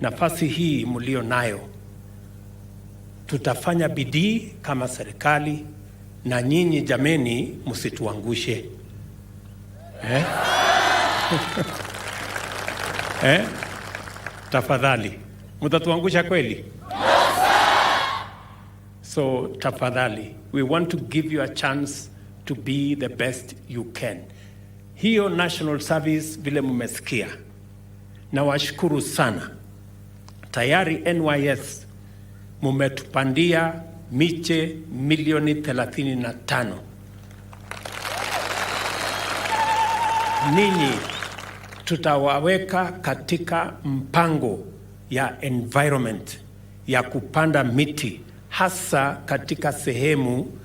nafasi hii mlio nayo, tutafanya bidii kama serikali, na nyinyi jameni msituangushe. Tafadhali, mtatuangusha kweli? So tafadhali, we want to give you a chance to be the best you can. Hiyo national service vile mmesikia, na washukuru sana. Tayari NYS mumetupandia miche milioni 35. Ninyi tutawaweka katika mpango ya environment ya kupanda miti, hasa katika sehemu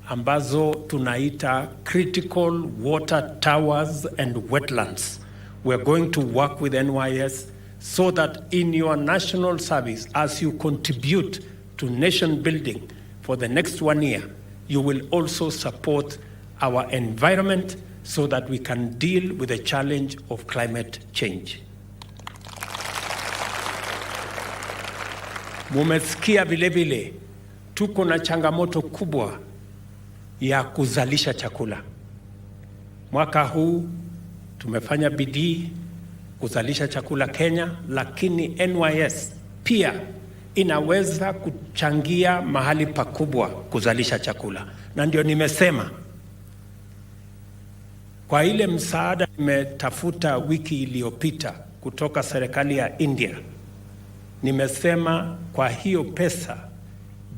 ambazo tunaita critical water towers and wetlands. We're going to work with NYS so that in your national service, as you contribute to nation building for the next 1 year, you will also support our environment so that we can deal with the challenge of climate change. Mumesikia vile vile tuko na changamoto kubwa ya kuzalisha chakula. Mwaka huu tumefanya bidii kuzalisha chakula Kenya, lakini NYS pia inaweza kuchangia mahali pakubwa kuzalisha chakula. Na ndio nimesema kwa ile msaada nimetafuta wiki iliyopita kutoka serikali ya India, nimesema kwa hiyo pesa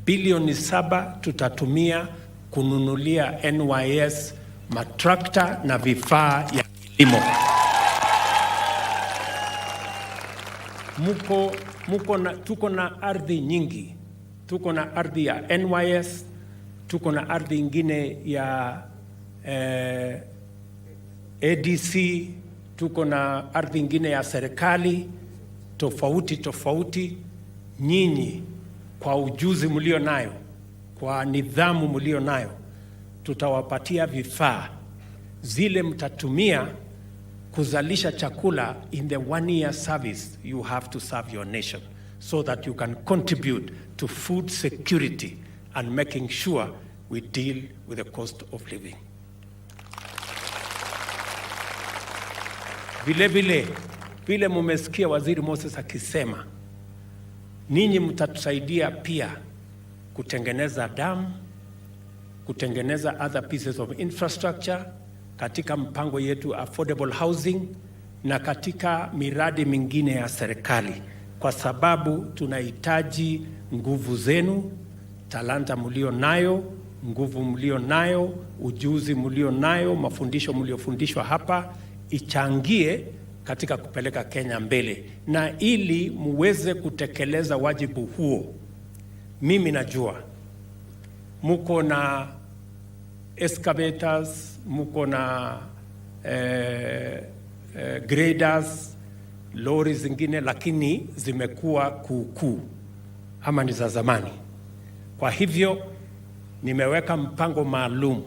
bilioni 7 tutatumia kununulia NYS matrakta na vifaa ya kilimo. Tuko na ardhi nyingi. Tuko na ardhi ya NYS, tuko na ardhi ingine ya ADC, tuko na ardhi ingine ya serikali tofauti tofauti. Nyinyi kwa ujuzi mlio nayo, kwa nidhamu mlio nayo, tutawapatia vifaa zile mtatumia kuzalisha chakula. In the 1 year service you have to serve your nation so that you can contribute to food security and making sure we deal with the cost of living. Vile mumesikia Waziri Moses akisema, ninyi mtatusaidia pia kutengeneza damu, kutengeneza other pieces of infrastructure katika mpango yetu affordable housing na katika miradi mingine ya serikali, kwa sababu tunahitaji nguvu zenu, talanta mlio nayo, nguvu mlio nayo, ujuzi mlio nayo, mafundisho mliofundishwa hapa ichangie katika kupeleka Kenya mbele. Na ili muweze kutekeleza wajibu huo, mimi najua muko na excavators, muko na graders, lori zingine, lakini zimekuwa kuukuu ama ni za zamani. Kwa hivyo nimeweka mpango maalum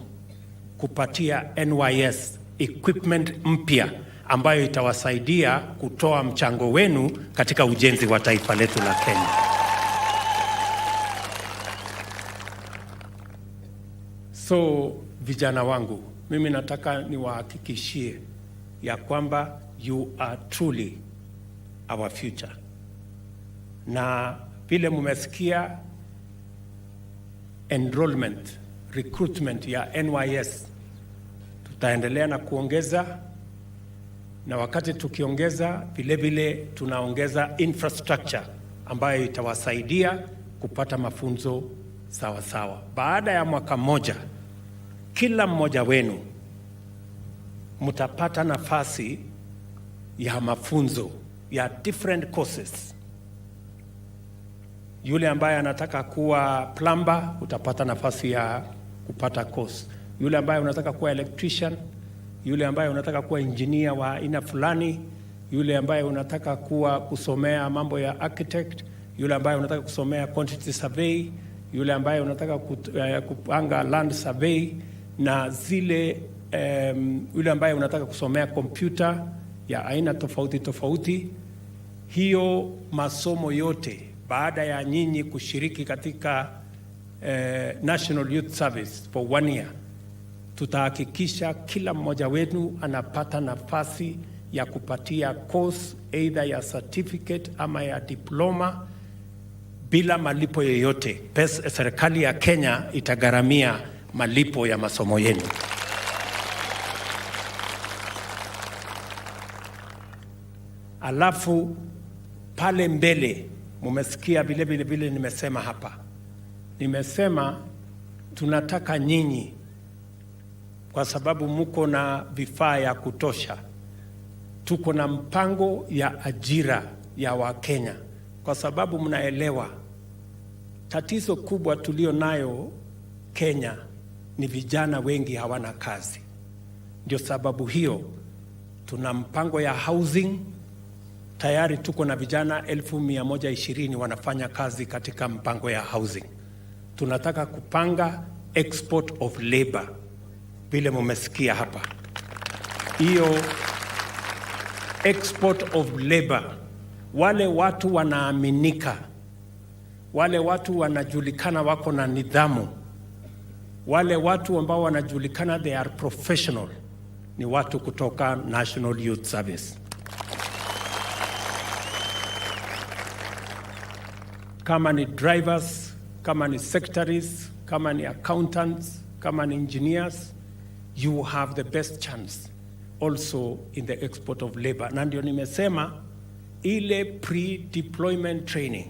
kupatia NYS equipment mpya ambayo itawasaidia kutoa mchango wenu katika ujenzi wa taifa letu la Kenya. So vijana wangu, mimi nataka niwahakikishie ya kwamba you are truly our future. Na vile mumesikia enrollment, recruitment ya NYS, tutaendelea na kuongeza, na wakati tukiongeza vile vile tunaongeza infrastructure ambayo itawasaidia kupata mafunzo sawa sawa. Baada ya mwaka mmoja, kila mmoja wenu mtapata nafasi ya mafunzo ya different courses. Yule ambaye anataka kuwa plumber utapata nafasi ya kupata course. Yule ambaye unataka kuwa electrician, yule ambaye unataka kuwa engineer wa aina fulani, yule ambaye unataka kusomea mambo ya architect, yule ambaye unataka kusomea quantity survey, yule ambaye unataka kupanga land survey, na yule ambaye unataka kusomea computer ya aina tofauti tofauti. Hiyo masomo yote baada ya nyinyi kushiriki katika National Youth Service for 1 year, tutahakikisha kila mmoja wenu anapata nafasi ya kupatia course either ya certificate ama ya diploma bila malipo yoyote. Serikali ya Kenya itagharamia malipo ya masomo yenu. Alafu pale mbele mumesikia vile nimesema hapa. Nimesema tunataka nyinyi, kwa sababu muko na vifaa ya kutosha, tuko na mpango ya ajira ya Wakenya, kwa sababu mnaelewa tatizo kubwa tulio nayo Kenya ni vijana wengi hawana kazi. Ndio sababu hiyo tuna mpango ya housing. Tayari tuko na vijana 120,000 wanafanya kazi katika mpango ya housing. Tunataka kupanga export of labor, vile mumesikia hapa. Hiyo export of labor, wale watu wanaaminika, wale watu wanajulikana wako na nidhamu, wale watu ambao wanajulikana they are professional, ni watu kutoka National Youth Service. Kama ni drivers, kama ni secretaries, kama ni accountants, kama ni engineers, you have the best chance also in the export of labor. Na ndio nimesema ile pre-deployment training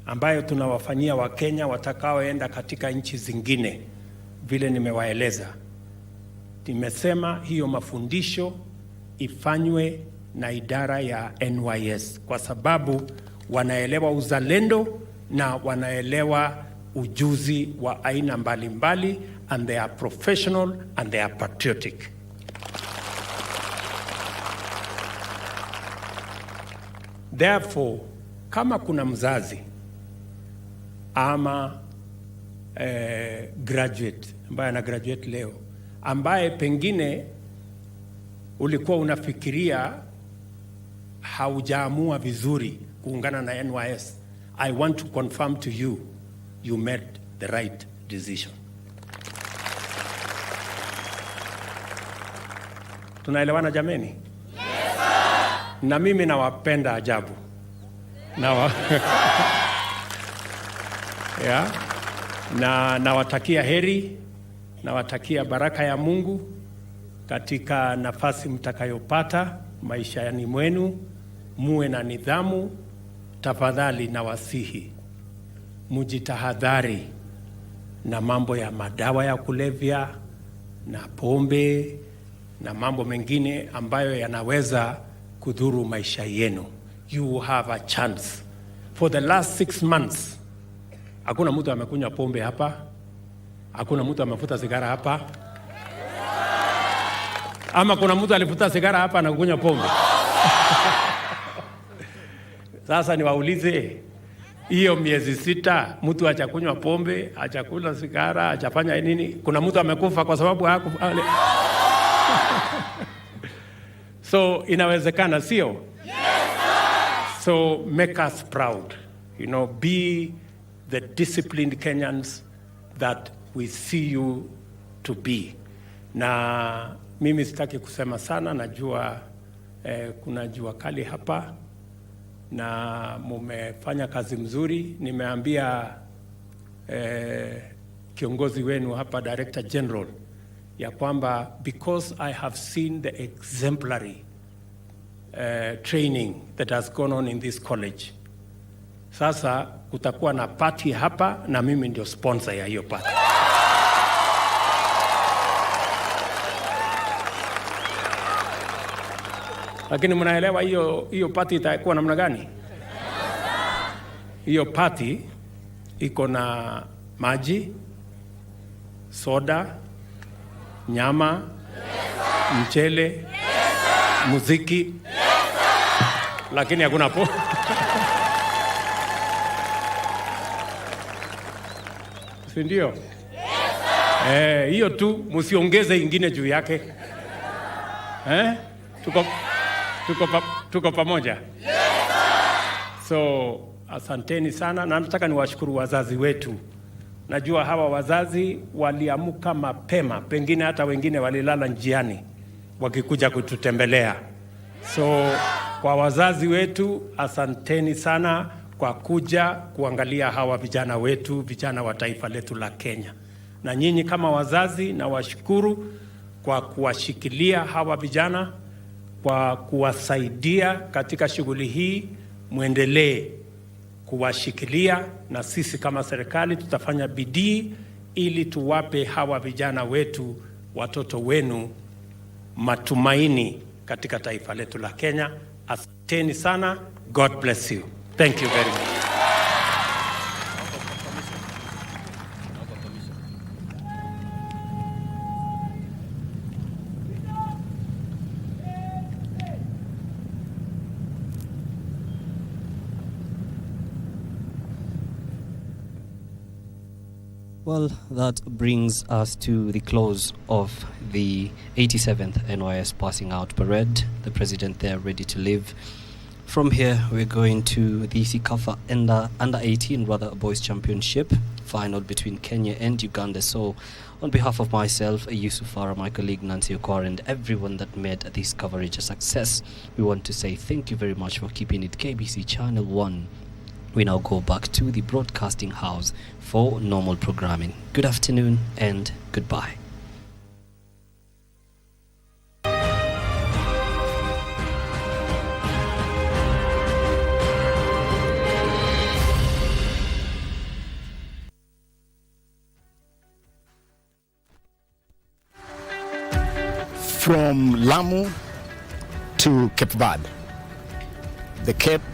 ambayo tunawafanyia Wakenya watakaoenda katika nchi zingine, vile nimewaeleza. Nimesema hiyo mafundisho ifanywe na idara ya NYS, kwa sababu wanaelewa uzalendo na wanaelewa ujuzi wa aina mbalimbali, and they are professional and they are patriotic. Therefore, kama kuna mzazi ama graduate ambaye ana graduate leo, ambaye pengine ulikuwa unafikiria haujaamua vizuri kuungana na NYS, I want to confirm to you, you made the right decision. Tunaelewana jameni? Yes, sir. Na mimi nawapenda ajabu. Yeah. Na nawatakia heri, nawatakia baraka ya Mungu katika nafasi mtakayopata maishani mwenu. Muwe na nidhamu. Tafadhali na wasihi, mujitahadhari na mambo ya madawa ya kulevya na pombe na mambo mengine ambayo yanaweza kudhuru maisha yenu. You have a chance. For the last 6 months, hakuna mtu amekunywa pombe hapa, hakuna mtu amefuta sigara hapa, ama kuna mtu alifuta sigara hapa na kunywa pombe. Sasa niwaulize, hiyo miezi 6 mtu hajakunywa pombe, hajakula sigara, hajafanya nini? Kuna mtu amekufa kwa sababu hakufanya? So inawezekana, sio? Yes, sir. So make us proud. You know, be the disciplined Kenyans that we see you to be. Na mimi sitaki kusema sana, najua kuna jua kali hapa na mumefanya kazi mzuri. Nimeambia kiongozi wenu hapa, Director General, ya kwamba because I have seen the exemplary training that has gone on in this college, Sasa kutakuwa na party hapa na mimi ndio sponsor ya hiyo party. Lakini mnaelewa hiyo party itakuwa namna gani? Hiyo party iko na maji, soda, nyama, mchele, muziki, lakini hakuna po. Si ndio? Hiyo tu, msiongeze ingine juu yake. Tuko pamoja. So asanteni sana, na nataka niwashukuru wazazi wetu. Najua hawa wazazi waliamuka mapema, pengine hata wengine walilala njiani wakikuja kututembelea. So kwa wazazi wetu, asanteni sana kwa kuja kuangalia hawa vijana wetu, vijana wa taifa letu la Kenya. Na nyinyi kama wazazi, na washukuru kwa kuwashikilia hawa vijana, kwa kuwasaidia katika shughuli hii. Muendelee kuwashikilia, na sisi kama serikali tutafanya bidii ili tuwape hawa vijana wetu, watoto wenu, matumaini katika taifa letu la Kenya. Asanteni sana. God bless you. Thank you very much. Well, that brings us to the close of the 87th NYS Passing Out Parade. The president there ready to leave. From here, we're going to the CECAFA Under 18 Boys Championship final between Kenya and Uganda. So, on behalf of myself, Yusuf Farah, my colleague Nancy Okor, and everyone that made this coverage a success, we want to say thank you very much for keeping it KBC Channel 1. We now go back to the broadcasting house for normal programming. Good afternoon and goodbye. From Lamu to Cape Verde, the Cape